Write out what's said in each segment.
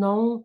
9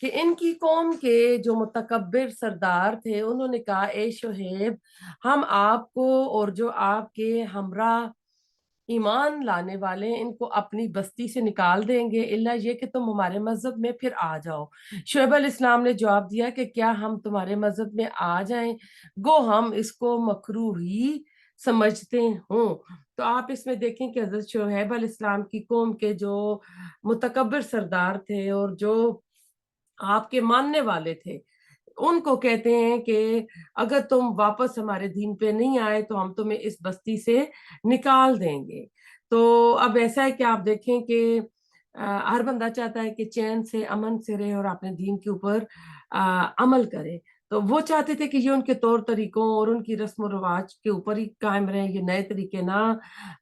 کہ ان کی قوم کے جو متکبر سردار تھے انہوں نے کہا اے شعیب ہم آپ کو اور جو آپ کے ہمراہ ایمان لانے والے ان کو اپنی بستی سے نکال دیں گے الا یہ کہ تم ہمارے مذہب میں پھر آ جاؤ۔ شعیب علیہ السلام نے جواب دیا کہ کیا ہم تمہارے مذہب میں آ جائیں گو ہم اس کو مکروہ ہی سمجھتے ہوں۔ تو آپ اس میں دیکھیں کہ حضرت شعیب علیہ السلام کی قوم کے جو متکبر سردار تھے اور جو آپ کے ماننے والے تھے ان کو کہتے ہیں کہ اگر تم واپس ہمارے دین پہ نہیں آئے تو ہم تمہیں اس بستی سے نکال دیں گے۔ تو اب ایسا ہے کہ آپ دیکھیں کہ ہر بندہ چاہتا ہے کہ چین سے امن سے رہے اور اپنے دین کے اوپر عمل کرے۔ تو وہ چاہتے تھے کہ یہ ان کے طور طریقوں اور ان کی رسم و رواج کے اوپر ہی قائم رہیں، یہ نئے طریقے نہ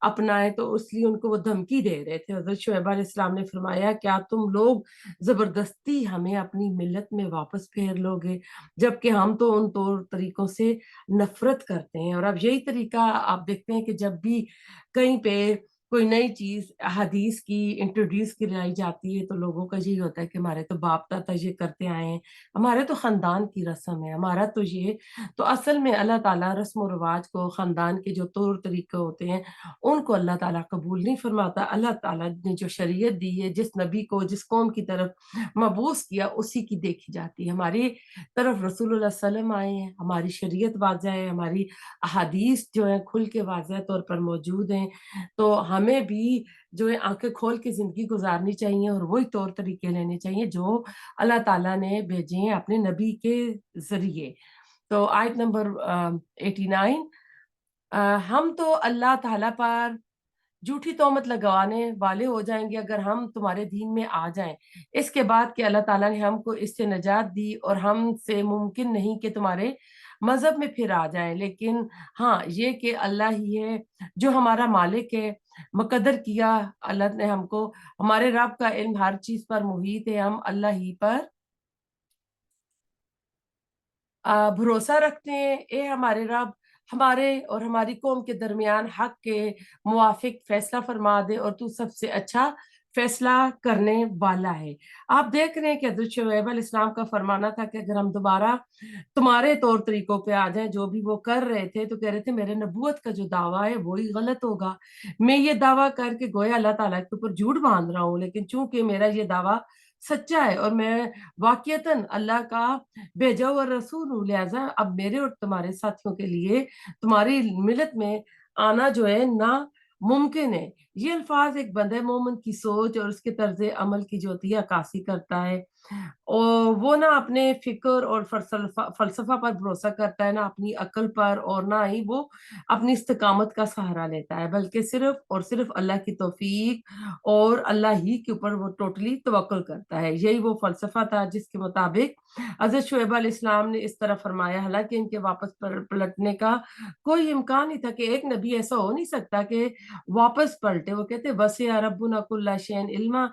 اپنائیں، تو اس لیے ان کو وہ دھمکی دے رہے تھے۔ حضرت شعیب علیہ السلام نے فرمایا کیا تم لوگ زبردستی ہمیں اپنی ملت میں واپس پھیر لو گے جبکہ ہم تو ان طور طریقوں سے نفرت کرتے ہیں۔ اور اب یہی طریقہ آپ دیکھتے ہیں کہ جب بھی کہیں پہ کوئی نئی چیز حدیث کی انٹروڈیوس کرائی جاتی ہے تو لوگوں کا یہی ہوتا ہے کہ ہمارے تو باپ دادا یہ کرتے آئے ہیں، ہمارے تو خاندان کی رسم ہے، ہمارا تو یہ۔ تو اصل میں اللہ تعالیٰ رسم و رواج کو، خاندان کے جو طور طریقے ہوتے ہیں ان کو اللہ تعالیٰ قبول نہیں فرماتا۔ اللہ تعالیٰ نے جو شریعت دی ہے، جس نبی کو جس قوم کی طرف مبعوث کیا اسی کی دیکھی جاتی ہے۔ ہماری طرف رسول اللہ صلی اللہ علیہ وسلم آئے ہیں، ہماری شریعت واضح ہے، ہماری احادیث جو ہیں کھل کے واضح طور پر موجود ہیں، تو ہمیں بھی جو ہے آنکھیں کھول کے زندگی گزارنی چاہیے اور وہی طور طریقے لینے چاہیے جو اللہ تعالیٰ نے بھیجے ہیں اپنے نبی کے ذریعے۔ تو آیت نمبر 89، ہم تو اللہ تعالیٰ پر جھوٹی تہمت لگانے والے ہو جائیں گے اگر ہم تمہارے دین میں آ جائیں، اس کے بعد کہ اللہ تعالیٰ نے ہم کو اس سے نجات دی اور ہم سے ممکن نہیں کہ تمہارے مذہب میں پھر آ جائیں، لیکن ہاں یہ کہ اللہ ہی ہے جو ہمارا مالک ہے، مقدر کیا اللہ نے ہم کو، ہمارے رب کا علم ہر چیز پر محیط ہے، ہم اللہ ہی پر بھروسہ رکھتے ہیں۔ اے ہمارے رب ہمارے اور ہماری قوم کے درمیان حق کے موافق فیصلہ فرما دے اور تو سب سے اچھا فیصلہ کرنے والا ہے۔ آپ دیکھ رہے ہیں کہ حضرت شعیب علیہ السلام کا فرمانا تھا کہ اگر ہم دوبارہ تمہارے طور طریقوں پہ آ جائیں، جو بھی وہ کر رہے تھے تو کہہ رہے تھے میرے نبوت کا جو دعویٰ ہے وہی غلط ہوگا، میں یہ دعویٰ کر کے گویا اللہ تعالیٰ کے اوپر جھوٹ باندھ رہا ہوں، لیکن چونکہ میرا یہ دعویٰ سچا ہے اور میں واقعتاً اللہ کا بھیجا ہوا رسول ہوں، لہٰذا اب میرے اور تمہارے ساتھیوں کے لیے تمہاری ملت میں آنا جو ہے ناممکن ہے۔ یہ الفاظ ایک بندہ مومن کی سوچ اور اس کے طرز عمل کی جو ہوتی ہے عکاسی کرتا ہے، اور وہ نہ اپنے فکر اور فلسفہ پر بھروسہ کرتا ہے، نہ اپنی عقل پر، اور نہ ہی وہ اپنی استقامت کا سہارا لیتا ہے، بلکہ صرف اور صرف اللہ کی توفیق اور اللہ ہی کے اوپر وہ ٹوٹلی توکل کرتا ہے۔ یہی وہ فلسفہ تھا جس کے مطابق حضرت شعیب علیہ السلام نے اس طرح فرمایا، حالانکہ ان کے واپس پلٹنے کا کوئی امکان نہیں تھا کہ ایک نبی ایسا ہو نہیں سکتا کہ واپس پلٹے۔ وہ کہتے وسع ربنا کل شیء علما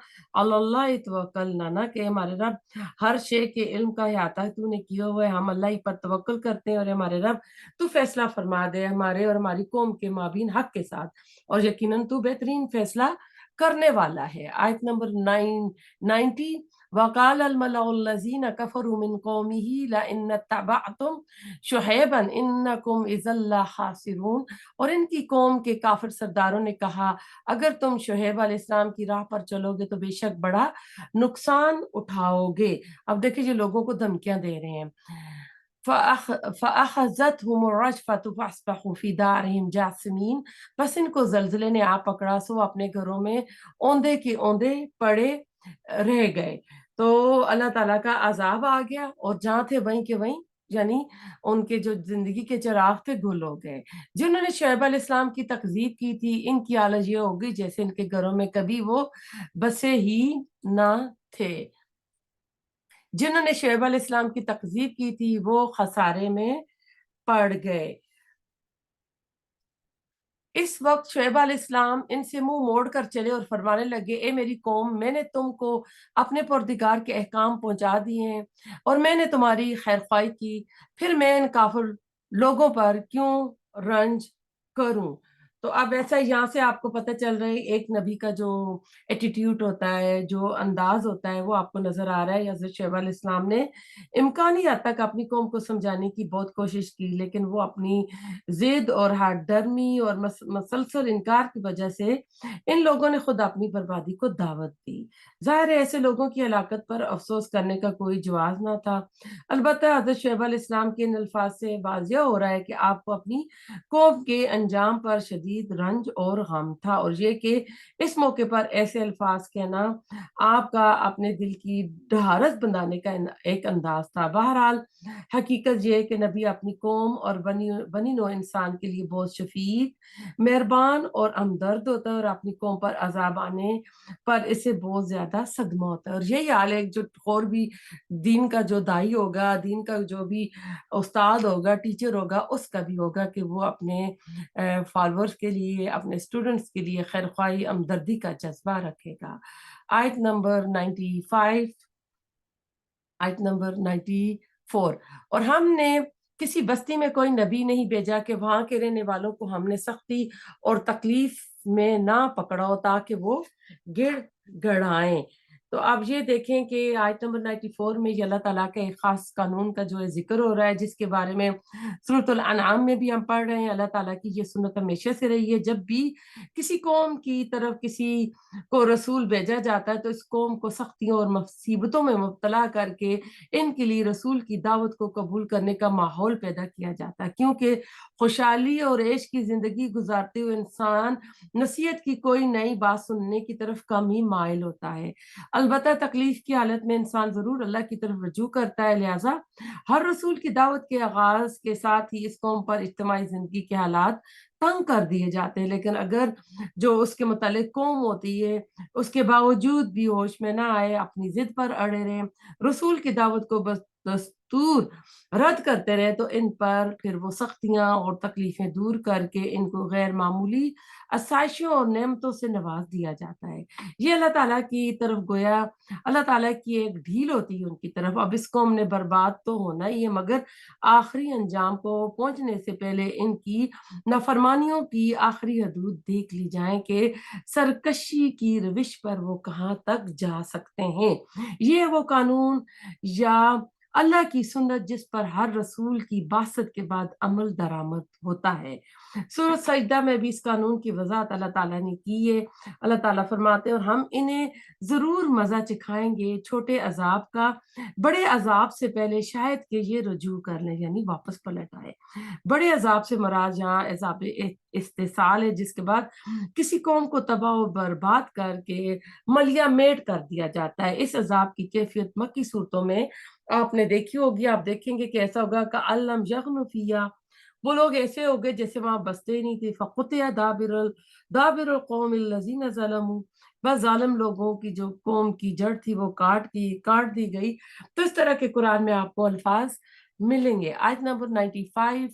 اللہ توکلنا، نہ کہ ہمارے رب ہر شے کے علم کا احاطہ تو نے کیا ہوا ہے، ہم اللہ ہی پر توکل کرتے ہیں اور ہمارے رب تو فیصلہ فرما دے ہمارے اور ہماری قوم کے مابین حق کے ساتھ، اور یقیناً تو بہترین فیصلہ کرنے والا ہے۔ آیت نمبر 90، وقال الملأ الذين كفروا من قومه لئن اتبعتم شعيبا انكم اذا لخاسرون، اور ان کی قوم کے کافر سرداروں نے کہا اگر تم شعیب علیہ السلام کی راہ پر چلو گے تو بے شک بڑا نقصان اٹھاؤ گے۔ اب دیکھیں یہ لوگوں کو دھمکیاں دے رہے ہیں۔ فَأَخَذَتْهُمُ الرَّجْفَةُ فَأَصْبَحُوا فِي دَارِهِمْ جَاثِمِينَ، بس ان کو زلزلے نے آ پکڑا سو اپنے گھروں میں اوندے کے اوندے پڑے رہ گئے۔ تو اللہ تعالیٰ کا عذاب آ گیا اور جہاں تھے وہیں کے وہیں، یعنی ان کے جو زندگی کے چراغ تھے گل ہو گئے۔ جنہوں نے شعیب علیہ السلام کی تکذیب کی تھی ان کی حالت یہ ہو گئی جیسے ان کے گھروں میں کبھی وہ بسے ہی نہ تھے۔ جنہوں نے شعیب علیہ السلام کی تکذیب کی تھی وہ خسارے میں پڑ گئے۔ اس وقت شعیب علیہ السلام ان سے منہ موڑ کر چلے اور فرمانے لگے اے میری قوم، میں نے تم کو اپنے پروردگار کے احکام پہنچا دیے ہیں اور میں نے تمہاری خیر خواہی کی، پھر میں ان کافر لوگوں پر کیوں رنج کروں؟ تو اب ایسا یہاں سے آپ کو پتہ چل رہا ہے ایک نبی کا جو ایٹیٹیوڈ ہوتا ہے، جو انداز ہوتا ہے، وہ آپ کو نظر آ رہا ہے۔ حضرت شعیب علیہ السلام نے امکانی حد تک اپنی قوم کو سمجھانے کی بہت کوشش کی، لیکن وہ اپنی ضد اور ہارڈ درمی اور مسلسل انکار کی وجہ سے ان لوگوں نے خود اپنی بربادی کو دعوت دی۔ ظاہر ہے ایسے لوگوں کی ہلاکت پر افسوس کرنے کا کوئی جواز نہ تھا۔ البتہ حضرت شعیب علیہ السلام کے ان الفاظ سے واضح ہو رہا ہے کہ آپ کو اپنی قوم کے انجام پر شدید رنج اور غم تھا، اور یہ کہ اس موقع پر ایسے الفاظ کہنا آپ کا اپنے دل کی ڈھارس بندھانے کا ایک انداز تھا۔ بہرحال حقیقت یہ ہے کہ نبی اپنی قوم اور بنی نوع انسان کے لیے بہت شفیق، مہربان اور ہمدرد ہوتا ہے، اور اپنی قوم پر عذاب آنے پر اسے بہت زیادہ صدمہ ہوتا ہے۔ اور یہی حال ہے جو اور بھی دین کا جو دائی ہوگا، دین کا جو بھی استاد ہوگا، ٹیچر ہوگا، اس کا بھی ہوگا کہ وہ اپنے فالورز کے لیے، اپنے اسٹوڈنٹس کے لیے خیرخواہی، ہمدردی کا جذبہ رکھے گا۔ آیت نمبر 95، آیت نمبر 94۔ اور ہم نے کسی بستی میں کوئی نبی نہیں بھیجا کہ وہاں کے رہنے والوں کو ہم نے سختی اور تکلیف میں نہ پکڑاؤ تاکہ وہ گڑ گڑائیں۔ تو اب یہ دیکھیں کہ آیت نمبر 94 میں یہ اللہ تعالیٰ کے ایک خاص قانون کا جو ذکر ہو رہا ہے، جس کے بارے میں سورۃ الانعام میں بھی ہم پڑھ رہے ہیں۔ اللہ تعالیٰ کی یہ سنت ہمیشہ سے رہی ہے، جب بھی کسی قوم کی طرف کسی کو رسول بھیجا جاتا ہے تو اس قوم کو سختیوں اور مصیبتوں میں مبتلا کر کے ان کے لیے رسول کی دعوت کو قبول کرنے کا ماحول پیدا کیا جاتا ہے، کیونکہ خوشحالی اور عیش کی زندگی گزارتے ہوئے انسان نصیحت کی کوئی نئی بات سننے کی طرف کم ہی مائل ہوتا ہے۔ البتہ تکلیف کی حالت میں انسان ضرور اللہ کی طرف رجوع کرتا ہے، لہٰذا ہر رسول کی دعوت کے آغاز کے ساتھ ہی اس قوم پر اجتماعی زندگی کے حالات تنگ کر دیے جاتے ہیں، لیکن اگر جو اس کے متعلق قوم ہوتی ہے اس کے باوجود بھی ہوش میں نہ آئے، اپنی ضد پر اڑے رہے، رسول کی دعوت کو بس دستور رد کرتے رہے، تو ان پر پھر وہ سختیاں اور تکلیفیں دور کر کے ان کو غیر معمولی آسائشوں اور نعمتوں سے نواز دیا جاتا ہے۔ یہ اللہ تعالیٰ کی طرف گویا اللہ تعالیٰ کی ایک ڈھیل ہوتی ہے ان کی طرف۔ اب اس قوم نے برباد تو ہونا ہی ہے، مگر آخری انجام کو پہنچنے سے پہلے ان کی نافرمانیوں کی آخری حدود دیکھ لی جائیں کہ سرکشی کی روش پر وہ کہاں تک جا سکتے ہیں۔ یہ وہ قانون یا اللہ کی سنت جس پر ہر رسول کی بعثت کے بعد عمل درآمد ہوتا ہے۔ سورۃ سجدہ میں بھی اس قانون کی وضاحت اللہ تعالیٰ نے کی ہے۔ اللہ تعالیٰ فرماتے ہیں اور ہم انہیں ضرور مزہ چکھائیں گے چھوٹے عذاب کا، بڑے عذاب سے پہلے شاید کہ یہ رجوع کر لیں، یعنی واپس پلٹ آئے۔ بڑے عذاب سے مراد یہاں عذاب استحصال ہے، جس کے بعد کسی قوم کو تباہ و برباد کر کے ملیا میٹ کر دیا جاتا ہے۔ اس عذاب کی کیفیت مکی صورتوں میں آپ نے دیکھی ہوگی، آپ دیکھیں گے کہ ایسا ہوگا کہ علم یغن فیہا، وہ لوگ ایسے ہو گئے جیسے وہاں بستے ہی نہیں تھے۔ فقطع دابر القوم الذین ظلموا، بس ظالم لوگوں کی جو قوم کی جڑ تھی وہ کاٹ دی گئی۔ تو اس طرح کے قرآن میں آپ کو الفاظ ملیں گے۔ آیت نمبر 95۔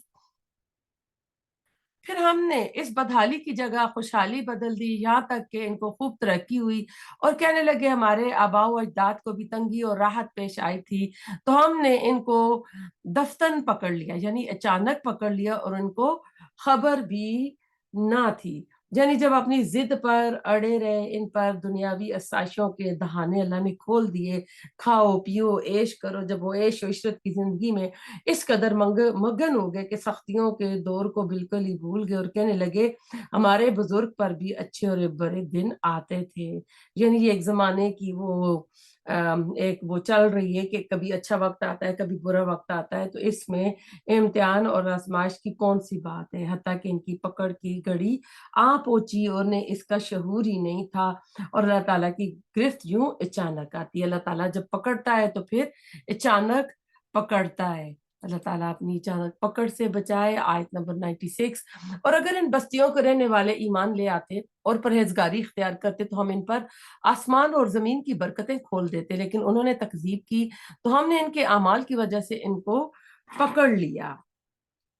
پھر ہم نے اس بدحالی کی جگہ خوشحالی بدل دی، یہاں تک کہ ان کو خوب ترقی ہوئی اور کہنے لگے ہمارے آباء و اجداد کو بھی تنگی اور راحت پیش آئی تھی، تو ہم نے ان کو دفتن پکڑ لیا، یعنی اچانک پکڑ لیا، اور ان کو خبر بھی نہ تھی۔ یعنی جب اپنی ضد پر اڑے رہے، ان پر دنیاوی آسائشوں کے دہانے اللہ نے کھول دیے، کھاؤ پیو عیش کرو، جب وہ عیش و عشرت کی زندگی میں اس قدر مگن ہو گئے کہ سختیوں کے دور کو بالکل ہی بھول گئے، اور کہنے لگے ہمارے بزرگ پر بھی اچھے اور برے دن آتے تھے۔ یعنی یہ ایک زمانے کی وہ ایک وہ چل رہی ہے کہ کبھی اچھا وقت آتا ہے، کبھی برا وقت آتا ہے، تو اس میں امتحان اور آزمائش کی کون سی بات ہے، حتیٰ کہ ان کی پکڑ کی گھڑی آ پہنچی اور انہیں اس کا شعور ہی نہیں تھا، اور اللہ تعالیٰ کی گرفت یوں اچانک آتی ہے۔ اللہ تعالیٰ جب پکڑتا ہے تو پھر اچانک پکڑتا ہے۔ اللہ تعالیٰ اپنی اچانک پکڑ سے بچائے۔ آیت نمبر 96۔ اور اگر ان بستیوں کے رہنے والے ایمان لے آتے اور پرہیزگاری اختیار کرتے تو ہم ان پر آسمان اور زمین کی برکتیں کھول دیتے، لیکن انہوں نے تکذیب کی تو ہم نے ان کے اعمال کی وجہ سے ان کو پکڑ لیا۔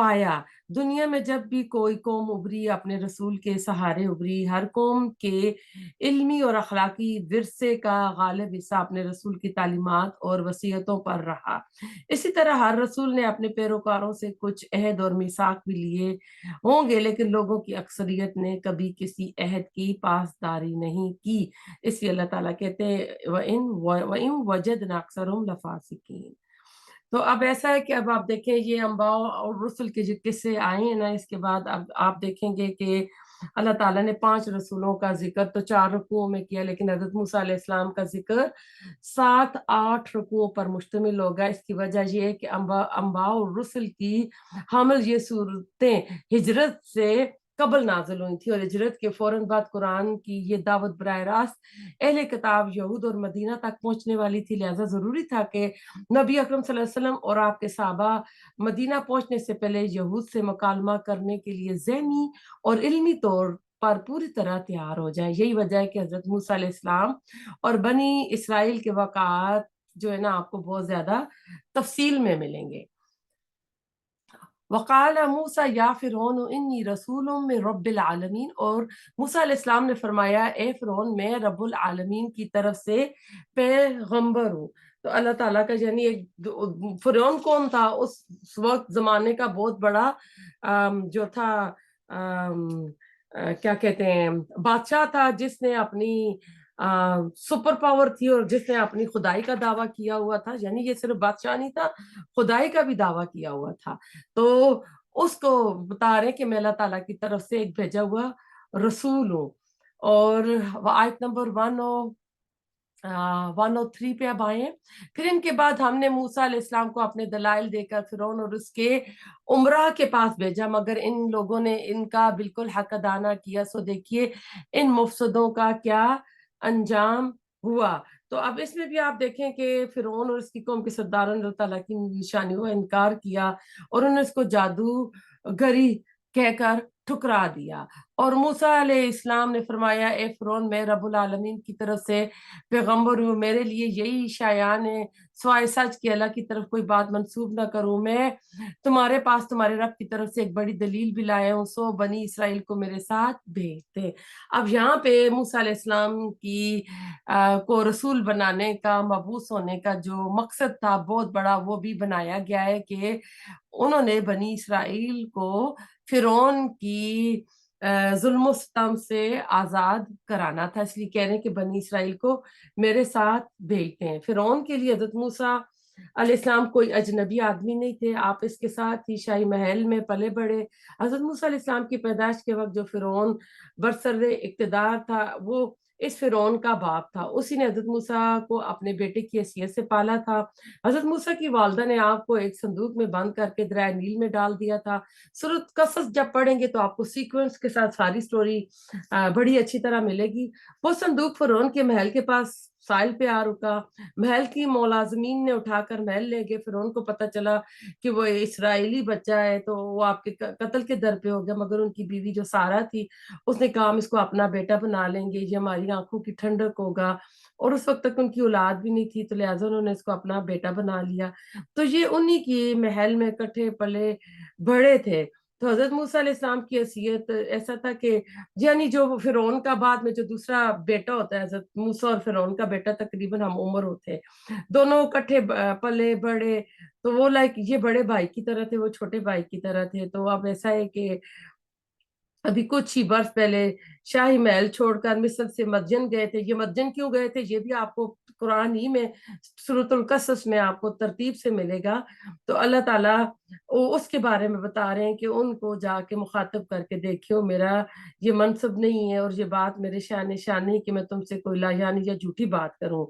پایا۔ دنیا میں جب بھی کوئی قوم ابھری اپنے رسول کے سہارے ابھری، ہر قوم کے علمی اور اخلاقی ورثے کا غالب حصہ اپنے رسول کی تعلیمات اور وصیتوں پر رہا۔ اسی طرح ہر رسول نے اپنے پیروکاروں سے کچھ عہد اور میثاق بھی لیے ہوں گے، لیکن لوگوں کی اکثریت نے کبھی کسی عہد کی پاسداری نہیں کی۔ اس لیے اللہ تعالیٰ کہتے ہیں وَإِن وَجَدْنَا أَكْثَرَهُمْ لَفَاسِقِينَ۔ تو اب ایسا ہے کہ اب آپ دیکھیں یہ انبیاء اور رسل کے جو قصے آئے ہیں نا، اس کے بعد اب آپ دیکھیں گے کہ اللہ تعالیٰ نے 5 رسولوں کا ذکر تو 4 رکوعوں میں کیا، لیکن حضرت موسیٰ علیہ السلام کا ذکر 7-8 رکوعوں پر مشتمل ہوگا۔ اس کی وجہ یہ ہے کہ انبیاء اور رسل کی حامل یہ صورتیں ہجرت سے قبل نازل ہوئی تھی، اور ہجرت کے فوراً بعد قرآن کی یہ دعوت براہ راست اہل کتاب یہود اور مدینہ تک پہنچنے والی تھی، لہذا ضروری تھا کہ نبی اکرم صلی اللہ علیہ وسلم اور آپ کے صحابہ مدینہ پہنچنے سے پہلے یہود سے مکالمہ کرنے کے لیے ذہنی اور علمی طور پر پوری طرح تیار ہو جائیں۔ یہی وجہ ہے کہ حضرت موسیٰ علیہ السلام اور بنی اسرائیل کے واقعات جو ہے نا آپ کو بہت زیادہ تفصیل میں ملیں گے۔ وقال موسیٰ یا فرعون انی رسول من رب العالمین، اور موسیٰ علیہ السلام نے فرمایا اے فرعون میں رب العالمین کی طرف سے پیغمبر ہوں۔ تو اللہ تعالیٰ کا یعنی فرعون کون تھا؟ اس وقت زمانے کا بہت بڑا جو تھا کیا کہتے ہیں بادشاہ تھا، جس نے اپنی سپر پاور تھی اور جس نے اپنی خدائی کا دعویٰ کیا ہوا تھا، یعنی یہ صرف بادشاہ نہیں تھا، خدائی کا بھی دعویٰ کیا ہوا تھا۔ تو اس کو بتا رہے کہ میں اللہ تعالیٰ کی طرف سے ایک بھیجا ہوا رسول ہوں۔ اور آیت نمبر 103 پہ اب آئے ہیں۔ پھر ان کے بعد ہم نے موسیٰ علیہ السلام کو اپنے دلائل دے کر فرعون اور اس کے عمرہ کے پاس بھیجا، مگر ان لوگوں نے ان کا بالکل حق ادا نہ کیا، سو دیکھیے ان مفسدوں کا کیا انجام ہوا۔ تو اب اس میں بھی آپ دیکھیں کہ فرعون اور اس کی قوم کے سرداروں نے اللہ تعالیٰ کی نشانیوں کا انکار کیا اور انہوں نے اس کو جادو گری کہہ کر ٹھکرا دیا۔ اور موسیٰ علیہ السلام نے فرمایا اے فرعون میں رب العالمین کی طرف سے پیغمبر ہوں، میرے لیے یہی شایان ہے سوائے سچ کہ اللہ کی طرف کوئی بات منسوب نہ کروں، میں تمہارے پاس تمہارے رب کی طرف سے ایک بڑی دلیل بھی لایا ہوں، سو بنی اسرائیل کو میرے ساتھ بھیجتے۔ اب یہاں پہ موسیٰ علیہ السلام کی کو رسول بنانے کا، مبعوث ہونے کا جو مقصد تھا بہت بڑا، وہ بھی بنایا گیا ہے کہ انہوں نے بنی اسرائیل کو فرعون کی ظلم و ستم سے آزاد کرانا تھا، اس لیے کہہ رہے ہیں کہ بنی اسرائیل کو میرے ساتھ بھیجتے ہیں۔ فرعون کے لیے حضرت موسیٰ علیہ السلام کوئی اجنبی آدمی نہیں تھے، آپ اس کے ساتھ ہی شاہی محل میں پلے بڑھے۔ حضرت موسیٰ علیہ السلام کی پیدائش کے وقت جو فرعون برسر اقتدار تھا وہ اس فرعون کا باپ تھا، اسی نے حضرت موسیٰ کو اپنے بیٹے کی حیثیت سے پالا تھا۔ حضرت موسیٰ کی والدہ نے آپ کو ایک صندوق میں بند کر کے دریائے نیل میں ڈال دیا تھا۔ سورۃ قصص جب پڑھیں گے تو آپ کو سیکوینس کے ساتھ ساری سٹوری بڑی اچھی طرح ملے گی۔ وہ صندوق فرعون کے محل کے پاس ساحل پہ آ رکا، محل کی ملازمین نے اٹھا کر محل لے گئے۔ فرعون کو پتہ چلا کہ وہ اسرائیلی بچہ ہے تو وہ آپ کے قتل کے در پہ ہو گیا، مگر ان کی بیوی جو سارہ تھی اس نے کہا ہم اس کو اپنا بیٹا بنا لیں گے، یہ ہماری آنکھوں کی ٹھنڈک ہوگا، اور اس وقت تک ان کی اولاد بھی نہیں تھی تو لہٰذا انہوں نے اس کو اپنا بیٹا بنا لیا۔ تو یہ انہی کی محل میں کٹھے پلے بڑے تھے۔ تو حضرت موسیٰ علیہ السلام کی حیثیت ایسا تھا کہ یعنی جو فرعون کا بعد میں جو دوسرا بیٹا ہوتا ہے، حضرت موسیٰ اور فرعون کا بیٹا تقریباً ہم عمر ہوتے ہیں، دونوں کٹھے پلے بڑے، تو وہ یہ بڑے بھائی کی طرح تھے، وہ چھوٹے بھائی کی طرح تھے۔ تو اب ایسا ہے کہ ابھی کچھ ہی برس پہلے شاہی محل چھوڑ کر مصر سے مدین گئے تھے۔ یہ مدین کیوں گئے تھے یہ بھی آپ کو قرآن ہی میں سورۃ القصص میں آپ کو ترتیب سے ملے گا۔ تو اللہ تعالیٰ اس کے بارے میں بتا رہے ہیں کہ ان کو جا کے مخاطب کر کے دیکھو میرا یہ منصب نہیں ہے اور یہ بات میرے شان نہیں کہ میں تم سے کوئی لایانی یا جھوٹی بات کروں۔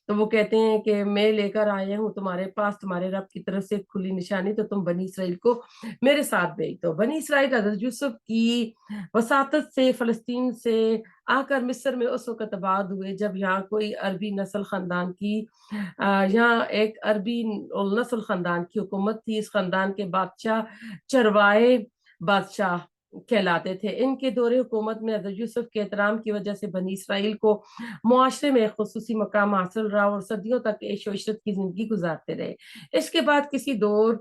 تو وہ کہتے ہیں کہ میں لے کر آئے ہوں تمہارے پاس تمہارے رب کی طرف سے ایک کھلی نشانی، تو تم بنی اسرائیل کو میرے ساتھ بھیج دو۔ بنی اسرائیل حضرت یوسف کی وساطت سے فلسطین سے آ کر مصر میں اس وقت آباد ہوئے جب یہاں کوئی عربی نسل خاندان کی یہاں ایک عربی نسل خاندان کی حکومت تھی۔ اس خاندان کے بادشاہ چروائے بادشاہ کہلاتے تھے۔ ان کے دور حکومت میں حضرت یوسف کے احترام کی وجہ سے بنی اسرائیل کو معاشرے میں خصوصی مقام حاصل رہا اور صدیوں تک عیش و عشرت کی زندگی گزارتے رہے۔ اس کے بعد کسی دور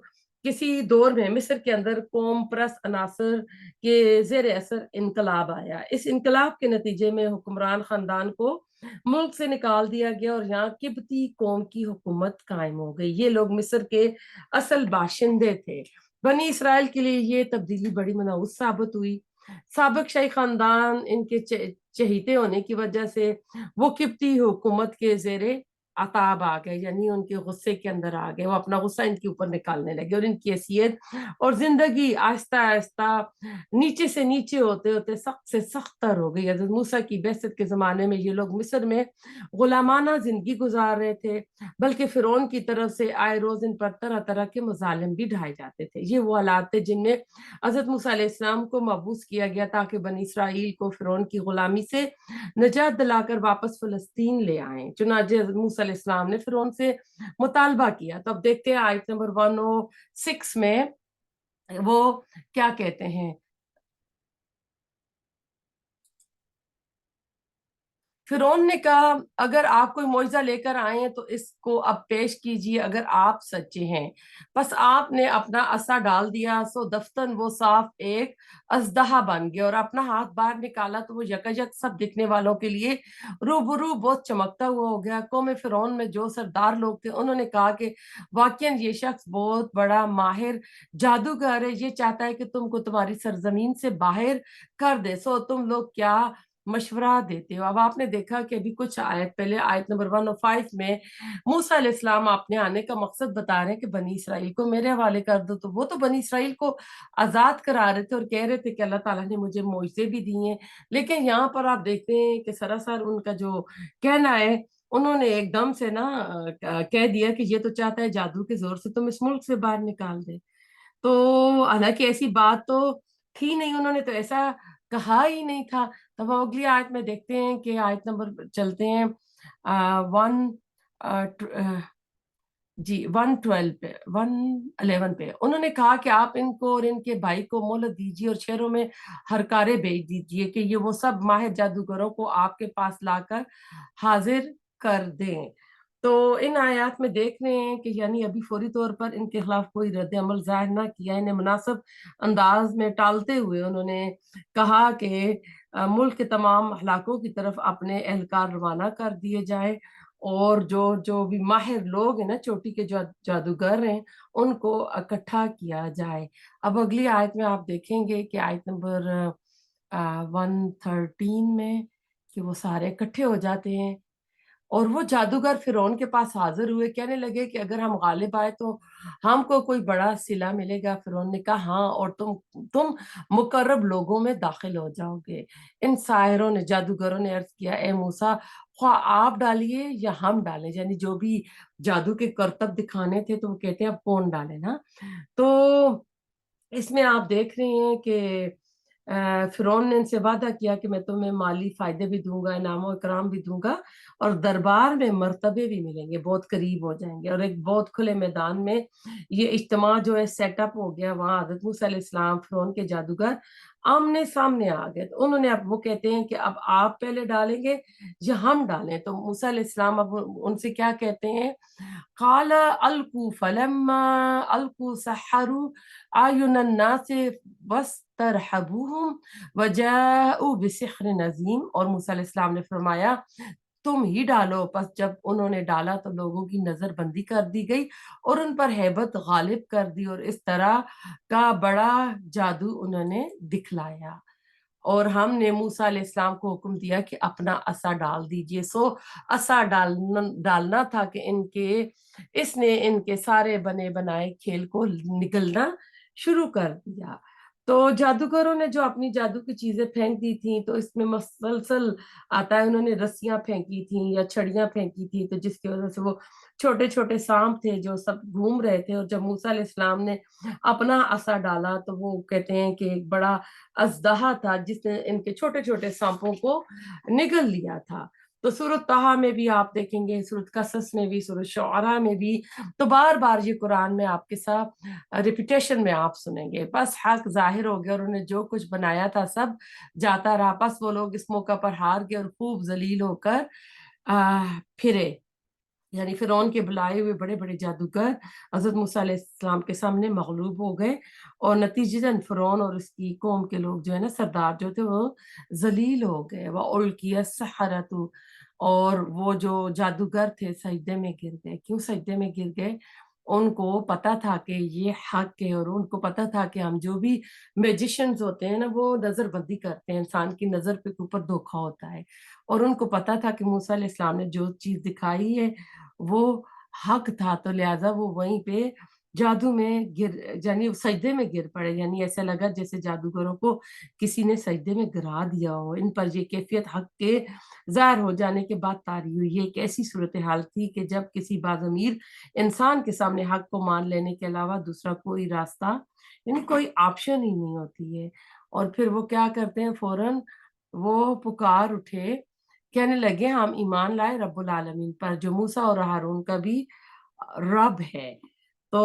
کسی دور میں مصر کے اندر قوم پرست عناصر کے زیر اثر انقلاب آیا. اس انقلاب کے نتیجے میں حکمران خاندان کو ملک سے نکال دیا گیا اور یہاں قبطی قوم کی حکومت قائم ہو گئی. یہ لوگ مصر کے اصل باشندے تھے. بنی اسرائیل کے لیے یہ تبدیلی بڑی منحوس ثابت ہوئی. سابق شاہی خاندان ان کے چہیتے ہونے کی وجہ سے وہ قبطی حکومت کے زیر عتاب آ گئے، یعنی ان کے غصے کے اندر آ گئے. وہ اپنا غصہ ان کے اوپر نکالنے لگے اور ان کی حیثیت اور زندگی آہستہ آہستہ نیچے سے نیچے ہوتے ہوتے سخت سے سخت تر ہو گئی. حضرت موسیٰ کی بعثت کے زمانے میں یہ لوگ مصر میں غلامانہ زندگی گزار رہے تھے، بلکہ فرعون کی طرف سے آئے روز ان پر طرح طرح کے مظالم بھی ڈھائے جاتے تھے. یہ وہ حالات تھے جن میں حضرت موسیٰ علیہ السلام کو مبعوث کیا گیا تاکہ بنی اسرائیل کو فرعون کی غلامی سے نجات دلا کر واپس فلسطین لے آئیں. چنانچہ حضرت موسیٰ علیہ السلام نے فرعون سے مطالبہ کیا. تو اب دیکھتے ہیں آیت نمبر 106 میں وہ کیا کہتے ہیں. فرعون نے کہا اگر آپ کوئی معجزہ لے کر آئے ہیں تو اس کو اب پیش کیجیے اگر آپ سچے ہیں. بس آپ نے اپنا عصا ڈال دیا سو دفتن وہ صاف ایک اژدہا بن گیا اور اپنا ہاتھ باہر نکالا تو وہ یکایک سب دکھنے والوں کے لیے روبرو بہت چمکتا ہوا ہو گیا. قوم فرعون میں جو سردار لوگ تھے انہوں نے کہا کہ واقعاً یہ شخص بہت بڑا ماہر جادوگر ہے، یہ چاہتا ہے کہ تم کو تمہاری سرزمین سے باہر کر دے. سو تم لوگ کیا مشورہ دیتے ہو؟ اب آپ نے دیکھا کہ ابھی کچھ آیت پہلے آیت نمبر 105 میں موسیٰ علیہ السلام اپنے آنے کا مقصد بتا رہے ہیں کہ بنی اسرائیل کو میرے حوالے کر دو. تو وہ تو بنی اسرائیل کو آزاد کرا رہے تھے اور کہہ رہے تھے کہ اللہ تعالیٰ نے مجھے معجزے بھی دی ہیں. لیکن یہاں پر آپ دیکھتے ہیں کہ سراسر ان کا جو کہنا ہے انہوں نے ایک دم سے نا کہہ دیا کہ یہ تو چاہتا ہے جادو کے زور سے تم اس ملک سے باہر نکال دے. تو حالانکہ ایسی بات تو تھی نہیں، انہوں نے تو ایسا کہا ہی نہیں تھا. تو وہ اگلی آیت میں دیکھتے ہیں کہ آیت نمبر چلتے ہیں 112 پہ 111 پہ. انہوں نے کہا کہ آپ ان کو اور ان کے بھائی کو مہلت دیجیے اور شہروں میں ہرکارے بھیج دیجیے کہ یہ وہ سب ماہر جادوگروں کو آپ کے پاس لا کر حاضر کر دیں. تو ان آیات میں دیکھ رہے ہیں کہ یعنی ابھی فوری طور پر ان کے خلاف کوئی رد عمل ظاہر نہ کیا. انہیں مناسب انداز میں ٹالتے ہوئے انہوں نے کہا کہ ملک کے تمام علاقوں کی طرف اپنے اہلکار روانہ کر دیے جائیں اور جو بھی ماہر لوگ ہیں نا، چوٹی کے جو جادوگر ہیں، ان کو اکٹھا کیا جائے. اب اگلی آیت میں آپ دیکھیں گے کہ آیت نمبر 113 میں کہ وہ سارے اکٹھے ہو جاتے ہیں اور وہ جادوگر فرعون کے پاس حاضر ہوئے. کہنے لگے کہ اگر ہم غالب آئے تو ہم کو کوئی بڑا صلہ ملے گا. فرعون نے کہا ہاں، اور تم مقرب لوگوں میں داخل ہو جاؤ گے. ان ساحروں نے، جادوگروں نے عرض کیا اے موسیٰ، خواہ آپ ڈالیے یا ہم ڈالیں. یعنی جو بھی جادو کے کرتب دکھانے تھے تو وہ کہتے ہیں اب کون ڈالے نا. تو اس میں آپ دیکھ رہے ہیں کہ فرعون نے ان سے وعدہ کیا کہ میں تمہیں مالی فائدے بھی دوں گا، انعام و اکرام بھی دوں گا اور دربار میں مرتبے بھی ملیں گے، بہت قریب ہو جائیں گے. اور ایک بہت کھلے میدان میں یہ اجتماع جو ہے سیٹ اپ ہو گیا. وہاں حضرت موسیٰ علیہ السلام، فرعون کے جادوگر آمنے سامنے آ گئے. تو انہوں نے اب وہ کہتے ہیں کہ اب آپ پہلے ڈالیں گے یا ہم ڈالیں. تو موسیٰ علیہ السلام اب ان سے کیا کہتے ہیں؟ قال القوا فلما القوا سحروا اعین الناس واسترهبوهم وجاءوا بسحر عظیم. اور موسیٰ علیہ السلام نے فرمایا تم ہی ڈالو. پس جب انہوں نے ڈالا تو لوگوں کی نظر بندی کر دی گئی اور ان پر ہیبت غالب کر دی اور اس طرح کا بڑا جادو انہوں نے دکھلایا. اور ہم نے موسیٰ علیہ السلام کو حکم دیا کہ اپنا عصا ڈال دیجئے. سو عصا ڈالنا تھا کہ اس نے ان کے سارے بنے بنائے کھیل کو نگلنا شروع کر دیا. تو جادوگروں نے جو اپنی جادو کی چیزیں پھینک دی تھیں تو اس میں مسلسل آتا ہے انہوں نے رسیاں پھینکی تھیں یا چھڑیاں پھینکی تھیں، تو جس کی وجہ سے وہ چھوٹے چھوٹے سانپ تھے جو سب گھوم رہے تھے. اور جب موسیٰ علیہ السلام نے اپنا عصا ڈالا تو وہ کہتے ہیں کہ ایک بڑا اژدہا تھا جس نے ان کے چھوٹے چھوٹے سانپوں کو نگل لیا تھا. تو سورۃ طٰہٰ میں بھی آپ دیکھیں گے، سورۃ قصص میں بھی، سورۃ شعراء میں بھی، تو بار بار یہ قرآن میں آپ کے ساتھ ریپیٹیشن میں آپ سنیں گے. بس حق ظاہر ہو گیا اور انہوں نے جو کچھ بنایا تھا سب جاتا رہا. بس وہ لوگ اس موقع پر ہار گئے اور خوب ذلیل ہو کر پھرے. یعنی فرعون کے بلائے ہوئے بڑے بڑے جادوگر حضرت موسیٰ علیہ السلام کے سامنے مغلوب ہو گئے، اور نتیجتاً فرعون اور اس کی قوم کے لوگ جو ہے نا، سردار جو تھے، وہ ذلیل ہو گئے۔ وَأُلْقِيَ السَّحَرَةُ، اور وہ جو جادوگر تھے سجدے میں گر گئے۔ کیوں سجدے میں گر گئے؟ ان کو پتا تھا کہ یہ حق ہے، اور ان کو پتا تھا کہ ہم جو بھی میجیشنز ہوتے ہیں نا، وہ نظر بندی کرتے ہیں، انسان کی نظر کے اوپر دھوکا ہوتا ہے، اور ان کو پتا تھا کہ موسیٰ علیہ السلام نے جو چیز دکھائی ہے وہ حق تھا، تو لہٰذا وہ وہیں پہ جادو میں یعنی سجدے میں گر پڑے۔ یعنی ایسا لگا جیسے جادوگروں کو کسی نے سجدے میں گرا دیا ہو۔ ان پر یہ کیفیت حق کے ظاہر ہو جانے کے بعد طاری ہوئی۔ یہ ایک ایسی صورتحال تھی کہ جب کسی باضمیر انسان کے سامنے حق کو مان لینے کے علاوہ دوسرا کوئی راستہ، یعنی کوئی آپشن ہی نہیں ہوتی ہے۔ اور پھر وہ کیا کرتے ہیں، فوراً وہ پکار اٹھے، کہنے لگے ہم ایمان لائے رب العالمین پر، جو موسیٰ اور ہارون کا بھی رب ہے۔ تو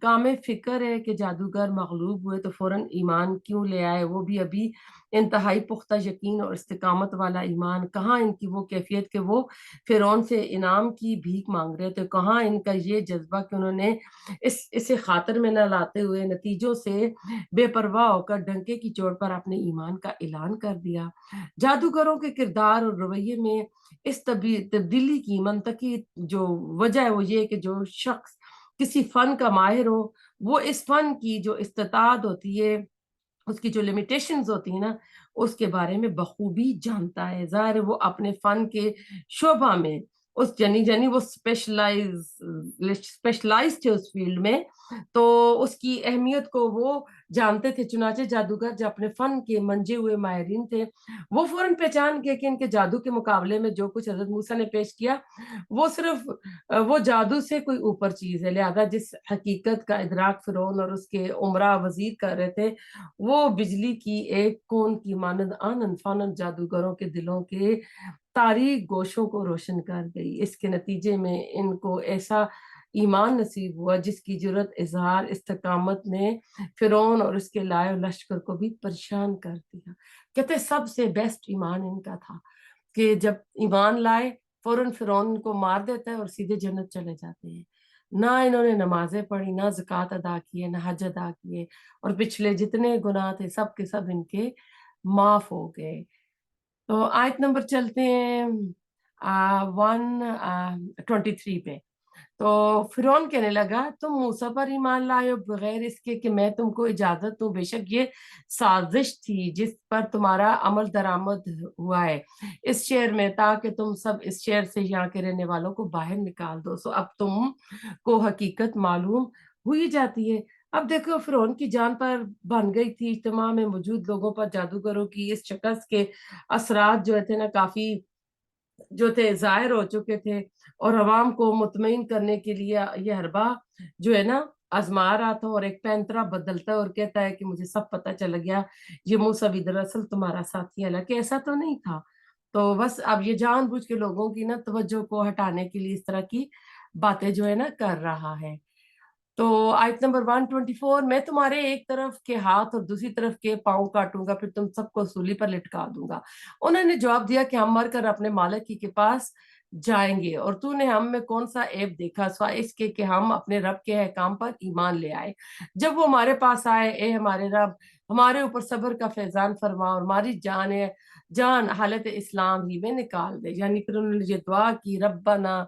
کام فکر ہے کہ جادوگر مغلوب ہوئے تو فوراً ایمان کیوں لے آئے، وہ بھی ابھی انتہائی پختہ یقین اور استقامت والا ایمان۔ کہاں ان کی وہ کیفیت کہ وہ فرعون سے انعام کی بھیک مانگ رہے تھے، کہاں ان کا یہ جذبہ کہ انہوں نے اسے خاطر میں نہ لاتے ہوئے نتیجوں سے بے پرواہ ہو کر ڈنکے کی چوٹ پر اپنے ایمان کا اعلان کر دیا۔ جادوگروں کے کردار اور رویے میں اس تبدیلی کی منطقی جو وجہ ہے وہ یہ کہ جو شخص کسی فن کا ماہر ہو، وہ اس فن کی جو استطاعت ہوتی ہے، اس کی جو لمیٹیشنز ہوتی ہیں نا، اس کے بارے میں بخوبی جانتا ہے۔ ظاہر ہے وہ اپنے فن کے شعبہ میں اس یعنی وہ اسپیشلائز تھے اس فیلڈ میں، تو اس کی اہمیت کو وہ جانتے تھے۔ چنانچہ جادوگر جو اپنے فن کے منجے ہوئے ماہرین تھے، وہ فوراً پہچان گئے کہ ان کے جادو کے مقابلے میں جو کچھ حضرت موسیٰ نے پیش کیا وہ صرف وہ جادو سے کوئی اوپر چیز ہے۔ لہذا جس حقیقت کا ادراک فرعون اور اس کے عمرہ وزیر کر رہے تھے، وہ بجلی کی ایک کون کی مانند آنند فانند جادوگروں کے دلوں کے تاریک گوشوں کو روشن کر گئی۔ اس کے نتیجے میں ان کو ایسا ایمان نصیب ہوا جس کی جرت اظہار استقامت نے فرعون اور اس کے لائے لشکر کو بھی پریشان کر دیا۔ کہتے سب سے بیسٹ ایمان ان کا تھا کہ جب ایمان لائے فوراً فرعون کو مار دیتا ہے اور سیدھے جنت چلے جاتے ہیں۔ نہ انہوں نے نمازیں پڑھی، نہ زکوٰۃ ادا کیے، نہ حج ادا کیے، اور پچھلے جتنے گناہ تھے سب کے سب ان کے معاف ہو گئے۔ تو آیت نمبر چلتے ہیں 123 پہ۔ تو فرعون کہنے لگا تم موسیٰ پر ایمان لائے ہو بغیر اس کے کہ میں تم کو اجازت دوں، بے شک یہ سازش تھی جس پر تمہارا عمل درآمد ہوا ہے اس شہر میں، تاکہ تم سب اس شہر سے یہاں کے رہنے والوں کو باہر نکال دو۔ سو اب تم کو حقیقت معلوم ہوئی جاتی ہے۔ اب دیکھو فرعون کی جان پر بن گئی تھی، اجتماع میں موجود لوگوں پر جادوگروں کی اس شکست کے اثرات جو تھے نا کافی جو تھے ظاہر ہو چکے تھے، اور عوام کو مطمئن کرنے کے لیے یہ حربہ جو ہے نا آزما رہا تھا، اور ایک پینترا بدلتا ہے اور کہتا ہے کہ مجھے سب پتہ چل گیا یہ موسیٰ بھی دراصل تمہارا ساتھی ہے، حالانکہ ایسا تو نہیں تھا۔ تو بس اب یہ جان بوجھ کے لوگوں کی نا توجہ کو ہٹانے کے لیے اس طرح کی باتیں جو ہے نا کر رہا ہے۔ تو آیت نمبر 124، میں تمہارے ایک طرف کے ہاتھ اور دوسری طرف کے پاؤں کاٹوں گا، پھر تم سب کو سولی پر لٹکا دوں گا۔ انہوں نے جواب دیا کہ ہم مر کر اپنے مالک ہی کے پاس جائیں گے، اور تو نے ہم میں کون سا عیب دیکھا سوائے اس کے کہ ہم اپنے رب کے احکام پر ایمان لے آئے۔ جب وہ ہمارے پاس آئے، اے ہمارے رب، ہمارے اوپر صبر کا فیضان فرما اور ہماری جان حالت اسلام ہی میں نکال دے۔ یعنی پھر انہوں نے یہ دعا کی، ربنا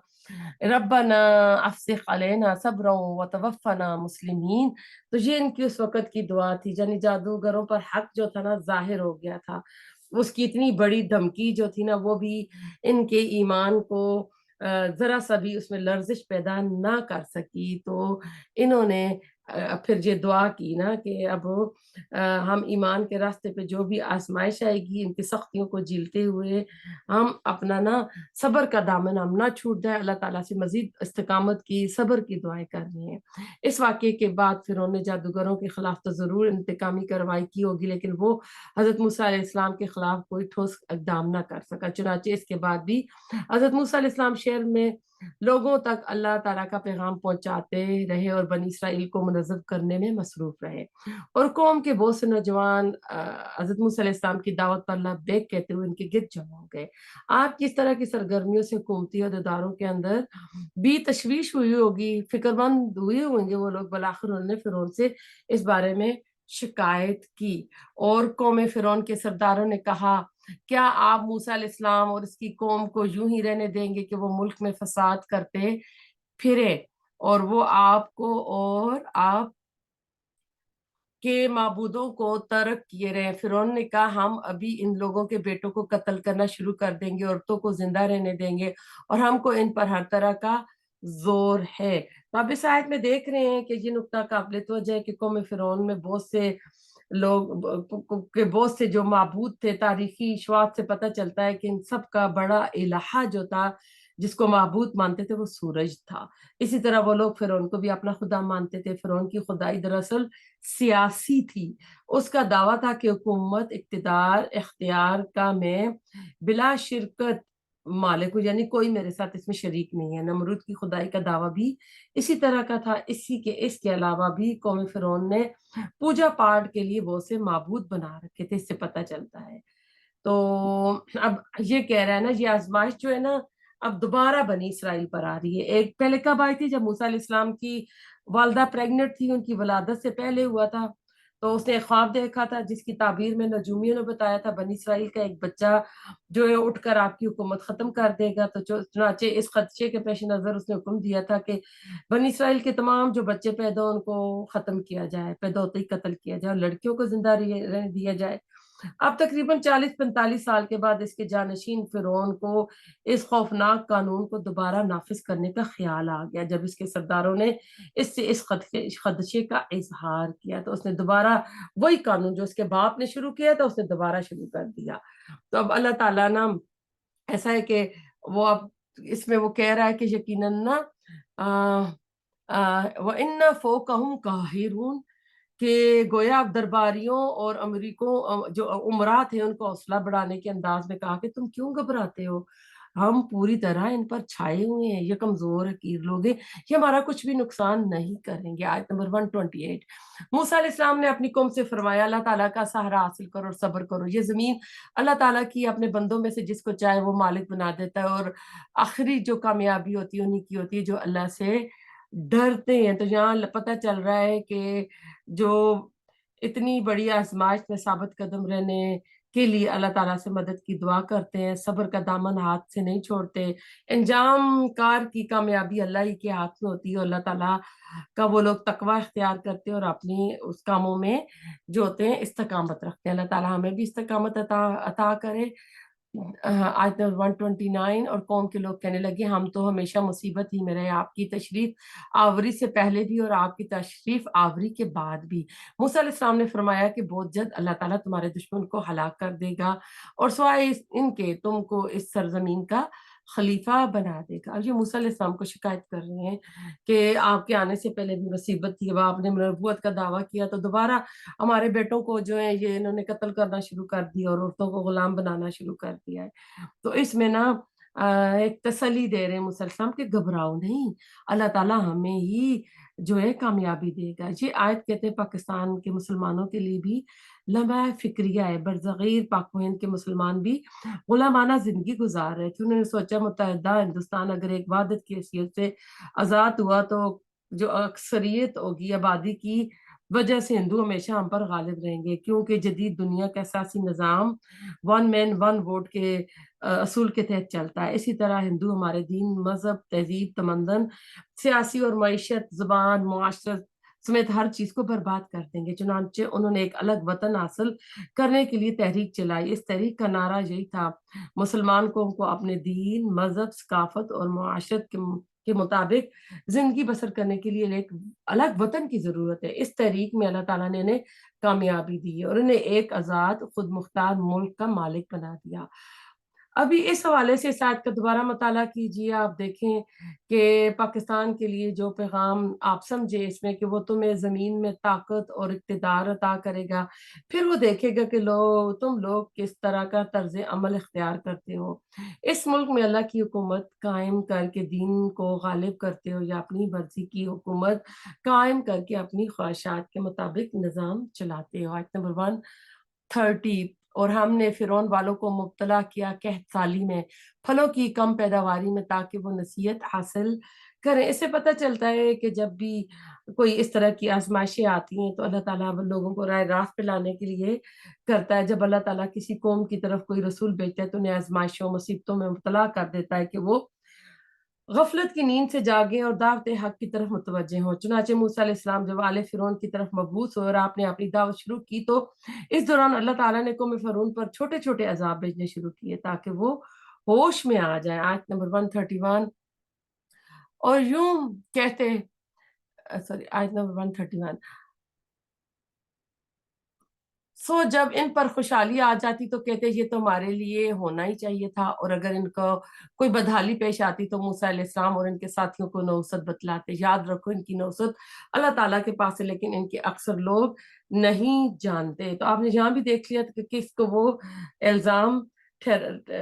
افسخ علینا صبرا وتوفنا مسلمین۔ تو یہ ان کی اس وقت کی دعا تھی، یعنی جادوگروں پر حق جو تھا نا ظاہر ہو گیا تھا، اس کی اتنی بڑی دھمکی جو تھی نا وہ بھی ان کے ایمان کو ذرا سا بھی اس میں لرزش پیدا نہ کر سکی۔ تو انہوں نے پھر یہ دعا کی نا کہ اب ہم ایمان کے راستے پہ جو بھی آزمائش آئے گی، ان کی سختیوں کو جھیلتے ہوئے ہم اپنا نا صبر کا دامن ہم نہ چھوٹ جائے، اللہ تعالیٰ سے مزید استقامت کی صبر کی دعائیں کر رہی ہیں۔ اس واقعے کے بعد فرعون نے جادوگروں کے خلاف تو ضرور انتقامی کارروائی کی ہوگی، لیکن وہ حضرت موسیٰ علیہ السلام کے خلاف کوئی ٹھوس اقدام نہ کر سکا۔ چنانچہ اس کے بعد بھی حضرت موسیٰ علیہ السلام شہر میں لوگوں تک اللہ تعالیٰ کا پیغام پہنچاتے رہے اور بنی اسرائیل کو منظم کرنے میں مصروف رہے، اور قوم کے بہت سے نوجوان حضرت موسیٰ علیہ السلام کی دعوت پر لبیک کہتے ہوئے ان کے گرد جمع ہو گئے۔ آپ کس طرح کی سرگرمیوں سے حکومتی عہدیداروں کے اندر بھی تشویش ہوئی ہوگی، فکر مند ہوئے ہوں گے وہ لوگ، بالآخر انہوں نے فرعون سے اس بارے میں شکایت کی، اور قوم فرعون کے سرداروں نے کہا کیا آپ موسیٰ علیہ السلام اور اس کی قوم کو یوں ہی رہنے دیں گے کہ وہ ملک میں فساد کرتے پھرے اور وہ آپ کو اور آپ کے معبودوں کو ترک کیے رہے؟ فرعون نے کہا ہم ابھی ان لوگوں کے بیٹوں کو قتل کرنا شروع کر دیں گے، عورتوں کو زندہ رہنے دیں گے، اور ہم کو ان پر ہر طرح کا زور ہے۔ تو اب اس آیت میں دیکھ رہے ہیں کہ یہ نقطہ قابل توجہ ہے کہ قوم فرعون میں بہت سے لوگ کے بہت سے جو معبود تھے، تاریخی شواہد سے پتہ چلتا ہے کہ ان سب کا بڑا الہ جو تھا جس کو معبود مانتے تھے وہ سورج تھا۔ اسی طرح وہ لوگ فرعون کو بھی اپنا خدا مانتے تھے۔ فرعون کی خدائی دراصل سیاسی تھی، اس کا دعویٰ تھا کہ حکومت اقتدار اختیار کا میں بلا شرکت مالک ہوں، یعنی کوئی میرے ساتھ اس میں شریک نہیں ہے۔ نمرود کی خدائی کا دعویٰ بھی اسی طرح کا تھا۔ اس کے علاوہ بھی قوم فرعون نے پوجا پاٹ کے لیے بہت سے معبود بنا رکھے تھے، اس سے پتہ چلتا ہے۔ تو اب یہ کہہ رہا ہے نا، یہ آزمائش جو ہے نا اب دوبارہ بنی اسرائیل پر آ رہی ہے۔ ایک پہلے کب آئی تھی؟ جب موسیٰ علیہ السلام کی والدہ پریگنٹ تھی، ان کی ولادت سے پہلے ہوا تھا، تو اس نے ایک خواب دیکھا تھا جس کی تعبیر میں نجومیوں نے بتایا تھا بنی اسرائیل کا ایک بچہ جو ہے اٹھ کر آپ کی حکومت ختم کر دے گا۔ تو چنانچہ اس خدشے کے پیش نظر اس نے حکم دیا تھا کہ بنی اسرائیل کے تمام جو بچے پیدا ہو ان کو ختم کیا جائے، پیدا ہوتے ہی قتل کیا جائے، اور لڑکیوں کو زندہ رہنے دیا جائے۔ اب تقریباً 40-45 سال کے بعد اس کے جانشین فرعون کو اس خوفناک قانون کو دوبارہ نافذ کرنے کا خیال آ گیا، جب اس کے سرداروں نے اس سے اس خدشے کا اظہار کیا تو اس نے دوبارہ وہی قانون جو اس کے باپ نے شروع کیا تھا اس نے دوبارہ شروع کر دیا۔ تو اب اللہ تعالیٰ نا ایسا ہے کہ وہ اب اس میں وہ کہہ رہا ہے کہ یقیناً نا وَإِنَّ فَوْقَهُمْ قَاهِرُونَ، کہ گویا اب درباریوں اور امریکوں جو عمرا تھے ان کو حوصلہ بڑھانے کے انداز میں کہا کہ تم کیوں گھبراتے ہو، ہم پوری طرح ان پر چھائے ہوئے ہیں، یہ کمزور حقیر لوگ ہیں، یہ ہمارا کچھ بھی نقصان نہیں کریں گے۔ آیت نمبر 128۔ موسیٰ علیہ السلام نے اپنی قوم سے فرمایا اللہ تعالیٰ کا سہارا حاصل کرو اور صبر کرو۔ یہ زمین اللہ تعالیٰ کی اپنے بندوں میں سے جس کو چاہے وہ مالک بنا دیتا ہے، اور آخری جو کامیابی ہوتی ہے انہی کی ہوتی ہے جو اللہ سے ڈرتے ہیں۔ تو یہاں پتہ چل رہا ہے کہ جو اتنی بڑی آزمائش میں ثابت قدم رہنے کے لیے اللہ تعالیٰ سے مدد کی دعا کرتے ہیں، صبر کا دامن ہاتھ سے نہیں چھوڑتے، انجام کار کی کامیابی اللہ ہی کے ہاتھ میں ہوتی ہے، اللہ تعالیٰ کا وہ لوگ تقوی اختیار کرتے ہیں اور اپنی اس کاموں میں جو ہوتے ہیں استقامت رکھتے ہیں۔ اللہ تعالیٰ ہمیں بھی استقامت عطا کرے۔ آیت نمبر 129۔ اور قوم کے لوگ کہنے لگے ہم تو ہمیشہ مصیبت ہی میں رہے، آپ کی تشریف آوری سے پہلے بھی اور آپ کی تشریف آوری کے بعد بھی۔ موسیٰ علیہ السلام نے فرمایا کہ بہت جلد اللہ تعالیٰ تمہارے دشمن کو ہلاک کر دے گا اور سوائے ان کے تم کو اس سرزمین کا خلیفہ بنا دے گا۔ اب یہ موسیٰ علیہ السلام کو شکایت کر رہے ہیں کہ آپ کے آنے سے پہلے بھی مصیبت تھی، اب آپ نے نبوت کا دعویٰ کیا تو دوبارہ ہمارے بیٹوں کو جو ہے یہ انہوں نے قتل کرنا شروع کر دیا اور عورتوں کو غلام بنانا شروع کر دیا ہے۔ تو اس میں نا ایک تسلی دے رہے ہیں مسلسل کہ گھبراؤ نہیں، اللہ تعالیٰ ہمیں ہی جو ہے کامیابی دے گا۔ یہ آیت کہتے ہیں پاکستان کے مسلمانوں کے لیے بھی لمحہ فکریہ ہے۔ برصغیر پاک و ہند کے مسلمان بھی غلامانہ زندگی گزار رہے تھے، انہوں نے سوچا متحدہ ہندوستان اگر ایک وحدت کی حیثیت سے آزاد ہوا تو جو اکثریت ہوگی آبادی کی وجہ سے ہندو ہمیشہ ہم پر غالب رہیں گے، کیونکہ جدید دنیا کا سیاسی نظام ون مین ون ووٹ کے اصول کے تحت چلتا ہے۔ اسی طرح ہندو ہمارے دین، مذہب، تہذیب، تمدن، سیاسی اور معیشت، زبان، معاشرت سمیت ہر چیز کو برباد کر دیں گے۔ چنانچہ انہوں نے ایک الگ وطن حاصل کرنے کے لیے تحریک چلائی۔ اس تحریک کا نعرہ یہی تھا مسلمان قوم کو اپنے دین، مذہب، ثقافت اور معاشرت کے مطابق زندگی بسر کرنے کے لیے ایک الگ وطن کی ضرورت ہے۔ اس تحریک میں اللہ تعالیٰ نے انہیں کامیابی دی اور انہیں ایک آزاد خود مختار ملک کا مالک بنا دیا۔ ابھی اس حوالے سے اس آیت کا دوبارہ مطالعہ کیجیے، آپ دیکھیں کہ پاکستان کے لیے جو پیغام آپ سمجھے اس میں کہ وہ تمہیں زمین میں طاقت اور اقتدار عطا کرے گا، پھر وہ دیکھے گا کہ تم لوگ کس طرح کا طرز عمل اختیار کرتے ہو۔ اس ملک میں اللہ کی حکومت قائم کر کے دین کو غالب کرتے ہو یا اپنی مرضی کی حکومت قائم کر کے اپنی خواہشات کے مطابق نظام چلاتے ہو۔ آیت نمبر 130، اور ہم نے فرعون والوں کو مبتلا کیا قحط سالی میں، پھلوں کی کم پیداواری میں، تاکہ وہ نصیحت حاصل کریں۔ اس سے پتہ چلتا ہے کہ جب بھی کوئی اس طرح کی آزمائشیں آتی ہیں تو اللہ تعالیٰ لوگوں کو راہ راست پہ لانے کے لیے کرتا ہے۔ جب اللہ تعالیٰ کسی قوم کی طرف کوئی رسول بھیجتا ہے تو انہیں آزمائشوں مصیبتوں میں مبتلا کر دیتا ہے کہ وہ غفلت کی نیند سے جاگیں اور دعوت حق کی طرف متوجہ ہوں۔ چنانچہ موسیٰ علیہ السلام جب آل فرعون کی طرف مبعوث ہوئے اور آپ نے اپنی دعوت شروع کی تو اس دوران اللہ تعالیٰ نے قوم فرعون پر چھوٹے چھوٹے عذاب بھیجنے شروع کیے تاکہ وہ ہوش میں آ جائیں۔ آیت نمبر 131، اور یوں کہتے سوری آیت نمبر 131، جب ان پر خوشحالی آ جاتی تو کہتے یہ تو ہمارے لیے ہونا ہی چاہیے تھا، اور اگر ان کو کوئی بدحالی پیش آتی تو موسیٰ علیہ السلام اور ان کے ساتھیوں کو نوست بتلاتے۔ یاد رکھو ان کی نوست اللہ تعالیٰ کے پاس ہے، لیکن ان کے اکثر لوگ نہیں جانتے۔ تو آپ نے یہاں بھی دیکھ لیا کہ کس کو وہ الزام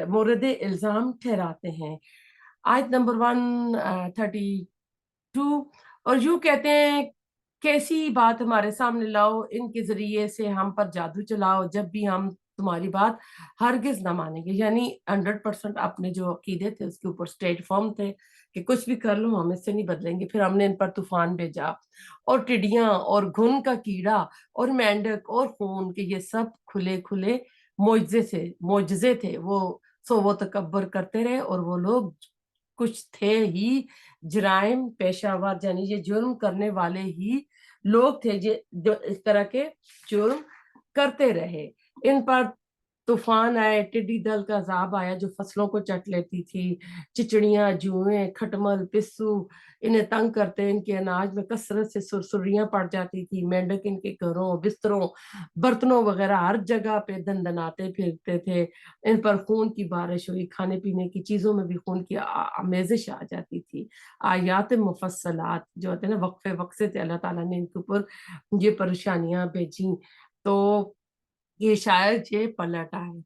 مورد الزام ٹھہراتے ہیں۔ آیت نمبر 132، اور یوں کہتے ہیں کیسی بات ہمارے سامنے لاؤ، ان کے ذریعے سے ہم پر جادو چلاؤ، جب بھی ہم تمہاری بات ہرگز نہ مانیں گے۔ یعنی 100% اپنے جو عقیدے تھے اس کے اوپر اسٹیٹ فارم تھے کہ کچھ بھی کر لو ہم اس سے نہیں بدلیں گے۔ پھر ہم نے ان پر طوفان بھیجا اور ٹڈیاں اور گھن کا کیڑا اور مینڈک اور خون کے یہ سب کھلے کھلے معجزے تھے، وہ تکبر کرتے رہے، اور وہ لوگ کچھ تھے ہی جرائم پیشہ ور، یعنی یہ جرم کرنے والے ہی لوگ تھے جو اس طرح کے جرم کرتے رہے۔ ان پر طوفان آئے، ٹڈی دل کا عذاب آیا جو فصلوں کو چٹ لیتی تھی، چچڑیاں، جوئیں، کھٹمل، پسو انہیں تنگ کرتے، ان کے اناج میں کثرت سے سرسریاں پڑ جاتی تھی، مینڈک ان کے گھروں، بستروں، برتنوں وغیرہ ہر جگہ پہ دندناتے پھرتے تھے۔ ان پر خون کی بارش ہوئی، کھانے پینے کی چیزوں میں بھی خون کی آمیزش آ جاتی تھی۔ آیات مفصلات جو ہوتے ہیں نا، وقفے وقفے سے اللہ تعالیٰ نے ان کے اوپر یہ پریشانیاں بھیجیں تو یہ شاید یہ پلٹ آئے۔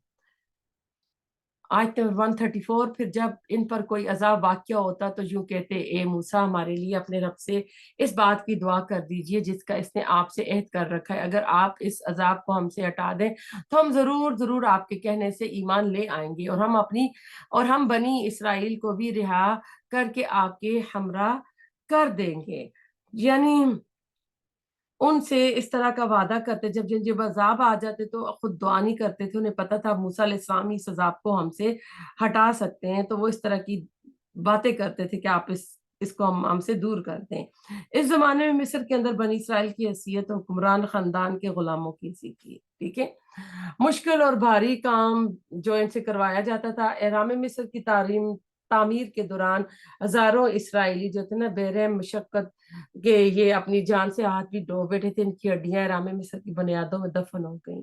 آیت 134، پھر جب ان پر کوئی عذاب واقع ہوتا تو یوں کہتے اے موسیٰ ہمارے لیے اپنے رب سے اس بات کی دعا کر دیجئے جس کا اس نے آپ سے عہد کر رکھا ہے، اگر آپ اس عذاب کو ہم سے ہٹا دیں تو ہم ضرور آپ کے کہنے سے ایمان لے آئیں گے، اور ہم بنی اسرائیل کو بھی رہا کر کے آپ کے ہمراہ کر دیں گے۔ یعنی ان سے اس طرح کا وعدہ کرتے، جب عذاب آ جاتے تو خود دعا نہیں کرتے تھے، انہیں پتہ تھا موسیٰ علیہ السلام اس عذاب کو ہم سے ہٹا سکتے ہیں، تو وہ اس طرح کی باتیں کرتے تھے کہ آپ اس کو ہم سے دور کر دیں۔ اس زمانے میں مصر کے اندر بنی اسرائیل کی حیثیت حکمران خاندان کے غلاموں کی سی تھی، ٹھیک ہے۔ مشکل اور بھاری کام جو ان سے کروایا جاتا تھا، احرام مصر کی تعمیر کے دوران ہزاروں اسرائیلی جو تھے نا بے مشقت کہ یہ اپنی جان سے ہاتھ بھی ڈو بیٹھے تھے، ان کی ہڈیاں احرام مصر کی بنیادوں میں دفن ہو گئیں۔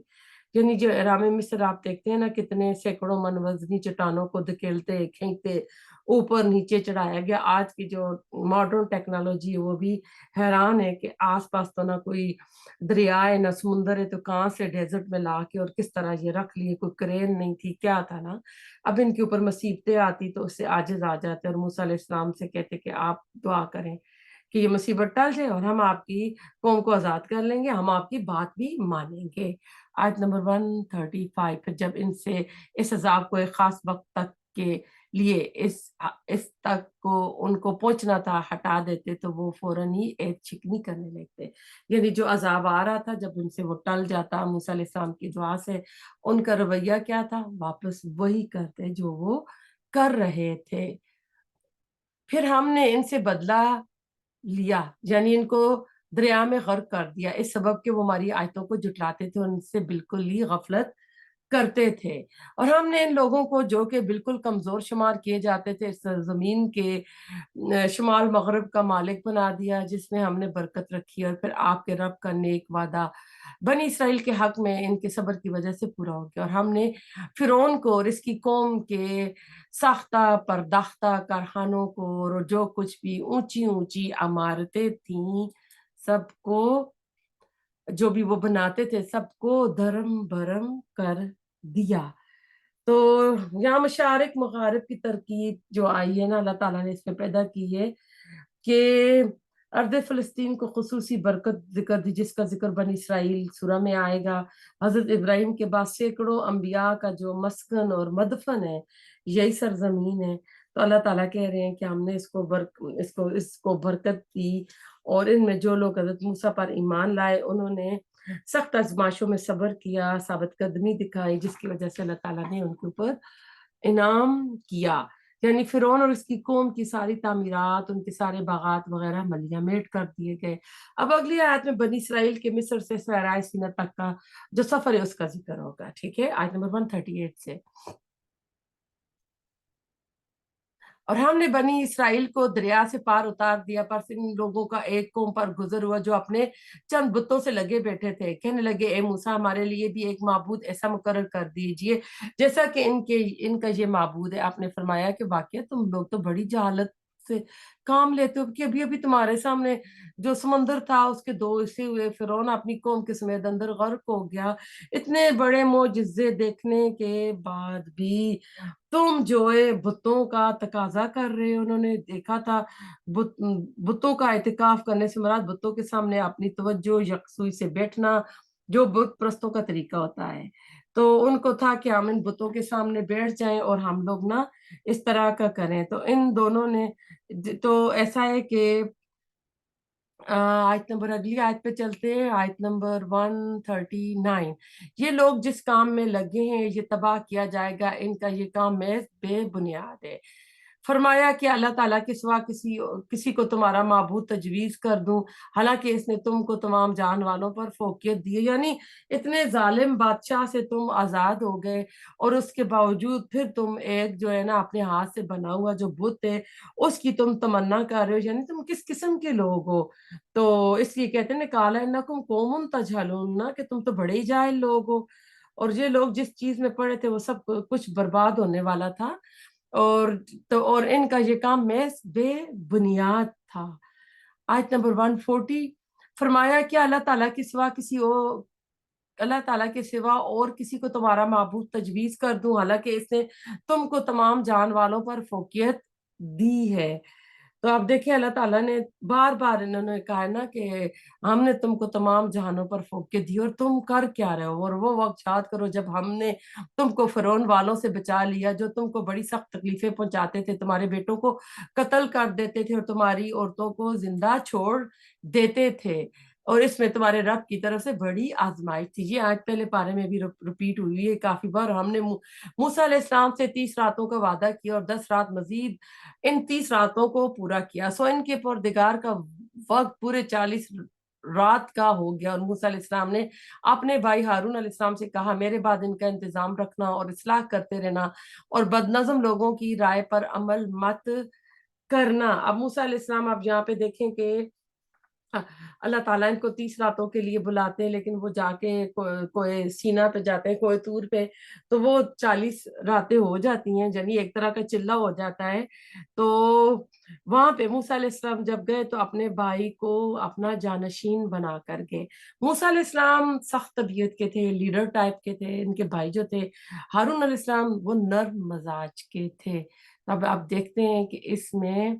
یعنی جو احرام مصر آپ دیکھتے ہیں نا، کتنے سینکڑوں من وزنی چٹانوں کو دھکیلتے کھینچتے اوپر نیچے چڑھایا گیا۔ آج کی جو ماڈرن ٹیکنالوجی ہے وہ بھی حیران ہے کہ آس پاس تو نہ کوئی دریا ہے نہ سمندر ہے، تو کہاں سے ڈیزرٹ میں لا کے اور کس طرح یہ رکھ لیے، کوئی کرین نہیں تھی، کیا تھا نا۔ اب ان کے اوپر مصیبتیں آتی تو اس سے عاجز آ جاتے، اور موسیٰ علیہ السلام سے کہتے کہ آپ دعا کریں کہ یہ مصیبت ٹل جائے اور ہم آپ کی قوم کو آزاد کر لیں گے، ہم آپ کی بات بھی مانیں گے۔ آیت نمبر 135، پھر جب ان سے اس عذاب کو ایک خاص وقت تک کے لیے اس تک کو ان کو پہنچنا تھا ہٹا دیتے تو وہ فوراً ہی ایک چھکنی کرنے لگتے۔ یعنی جو عذاب آ رہا تھا جب ان سے وہ ٹل جاتا موسیٰ علیہ السلام کی دعا سے، ان کا رویہ کیا تھا؟ واپس وہی کرتے جو وہ کر رہے تھے۔ پھر ہم نے ان سے بدلہ لیا، یعنی ان کو دریا میں غرق کر دیا، اس سبب کہ وہ ہماری آیتوں کو جھٹلاتے تھے اور ان سے بالکل ہی غفلت کرتے تھے۔ اور ہم نے ان لوگوں کو جو کہ بالکل کمزور شمار کیے جاتے تھے اس زمین کے شمال مغرب کا مالک بنا دیا، جس میں ہم نے برکت رکھی، اور پھر آپ کے رب کا نیک وعدہ بنی اسرائیل کے حق میں ان کے صبر کی وجہ سے پورا ہو گیا، اور ہم نے فرعون کو اور اس کی قوم کے ساختہ پرداختہ کارخانوں کو اور جو کچھ بھی اونچی اونچی عمارتیں تھیں سب کو، جو بھی وہ بناتے تھے سب کو دھرم بھرم کر دیا۔ تو یہاں مشارق مغارب کی ترکیب جو آئی ہے نا، اللہ تعالیٰ نے اس میں پیدا کی ہے کہ ارض فلسطین کو خصوصی برکت ذکر دی، جس کا ذکر بنی اسرائیل سورہ میں آئے گا۔ حضرت ابراہیم کے بعد سینکڑوں انبیاء کا جو مسکن اور مدفن ہے یہی سرزمین ہے۔ تو اللہ تعالیٰ کہہ رہے ہیں کہ ہم نے اس کو برکت دی، اور ان میں جو لوگ حضرت موسیٰ پر ایمان لائے انہوں نے سخت آزمائشوں میں صبر کیا، ثابت قدمی دکھائی، جس کی وجہ سے اللہ تعالیٰ نے ان کے اوپر انعام کیا۔ یعنی فرعون اور اس کی قوم کی ساری تعمیرات، ان کے سارے باغات وغیرہ ملیہ میٹ کر دیے گئے۔ اب اگلی آیت میں بنی اسرائیل کے مصر سے صحرائے سینا تک کا جو سفر ہے اس کا ذکر ہوگا، ٹھیک ہے، آیت نمبر 138 سے۔ اور ہم نے بنی اسرائیل کو دریا سے پار اتار دیا، پر ان لوگوں کا ایک قوم پر گزر ہوا جو اپنے چند بتوں سے لگے بیٹھے تھے، کہنے لگے اے موسیٰ ہمارے لیے بھی ایک معبود ایسا مقرر کر دیجئے جیسا کہ ان کا یہ معبود ہے۔ آپ نے فرمایا کہ واقعہ تم لوگ تو بڑی جہالت سے کام لیتے ہو کہ ابھی ابھی تمہارے سامنے جو سمندر تھا اس کے دو حصے ہوئے، فرعون اپنی قوم کے سمیت اندر غرق ہو گیا۔ اتنے بڑے معجزے دیکھنے کے بعد بھی تم جو ہے بتوں کا تقاضا کر رہے ہو۔ انہوں نے دیکھا تھا بتوں کا اعتکاف کرنے سے مراد بتوں کے سامنے اپنی توجہ یکسوئی سے بیٹھنا، جو بت پرستوں کا طریقہ ہوتا ہے۔ تو ان کو تھا کہ ہم ان بتوں کے سامنے بیٹھ جائیں اور ہم لوگ نا اس طرح کا کریں۔ تو ان دونوں نے تو ایسا ہے کہ آیت نمبر اگلی آیت پہ چلتے ہیں، آیت نمبر 139۔ یہ لوگ جس کام میں لگے ہیں یہ تباہ کیا جائے گا، ان کا یہ کام محض بے بنیاد ہے۔ فرمایا کہ اللہ تعالیٰ کے سوا کسی کو تمہارا معبود تجویز کر دوں، حالانکہ اس نے تم کو تمام جان والوں پر فوقیت دی ہے۔ یعنی اتنے ظالم بادشاہ سے تم آزاد ہو گئے، اور اس کے باوجود پھر تم ایک جو ہے نا اپنے ہاتھ سے بنا ہوا جو بت ہے اس کی تم تمنا کر رہے ہو۔ یعنی تم کس قسم کے لوگ ہو؟ تو اس لیے کہتے ہیں کالا انکم قوم تجہلون، نا کہ تم تو بڑے ہی جاہل لوگ ہو، اور یہ لوگ جس چیز میں پڑے تھے وہ سب کچھ برباد ہونے والا تھا، اور ان کا یہ کام محض بے بنیاد تھا۔ آیت نمبر 140، فرمایا کہ اللہ تعالیٰ کے سوا اور کسی کو تمہارا معبود تجویز کر دوں، حالانکہ اس نے تم کو تمام جان والوں پر فوقیت دی ہے۔ تو آپ دیکھیں اللہ تعالیٰ نے بار بار انہوں نے کہا ہے نا کہ ہم نے تم کو تمام جہانوں پر فوقیت دی، اور تم کر کیا رہے ہو؟ اور وہ وقت یاد کرو جب ہم نے تم کو فرعون والوں سے بچا لیا، جو تم کو بڑی سخت تکلیفیں پہنچاتے تھے، تمہارے بیٹوں کو قتل کر دیتے تھے اور تمہاری عورتوں کو زندہ چھوڑ دیتے تھے، اور اس میں تمہارے رب کی طرف سے بڑی آزمائش تھی۔ یہ آج پہلے پارے میں بھی رپیٹ ہوئی ہے کافی بار۔ ہم نے موسیٰ علیہ السلام سے 30 راتوں کا وعدہ کیا اور 10 رات مزید ان 30 راتوں کو پورا کیا، سو ان کے پروردگار کا وقت پورے 40 رات کا ہو گیا، اور موسیٰ علیہ السلام نے اپنے بھائی ہارون علیہ السلام سے کہا میرے بعد ان کا انتظام رکھنا اور اصلاح کرتے رہنا، اور بدنظم لوگوں کی رائے پر عمل مت کرنا۔ اب موسیٰ علیہ السلام آپ یہاں پہ دیکھیں کہ اللہ تعالیٰ ان کو 30 راتوں کے لیے بلاتے ہیں، لیکن وہ جا کے کوئی سینا پہ جاتے ہیں، کوئی طور پہ، تو وہ 40 راتیں ہو جاتی ہیں، یعنی ایک طرح کا چلہ ہو جاتا ہے۔ تو وہاں پہ موسیٰ علیہ السلام جب گئے تو اپنے بھائی کو اپنا جانشین بنا کر گئے۔ موسیٰ علیہ السلام سخت طبیعت کے تھے، لیڈر ٹائپ کے تھے، ان کے بھائی جو تھے ہارون علیہ السلام وہ نرم مزاج کے تھے۔ اب آپ دیکھتے ہیں کہ اس میں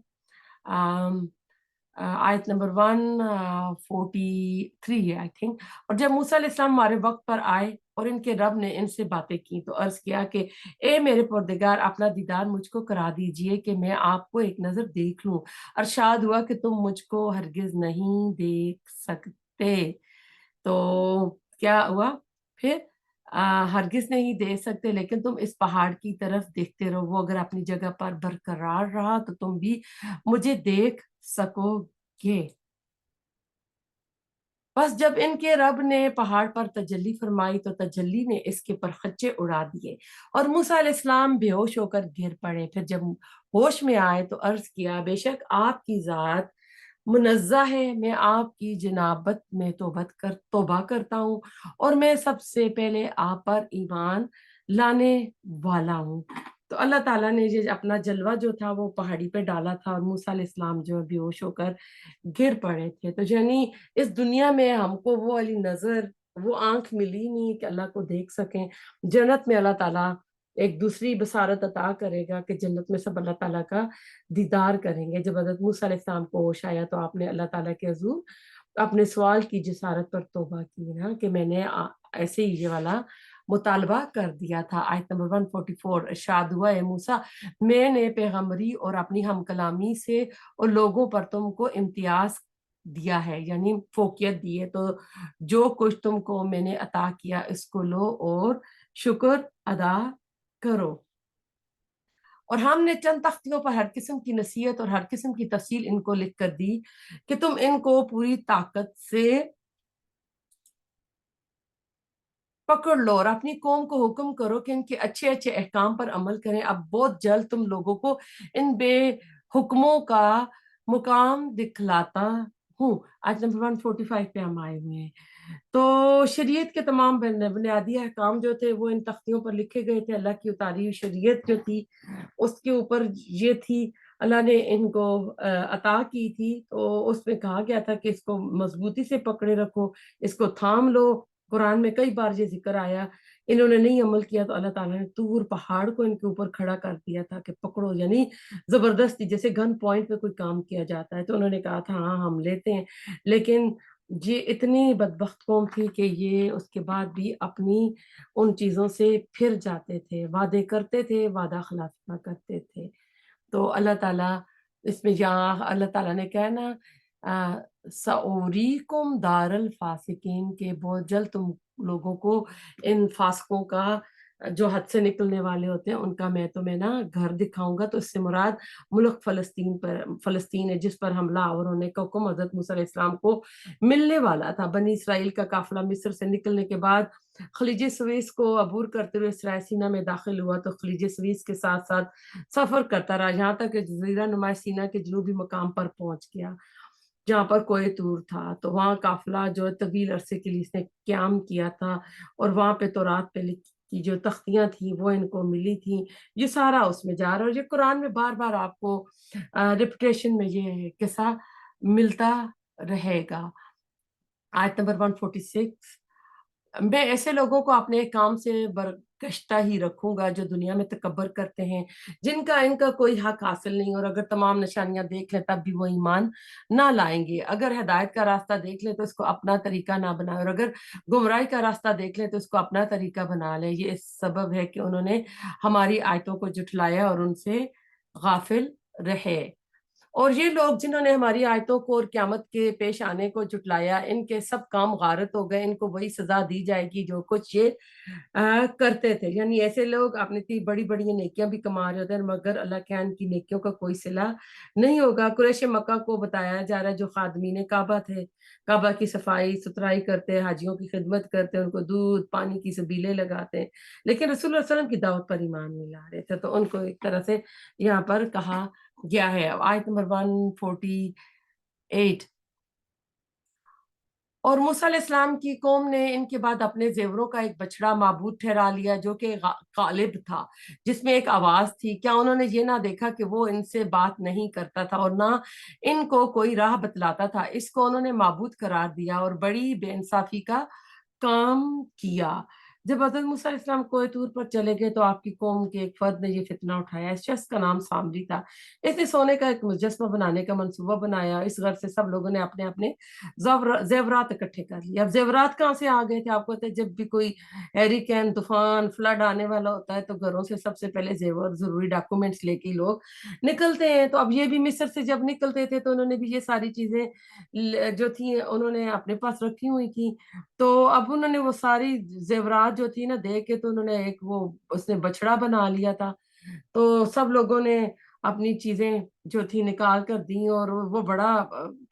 آیت نمبر 143 ہے آئی تھنک۔ اور جب موسیٰ علیہ السلام ہمارے وقت پر آئے اور ان کے رب نے ان سے باتیں کی تو عرض کیا کہ اے میرے پروردگار اپنا دیدار مجھ کو کرا دیجئے کہ میں آپ کو ایک نظر دیکھ لوں۔ ارشاد ہوا کہ تم مجھ کو ہرگز نہیں دیکھ سکتے۔ تو کیا ہوا پھر؟ ہرگز نہیں دیکھ سکتے، لیکن تم اس پہاڑ کی طرف دیکھتے رہو، وہ اگر اپنی جگہ پر برقرار رہا تو تم بھی مجھے دیکھ سکو گے۔ بس جب ان کے رب نے پہاڑ پر تجلی فرمائی تو تجلی نے اس کے پرخچے اڑا دیے، اور موسیٰ علیہ السلام بے ہوش ہو کر گر پڑے۔ پھر جب ہوش میں آئے تو عرض کیا بے شک آپ کی ذات منزہ ہے، میں آپ کی جنابت میں توبہ کرتا ہوں، اور میں سب سے پہلے آپ پر ایمان لانے والا ہوں۔ تو اللہ تعالیٰ نے یہ اپنا جلوہ جو تھا وہ پہاڑی پہ ڈالا تھا، اور موسیٰ علیہ السلام جو بے ہوش ہو کر گر پڑے تھے۔ تو یعنی اس دنیا میں ہم کو وہ والی نظر، وہ آنکھ ملی نہیں کہ اللہ کو دیکھ سکیں۔ جنت میں اللہ تعالیٰ ایک دوسری بصارت عطا کرے گا کہ جنت میں سب اللہ تعالیٰ کا دیدار کریں گے۔ جب حضرت موسیٰ علیہ السلام کو ہوش آیا تو آپ نے اللہ تعالیٰ کے حضور اپنے سوال کی جسارت پر توبہ کی نا، کہ میں نے ایسے ہی یہ والا مطالبہ کر دیا تھا۔ آیت نمبر 144 ارشاد ہوا، اے موسیٰ، میں نے پیغمبری اور اپنی ہم کلامی سے اور لوگوں پر تم کو امتیاز دیا ہے، یعنی فوقیت دی ہے، تو جو کچھ تم کو میں نے عطا کیا اس کو لو اور شکر ادا کرو۔ اور ہم نے چند تختیوں پر ہر قسم کی نصیحت اور ہر قسم کی تفصیل ان کو لکھ کر دی کہ تم ان کو پوری طاقت سے پکڑ لو اور اپنی قوم کو حکم کرو کہ ان کے اچھے اچھے احکام پر عمل کریں۔ اب بہت جلد تم لوگوں کو ان بے حکموں کا مقام دکھلاتا ہوں۔ آج نمبر 145 پہ ہم آئے ہوئے ہیں۔ تو شریعت کے تمام بنیادی احکام جو تھے وہ ان تختیوں پر لکھے گئے تھے۔ اللہ کی اتاری ہوئی شریعت جو تھی اس کے اوپر یہ تھی، اللہ نے ان کو عطا کی تھی، تو اس میں کہا گیا تھا کہ اس کو مضبوطی سے پکڑے رکھو، اس کو تھام لو۔ قرآن میں کئی بار یہ ذکر آیا، انہوں نے نہیں عمل کیا تو اللہ تعالیٰ نے طور پہاڑ کو ان کے اوپر کھڑا کر دیا تھا کہ پکڑو، یعنی زبردستی، جیسے گن پوائنٹ پہ کوئی کام کیا جاتا ہے۔ تو انہوں نے کہا تھا ہاں ہم لیتے ہیں، لیکن یہ اتنی بدبخت قوم تھی کہ یہ اس کے بعد بھی اپنی ان چیزوں سے پھر جاتے تھے، وعدے کرتے تھے، وعدہ خلافی نہ کرتے تھے۔ تو اللہ تعالیٰ اس میں یہاں اللہ تعالیٰ نے کہا نا سَأُرِيكُمْ دَارَ الْفَاسِقِينَ، کہ بہت جلد تم لوگوں کو ان فاسقوں کا جو حد سے نکلنے والے ہوتے ہیں ان کا میں تمہیں نا گھر دکھاؤں گا۔ تو اس سے مراد ملک فلسطین ہے، جس پر حملہ آور ہونے کا حکم حضرت موسیٰ علیہ السلام کو ملنے والا تھا۔ بنی اسرائیل کا قافلہ مصر سے نکلنے کے بعد خلیج سویس کو عبور کرتے ہوئے اسرائیل سینا میں داخل ہوا، تو خلیج سویس کے ساتھ ساتھ سفر کرتا رہا یہاں تک کہ جزیرہ نما سینا کے جنوبی مقام پر پہنچ گیا جہاں پر کوہ طور تھا۔ تو وہاں قافلہ جو طویل عرصے کے لیے اس نے قیام کیا تھا، اور وہاں پہ تورات پہ کی جو تختیاں تھیں وہ ان کو ملی تھیں، یہ سارا اس میں جا رہا ہے۔ اور یہ قرآن میں بار بار آپ کو ریپیٹیشن میں یہ قصہ ملتا رہے گا۔ آیت نمبر 146، میں ایسے لوگوں کو اپنے کام سے برگشتہ ہی رکھوں گا جو دنیا میں تکبر کرتے ہیں، جن کا ان کا کوئی حق حاصل نہیں، اور اگر تمام نشانیاں دیکھ لیں تب بھی وہ ایمان نہ لائیں گے۔ اگر ہدایت کا راستہ دیکھ لیں تو اس کو اپنا طریقہ نہ بنائیں، اور اگر گمراہی کا راستہ دیکھ لیں تو اس کو اپنا طریقہ بنا لیں۔ یہ اس سبب ہے کہ انہوں نے ہماری آیتوں کو جھٹلایا اور ان سے غافل رہے۔ اور یہ لوگ جنہوں نے ہماری آیتوں کو اور قیامت کے پیش آنے کو جھٹلایا، ان کے سب کام غارت ہو گئے، ان کو وہی سزا دی جائے گی جو کچھ یہ کرتے تھے۔ یعنی ایسے لوگ اپنی اتنی بڑی بڑی نیکیاں بھی کما رہے ہوتے ہیں مگر اللہ کے ان کی نیکیوں کا کوئی صلہ نہیں ہوگا۔ قریش مکہ کو بتایا جا رہا ہے جو خادمین کعبہ تھے، کعبہ کی صفائی ستھرائی کرتے، حاجیوں کی خدمت کرتے، ان کو دودھ پانی کی سبیلیں لگاتے، لیکن رسول اللہ علیہ وسلم کی دعوت پر ایمان نہیں لا رہے تھے، تو ان کو ایک طرح سے یہاں پر کہا گیا ہے۔ آیت نمبر 148، اور موسیٰ علیہ السلام کی قوم نے ان کے بعد اپنے زیوروں کا ایک بچڑا معبود ٹھہرا لیا جو کہ غالب تھا، جس میں ایک آواز تھی۔ کیا انہوں نے یہ نہ دیکھا کہ وہ ان سے بات نہیں کرتا تھا اور نہ ان کو کوئی راہ بتلاتا تھا؟ اس کو انہوں نے معبود قرار دیا اور بڑی بے انصافی کا کام کیا۔ جب حضرت موسیٰ علیہ السلام کوہ طور پر چلے گئے تو آپ کی قوم کے ایک فرد نے یہ فتنہ اٹھایا۔ اس شخص کا نام سامری تھا۔ اس نے سونے کا ایک مجسمہ بنانے کا منصوبہ بنایا۔ اس غرض سے سب لوگوں نے اپنے اپنے زیورات اکٹھے کر لیے۔ اب زیورات کہاں سے آ گئے تھے؟ آپ کو پتہ ہے جب بھی کوئی ہیریکین طوفان فلڈ آنے والا ہوتا ہے تو گھروں سے سب سے پہلے زیور ضروری ڈاکومنٹس لے کے لوگ نکلتے ہیں۔ تو اب یہ بھی مصر سے جب نکلتے تھے تو انہوں نے بھی یہ ساری چیزیں جو تھیں انہوں نے اپنے پاس رکھی ہوئی تھی، تو اب انہوں نے وہ ساری زیورات جو تھی نا دے کے تو انہوں نے ایک وہ اس نے بچڑا بنا لیا تھا۔ تو سب لوگوں نے اپنی چیزیں جو تھی نکال کر دیں، اور وہ بڑا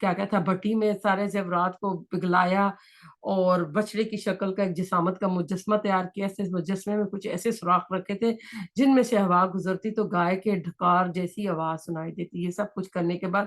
کیا کہتا بھٹی میں سارے زیورات کو پگھلایا اور بچڑے کی شکل کا ایک جسامت کا مجسمہ تیار کیا۔ اس مجسمے میں کچھ ایسے سوراخ رکھے تھے جن میں سے ہوا گزرتی تو گائے کے ڈھکار جیسی آواز سنائی دیتی۔ یہ سب کچھ کرنے کے بعد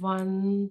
1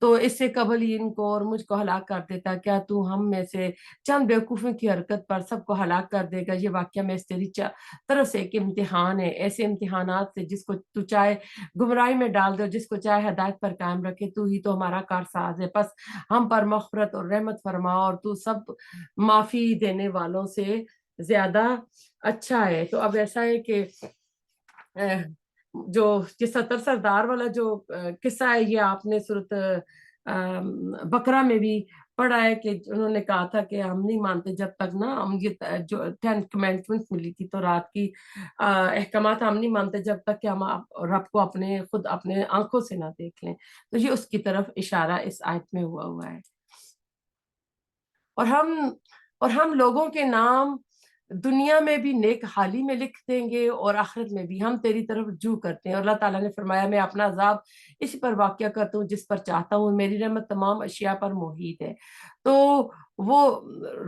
تو اس سے قبل ہی ان کو اور مجھ کو ہلاک کر دیتا، کیا تو ہم میں سے چند بیوقوفوں کی حرکت پر سب کو ہلاک کر دے گا؟ یہ واقعہ میں تیری طرف سے ایک امتحان ہے، ایسے امتحانات سے جس کو تو چاہے گمراہی میں ڈال دو، جس کو چاہے ہدایت پر قائم رکھے، تو ہی تو ہمارا کارساز ہے، پس ہم پر مغفرت اور رحمت فرما، اور تو سب معافی دینے والوں سے زیادہ اچھا ہے۔ تو اب ایسا ہے کہ جو یہ 70 سردار والا جو قصہ ہے، یہ آپ نے سورۃ بقرہ میں بھی پڑھا ہے کہ انہوں نے کہا تھا کہ ہم نہیں مانتے جب تک نا ہم یہ جو 10 کمینڈمنٹس ملی تھی تو رات کی احکامات ہم نہیں مانتے جب تک کہ ہم رب کو خود اپنے آنکھوں سے نہ دیکھ لیں۔ تو یہ اس کی طرف اشارہ اس آیت میں ہوا ہے۔ اور ہم لوگوں کے نام دنیا میں بھی نیک حالی میں لکھ دیں گے اور آخرت میں بھی ہم تیری طرف رجوع کرتے ہیں۔ اور اللہ تعالیٰ نے فرمایا میں اپنا عذاب اسی پر واقع کرتا ہوں جس پر چاہتا ہوں، میری رحمت تمام اشیاء پر محیط ہے۔ تو وہ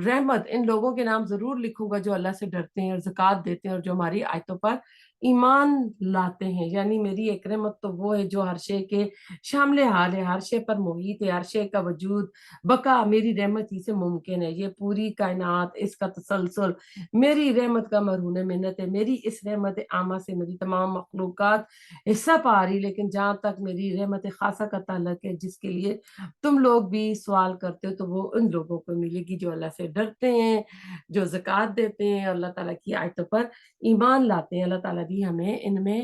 رحمت ان لوگوں کے نام ضرور لکھوں گا جو اللہ سے ڈرتے ہیں اور زکوٰۃ دیتے ہیں اور جو ہماری آیتوں پر ایمان لاتے ہیں۔ یعنی میری ایک رحمت تو وہ ہے جو ہر شے کے شامل حال ہے، ہر شے پر محیط ہے، ہر شے کا وجود بقا میری رحمت ہی سے ممکن ہے۔ یہ پوری کائنات، اس کا تسلسل میری رحمت کا مرہون منت ہے۔ میری اس رحمت عامہ سے میری تمام مخلوقات حصہ پا رہی، لیکن جہاں تک میری رحمت خاصہ کا تعلق ہے جس کے لیے تم لوگ بھی سوال کرتے ہو، تو وہ ان لوگوں کو ملے گی جو اللہ سے ڈرتے ہیں، جو زکوٰۃ دیتے ہیں، اللہ تعالیٰ کی آیتوں پر ایمان لاتے ہیں۔ اللہ تعالیٰ بھی ہمیں ان میں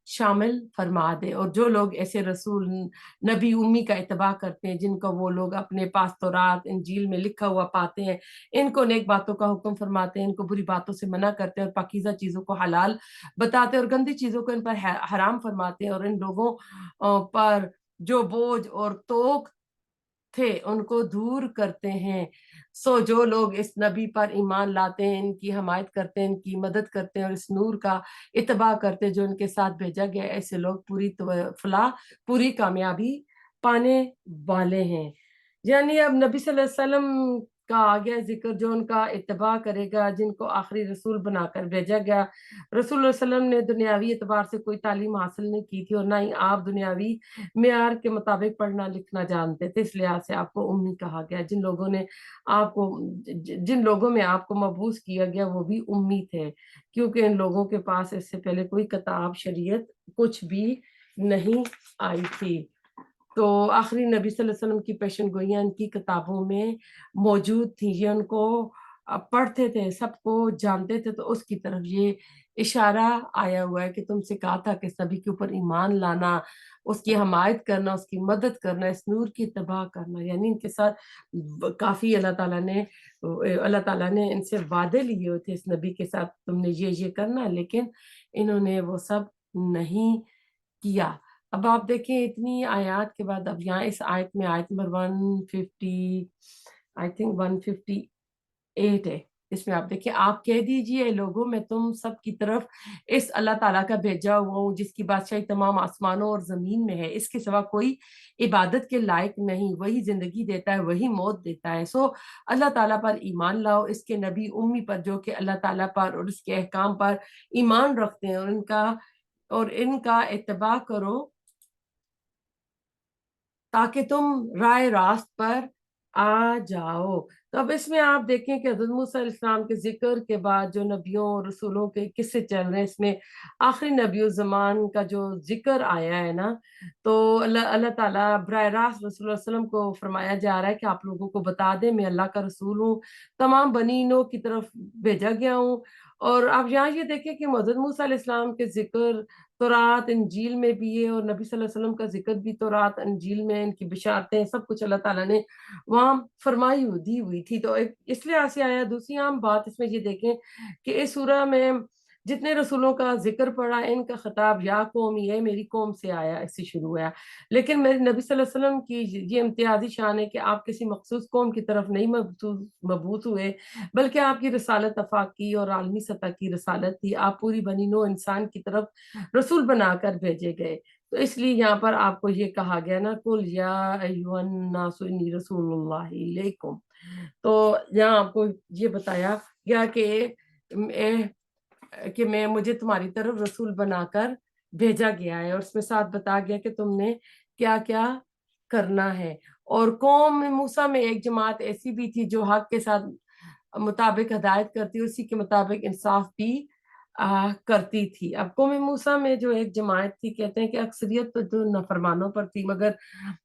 شامل فرما دے۔ اور جو لوگ ایسے رسول نبی امی کا اتباع کرتے ہیں جن کو وہ لوگ اپنے پاس تورات انجیل میں لکھا ہوا پاتے ہیں، ان کو نیک باتوں کا حکم فرماتے ہیں، ان کو بری باتوں سے منع کرتے ہیں اور پاکیزہ چیزوں کو حلال بتاتے ہیں اور گندی چیزوں کو ان پر حرام فرماتے ہیں، اور ان لوگوں پر جو بوجھ اور توق تھے ان کو دور کرتے ہیں۔ سو جو لوگ اس نبی پر ایمان لاتے ہیں، ان کی حمایت کرتے ہیں، ان کی مدد کرتے ہیں اور اس نور کا اتباع کرتے ہیں جو ان کے ساتھ بھیجا گیا، ایسے لوگ پوری فلاح، پوری کامیابی پانے والے ہیں۔ یعنی اب نبی صلی اللہ علیہ وسلم کا آگیا ذکر جو ان کا اتباع کرے گا، جن کو آخری رسول بنا کر بھیجا گیا۔ رسول اللہ علیہ وسلم نے دنیاوی اعتبار سے کوئی تعلیم حاصل نہیں کی تھی، اور نہ ہی آپ دنیاوی معیار کے مطابق پڑھنا لکھنا جانتے تھے، اس لحاظ سے آپ کو امی کہا گیا۔ جن لوگوں میں آپ کو مبعوث کیا گیا وہ بھی امی تھے، کیونکہ ان لوگوں کے پاس اس سے پہلے کوئی کتاب شریعت کچھ بھی نہیں آئی تھی۔ تو آخری نبی صلی اللہ علیہ وسلم کی پیشن گوئیاں ان کی کتابوں میں موجود تھیں، یہ ان کو پڑھتے تھے، سب کو جانتے تھے۔ تو اس کی طرف یہ اشارہ آیا ہوا ہے کہ تم سے کہا تھا کہ سبھی کے اوپر ایمان لانا، اس کی حمایت کرنا، اس کی مدد کرنا، اس نور کی اتباع کرنا۔ یعنی ان کے ساتھ کافی اللہ تعالیٰ نے ان سے وعدے لیے ہوئے تھے اس نبی کے ساتھ، تم نے یہ کرنا، لیکن انہوں نے وہ سب نہیں کیا۔ اب آپ دیکھیں اتنی آیات کے بعد اب یہاں اس آیت میں آیت نمبر 158 ہے، اس میں آپ دیکھیں آپ کہہ دیجئے لوگوں میں تم سب کی طرف اس اللہ تعالیٰ کا بھیجا ہوا ہوں جس کی بادشاہی تمام آسمانوں اور زمین میں ہے، اس کے سوا کوئی عبادت کے لائق نہیں، وہی زندگی دیتا ہے، وہی موت دیتا ہے۔ سو اللہ تعالیٰ پر ایمان لاؤ، اس کے نبی امی پر جو کہ اللہ تعالیٰ پر اور اس کے احکام پر ایمان رکھتے ہیں، اور ان کا اتباع کرو تاکہ تم رائے راست پر آ جاؤ۔ تو اب اس میں آپ دیکھیں کہ حضرت موسیٰ علیہ السلام کے ذکر کے بعد جو نبیوں اور رسولوں کے قصے چل رہے ہیں، اس میں آخری نبی الزمان کا جو ذکر آیا ہے نا، تو اللہ تعالیٰ براہ راست رسول اللہ علیہ وسلم کو فرمایا جا رہا ہے کہ آپ لوگوں کو بتا دیں میں اللہ کا رسول ہوں، تمام بنی نوح کی طرف بھیجا گیا ہوں۔ اور آپ یہاں یہ دیکھیں کہ حضرت موسیٰ علیہ السلام کے ذکر تورات انجیل میں بھی ہے، اور نبی صلی اللہ علیہ وسلم کا ذکر بھی تورات انجیل میں، ان کی بشارتیں سب کچھ اللہ تعالیٰ نے وہاں دی ہوئی تھی۔ تو اس لحاظ سے آیا۔ دوسری عام بات اس میں یہ دیکھیں کہ اس سورہ میں جتنے رسولوں کا ذکر پڑا ان کا خطاب یا قوم یہ میری قوم سے آیا، اس سے شروع ہوا، لیکن میرے نبی صلی اللہ علیہ وسلم کی یہ امتیازی شان ہے کہ آپ کسی مخصوص قوم کی طرف نہیں مبعوث ہوئے، بلکہ آپ کی رسالت آفاقی اور عالمی سطح کی رسالت تھی، آپ پوری بنی نوع انسان کی طرف رسول بنا کر بھیجے گئے۔ تو اس لیے یہاں پر آپ کو یہ کہا گیا نا قُلْ یَا أَيُّهَا النَّاسُ إِنِّی رَسُولُ اللَّهِ إِلَيْکُمْ، تو یہاں آپ کو یہ بتایا گیا کہ مجھے تمہاری طرف رسول بنا کر بھیجا گیا ہے، اور اس میں ساتھ بتا گیا کہ تم نے کیا کیا کرنا ہے. اور قوم موسیٰ میں ایک جماعت ایسی بھی تھی جو حق کے ساتھ مطابق ہدایت کرتی، اسی کے مطابق انصاف بھی کرتی تھی. اب قوم موسیٰ میں جو ایک جماعت تھی، کہتے ہیں کہ اکثریت تو جو نافرمانوں پر تھی، مگر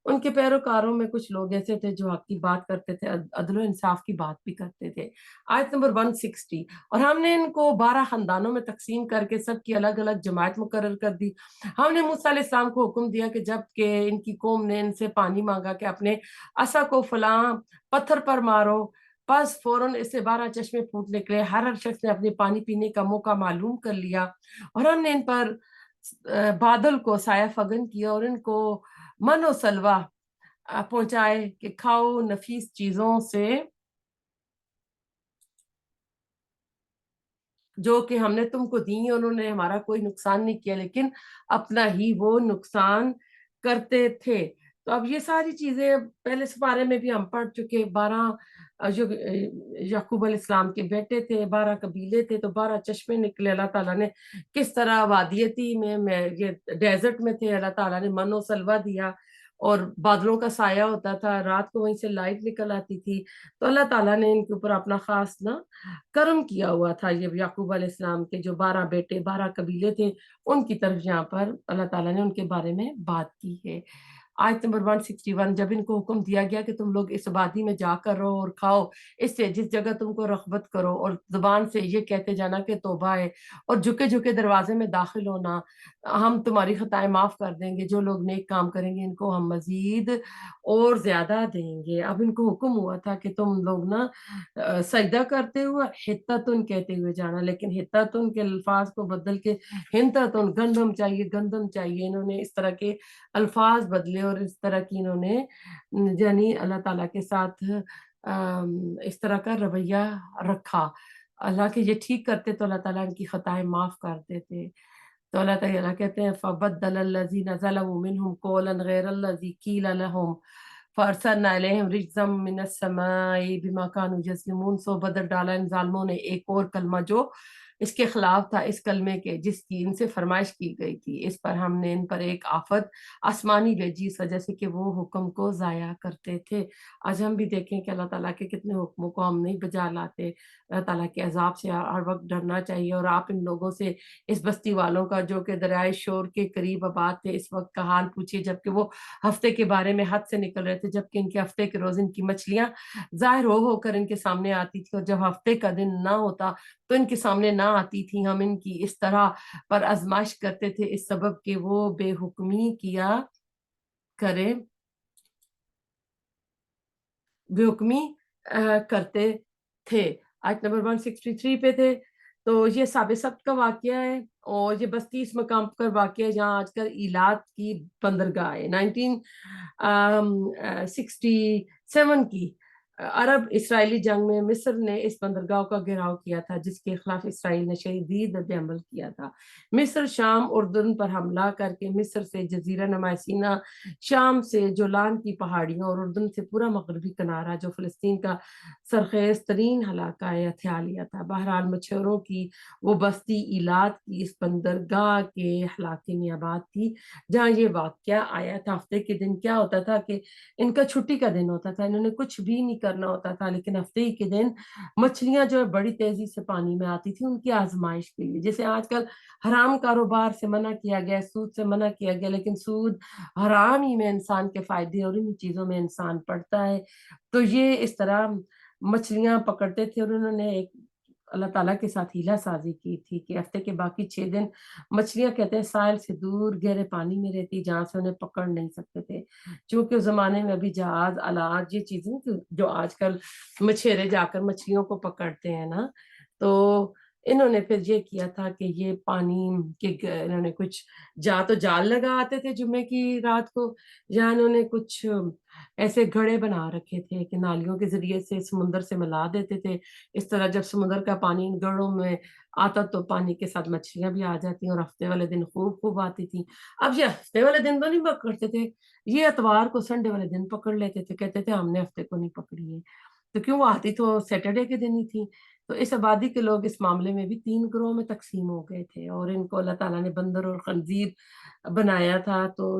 ان کے پیروکاروں میں کچھ لوگ ایسے تھے جو حق کی بات کرتے تھے، عدل و انصاف کی بات بھی کرتے تھے. آیت نمبر 160. اور ہم نے ان کو 12 خاندانوں میں تقسیم کر کے سب کی الگ الگ جماعت مقرر کر دی. ہم نے موسیٰ علیہ السلام کو حکم دیا کہ جب کہ ان کی قوم نے ان سے پانی مانگا کہ اپنے عصا کو فلاں پتھر پر مارو، پس فوراً اس سے 12 چشمے پھوٹ نکلے. ہر شخص نے اپنے پانی پینے کا موقع معلوم کر لیا، اور ہم نے ان پر بادل کو سایہ فگن کیا اور ان کو من و سلوہ پہنچائے کہ کھاؤ نفیس چیزوں سے جو کہ ہم نے تم کو دی. انہوں نے ہمارا کوئی نقصان نہیں کیا، لیکن اپنا ہی وہ نقصان کرتے تھے. تو اب یہ ساری چیزیں پہلے سپارے میں بھی ہم پڑھ چکے. 12 جو یعقوب علیہ السلام کے بیٹے تھے، 12 قبیلے تھے، تو 12 چشمے نکلے. اللہ تعالیٰ نے کس طرح وادیتی میں یہ ڈیزرٹ میں تھے، اللہ تعالیٰ نے من و سلوہ دیا، اور بادلوں کا سایہ ہوتا تھا، رات کو وہیں سے لائٹ نکل آتی تھی. تو اللہ تعالیٰ نے ان کے اوپر اپنا خاص کرم کیا ہوا تھا. یہ یعقوب علیہ السلام کے جو 12 بیٹے، 12 قبیلے تھے، ان کی طرف یہاں پر اللہ تعالیٰ نے ان کے بارے میں بات کی ہے. آیت نمبر 161. جب ان کو حکم دیا گیا کہ تم لوگ اس وادی میں جا کر رہو اور کھاؤ اس سے جس جگہ تم کو رغبت کرو، اور زبان سے یہ کہتے جانا کہ توبہ ہے، اور جھکے جھکے دروازے میں داخل ہونا، ہم تمہاری خطائیں معاف کر دیں گے، جو لوگ نیک کام کریں گے ان کو ہم مزید اور زیادہ دیں گے. اب ان کو حکم ہوا تھا کہ تم لوگ سجدہ کرتے ہوئے حتتن کہتے ہوئے جانا، لیکن حتتن کے الفاظ کو بدل کے ہنتتن، گندم چاہیے گندم چاہیے، انہوں نے اس طرح کے الفاظ بدلے، اور اس طرح کی انہوں نے یعنی اللہ تعالیٰ کے ساتھ اس طرح کا رویہ رکھا. اللہ کے یہ ٹھیک کرتے تو اللہ تعالیٰ ان کی خطائیں معاف کر دیتے. تو اللہ تعالیٰ کہتے ہیں فَبَدَّلَ الَّذِينَ ظَلَمُوا مِنْهُمْ قَوْلًا غَيْرَ الَّذِي قِيلَ لَهُمْ فَأَرْسَلْنَا إِلَيْهِمْ رِجْزًا مِنَ السَّمَاءِ بِمَا كَانُوا يَظْلِمُونَ. سو بدل ڈالا ان ظالموں نے ایک اور کلمہ جو اس کے خلاف تھا، اس کلمے کے جس کی ان سے فرمائش کی گئی تھی. اس پر ہم نے ان پر ایک آفت آسمانی بھیجی اس وجہ سے کہ وہ حکم کو ضائع کرتے تھے. آج ہم بھی دیکھیں کہ اللہ تعالیٰ کے کتنے حکموں کو ہم نہیں بجا لاتے. اللہ تعالیٰ کے عذاب سے ہر وقت ڈرنا چاہیے. اور آپ ان لوگوں سے، اس بستی والوں کا جو کہ دریائے شور کے قریب آباد تھے، اس وقت کا حال پوچھیے جبکہ وہ ہفتے کے بارے میں حد سے نکل رہے تھے، جبکہ ان کے ہفتے کے روز ان کی مچھلیاں ظاہر ہو کر ان کے سامنے آتی تھی، اور جب ہفتے کا دن نہ ہوتا تو ان کے سامنے نہ آتی تھی. ہم ان کی اس طرح پر آزمائش کرتے تھے اس سبب کہ وہ بے حکمی کیا کرے، بے حکمی کرتے تھے. آیت نمبر 163 پہ تھے. تو یہ سابق کا واقعہ ہے، اور یہ بستی اس مقام پر واقع ہے جہاں آج کل ایلات کی بندرگاہ ہے. 1967 کی عرب اسرائیلی جنگ میں مصر نے اس بندرگاہ کا گھیراؤ کیا تھا، جس کے خلاف اسرائیل نے شدید رد عمل کیا تھا. مصر شام اردن پر حملہ کر کے مصر سے جزیرہ نما سینا، شام سے جولان کی پہاڑیوں اور اردن سے پورا مغربی کنارہ جو فلسطین کا سرخیز ترین علاقہ ہے ہتھیا لیا تھا. بہرحال مچھروں کی وہ بستی ایلات کی اس بندرگاہ کے علاقے میں آباد تھی جہاں یہ واقعہ آیا تھا. ہفتے کے دن کیا ہوتا تھا کہ ان کا چھٹی کا دن ہوتا تھا، انہوں نے کچھ بھی نہیں کرنا ہوتا تھا، لیکن ہفتے ہی کے دن مچھلیاں جو ہے بڑی تیزی سے پانی میں آتی تھی ان کی آزمائش کے لیے. جیسے آج کل حرام کاروبار سے منع کیا گیا، سود سے منع کیا گیا، لیکن سود حرام ہی میں انسان کے فائدے اور ان چیزوں میں انسان پڑتا ہے. تو یہ اس طرح مچھلیاں پکڑتے تھے، اور انہوں نے ایک اللہ تعالیٰ کے ساتھ ہیلا سازی کی تھی کہ ہفتے کے باقی 6 دن مچھلیاں کہتے ہیں ساحل سے دور گہرے پانی میں رہتی جہاں سے انہیں پکڑ نہیں سکتے تھے. چونکہ اس زمانے میں ابھی جہاز آلات یہ چیزیں جو آج کل مچھیرے جا کر مچھلیوں کو پکڑتے ہیں نا، تو انہوں نے پھر یہ کیا تھا کہ یہ پانی کے انہوں نے کچھ تو جال لگا آتے تھے جمعے کی رات کو، یا انہوں نے کچھ ایسے گھڑے بنا رکھے تھے کہ نالیوں کے ذریعے سے سمندر سے ملا دیتے تھے. اس طرح جب سمندر کا پانی ان گڑھوں میں آتا تو پانی کے ساتھ مچھلیاں بھی آ جاتی اور ہفتے والے دن خوب خوب آتی تھی. اب یہ ہفتے والے دن تو نہیں پکڑتے تھے، یہ اتوار کو سنڈے والے دن پکڑ لیتے تھے، کہتے تھے ہم نے ہفتے کو نہیں پکڑی ہے. تو کیوں وہ آتی تو سیٹرڈے کے دن ہی تھی. تو اس آبادی کے لوگ اس معاملے میں بھی 3 گروہ میں تقسیم ہو گئے تھے، اور ان کو اللہ تعالیٰ نے بندر اور خنزیر بنایا تھا. تو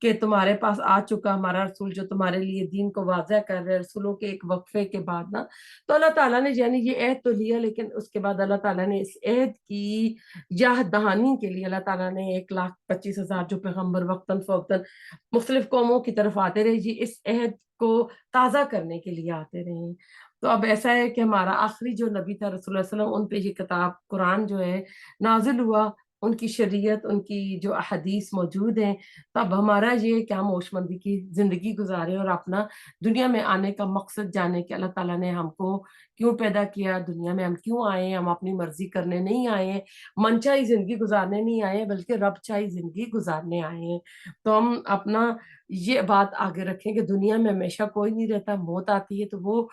کہ تمہارے پاس آ چکا ہمارا رسول جو تمہارے لیے دین کو واضح کر رہے، رسولوں کے ایک وقفے کے بعد نا، تو اللہ تعالیٰ نے یعنی یہ عہد تو لیا، لیکن اس کے بعد اللہ تعالیٰ نے اس عہد کی یاد دہانی کے لیے اللہ تعالیٰ نے 1,25,000 جو پیغمبر وقتاً فوقتاً مختلف قوموں کی طرف آتے رہے جی، اس عہد کو تازہ کرنے کے لیے آتے رہے ہیں۔ تو اب ایسا ہے کہ ہمارا آخری جو نبی تھا رسول اللہ علیہ وسلم، ان پہ یہ کتاب قرآن جو ہے نازل ہوا، ان کی شریعت، ان کی جو احادیث موجود ہیں، تو اب ہمارا یہ کیا ہوشمندی کی زندگی گزارے اور اپنا دنیا میں آنے کا مقصد جانے کہ اللہ تعالیٰ نے ہم کو کیوں پیدا کیا، دنیا میں ہم کیوں آئے ہیں، ہم اپنی مرضی کرنے نہیں آئے ہیں، من چاہی زندگی گزارنے نہیں آئے ہیں، بلکہ رب چاہی زندگی گزارنے آئے ہیں۔ تو ہم اپنا یہ بات آگے رکھیں کہ دنیا میں ہمیشہ کوئی نہیں رہتا، موت آتی ہے تو وہ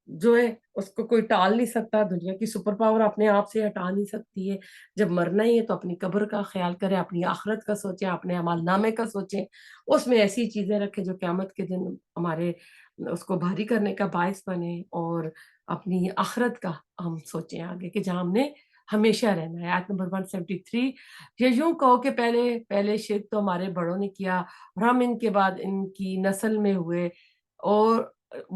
جو ہے اس کو کوئی ٹال نہیں سکتا، دنیا کی سپر پاور اپنے آپ سے ہٹا نہیں سکتی ہے۔ جب مرنا ہی ہے تو اپنی قبر کا خیال کریں، اپنی آخرت کا سوچیں، اپنے اعمال نامے کا سوچیں، اس میں ایسی چیزیں رکھیں جو قیامت کے دن ہمارے اس کو بھاری کرنے کا باعث بنے، اور اپنی آخرت کا ہم سوچیں آگے کہ جہاں ہم نے ہمیشہ رہنا ہے۔ آیت نمبر 173، یہ یوں کہو کہ پہلے شرک تو ہمارے بڑوں نے کیا اور ہم ان کے بعد ان کی نسل میں ہوئے، اور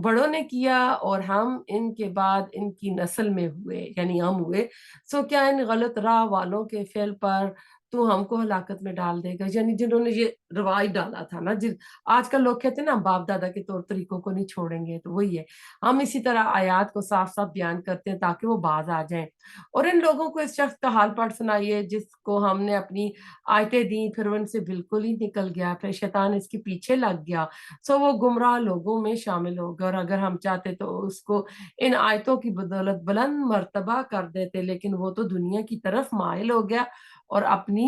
بڑوں نے کیا اور ہم ان کے بعد ان کی نسل میں ہوئے، یعنی ہم ہوئے، سو کیا ان غلط راہ والوں کے فعل پر تو ہم کو ہلاکت میں ڈال دے گا، یعنی جنہوں نے یہ رواج ڈالا تھا نا، آج کل لوگ کہتے ہیں نا باپ دادا کے طور طریقوں کو نہیں چھوڑیں گے، تو وہی ہے، ہم اسی طرح آیات کو صاف صاف بیان کرتے ہیں تاکہ وہ باز آ جائیں، اور ان لوگوں کو اس شخص کا حال پڑھ سنائیے جس کو ہم نے اپنی آیتیں دیں، پھر وہ ان سے بالکل ہی نکل گیا، پھر شیطان اس کے پیچھے لگ گیا، سو وہ گمراہ لوگوں میں شامل ہو گیا، اور اگر ہم چاہتے تو اس کو ان آیتوں کی بدولت بلند مرتبہ کر دیتے، لیکن وہ تو دنیا کی طرف مائل ہو گیا اور اپنی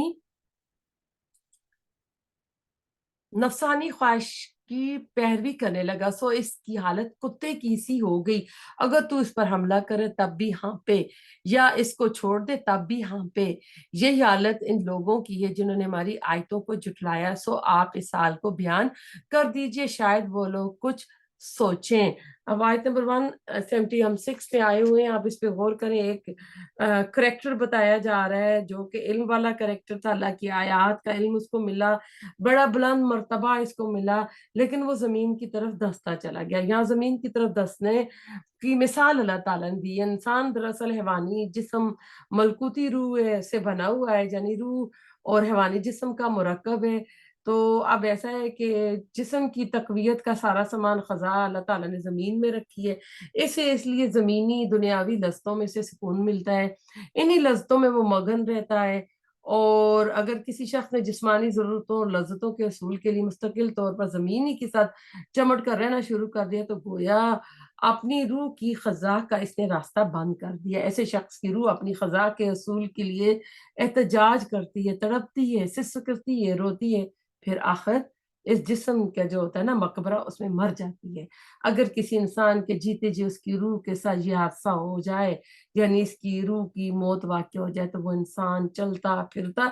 نفسانی خواہش کی پیروی کرنے لگا، سو اس کی حالت کتے کی سی ہو گئی، اگر تو اس پر حملہ کرے تب بھی ہاں پہ، یا اس کو چھوڑ دے تب بھی ہاں پہ، یہی حالت ان لوگوں کی ہے جنہوں نے ہماری آیتوں کو جھٹلایا، سو آپ اس حال کو بیان کر دیجئے، شاید وہ لوگ کچھ سوچیں۔ اب آیت نمبر 176 پہ آئے ہوئے ہیں، آپ اس پہ غور کریں، ایک کریکٹر بتایا جا رہا ہے جو کہ علم والا کریکٹر تھا، اللہ کی آیات کا علم اس کو ملا، بڑا بلند مرتبہ اس کو ملا، لیکن وہ زمین کی طرف دھستا چلا گیا۔ یہاں زمین کی طرف دھسنے کی مثال اللہ تعالیٰ نے دی ہے۔ انسان دراصل حیوانی جسم ملکوتی روح سے بنا ہوا ہے، یعنی روح اور حیوانی جسم کا مرکب ہے۔ تو اب ایسا ہے کہ جسم کی تقویت کا سارا سامان خزاں اللہ تعالیٰ نے زمین میں رکھی ہے، اس لیے زمینی دنیاوی لذتوں میں سے سکون ملتا ہے، انہی لذتوں میں وہ مگن رہتا ہے، اور اگر کسی شخص نے جسمانی ضرورتوں اور لذتوں کے حصول کے لیے مستقل طور پر زمینی کے ساتھ چمٹ کر رہنا شروع کر دیا تو گویا اپنی روح کی خزاں کا اس نے راستہ بند کر دیا۔ ایسے شخص کی روح اپنی خزاں کے حصول کے لیے احتجاج کرتی ہے، تڑپتی ہے، سسک کرتی ہے، روتی ہے، پھر آخر اس جسم کا جو ہوتا ہے نا مقبرہ، اس میں مر جاتی ہے۔ اگر کسی انسان کے جیتے جی اس کی روح کے ساتھ یہ حادثہ ہو جائے، یعنی اس کی روح کی موت واقع ہو جائے، تو وہ انسان چلتا پھرتا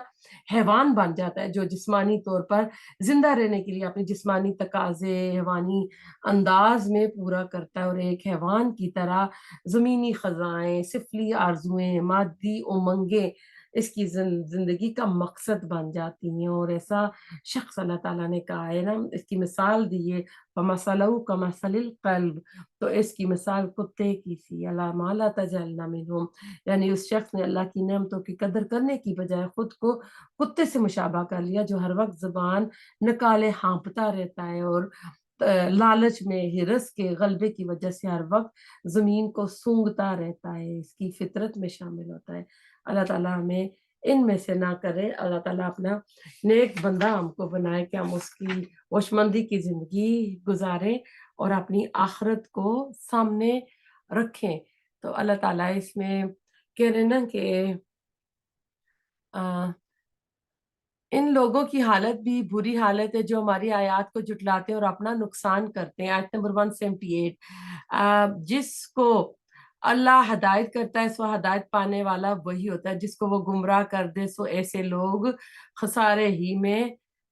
حیوان بن جاتا ہے جو جسمانی طور پر زندہ رہنے کے لیے اپنی جسمانی تقاضے حیوانی انداز میں پورا کرتا ہے، اور ایک حیوان کی طرح زمینی خزائیں، سفلی آرزویں، مادی امنگیں اس کی زندگی کا مقصد بن جاتی ہیں، اور ایسا شخص اللہ تعالیٰ نے کہا ہے نا، اس کی مثال دی ہے، فَمَثَلُهُ كَمَثَلِ الْقَلْبِ، تو اس کی مثال کتے کی سی، اللہ ما لا تجعلنا منہم، یعنی اس شخص نے اللہ کی نعمتوں کی قدر کرنے کی بجائے خود کو کتے سے مشابہ کر لیا، جو ہر وقت زبان نکالے ہانپتا رہتا ہے، اور لالچ میں ہرس کے غلبے کی وجہ سے ہر وقت زمین کو سونگتا رہتا ہے، اس کی فطرت میں شامل ہوتا ہے۔ اللہ تعالیٰ ہمیں ان میں سے نہ کرے، اللہ تعالیٰ اپنا نیک بندہ ہم کو بنائے کہ ہم اس کی ہوشمندی کی زندگی گزاریں اور اپنی آخرت کو سامنے رکھیں۔ تو اللہ تعالیٰ اس میں کہہ رہے نا کہ ان لوگوں کی حالت بھی بری حالت ہے جو ہماری آیات کو جھٹلاتے ہیں اور اپنا نقصان کرتے ہیں۔ آیت نمبر 178، جس کو اللہ ہدایت کرتا ہے سو ہدایت پانے والا وہی ہوتا ہے، جس کو وہ گمراہ کر دے سو ایسے لوگ خسارے ہی میں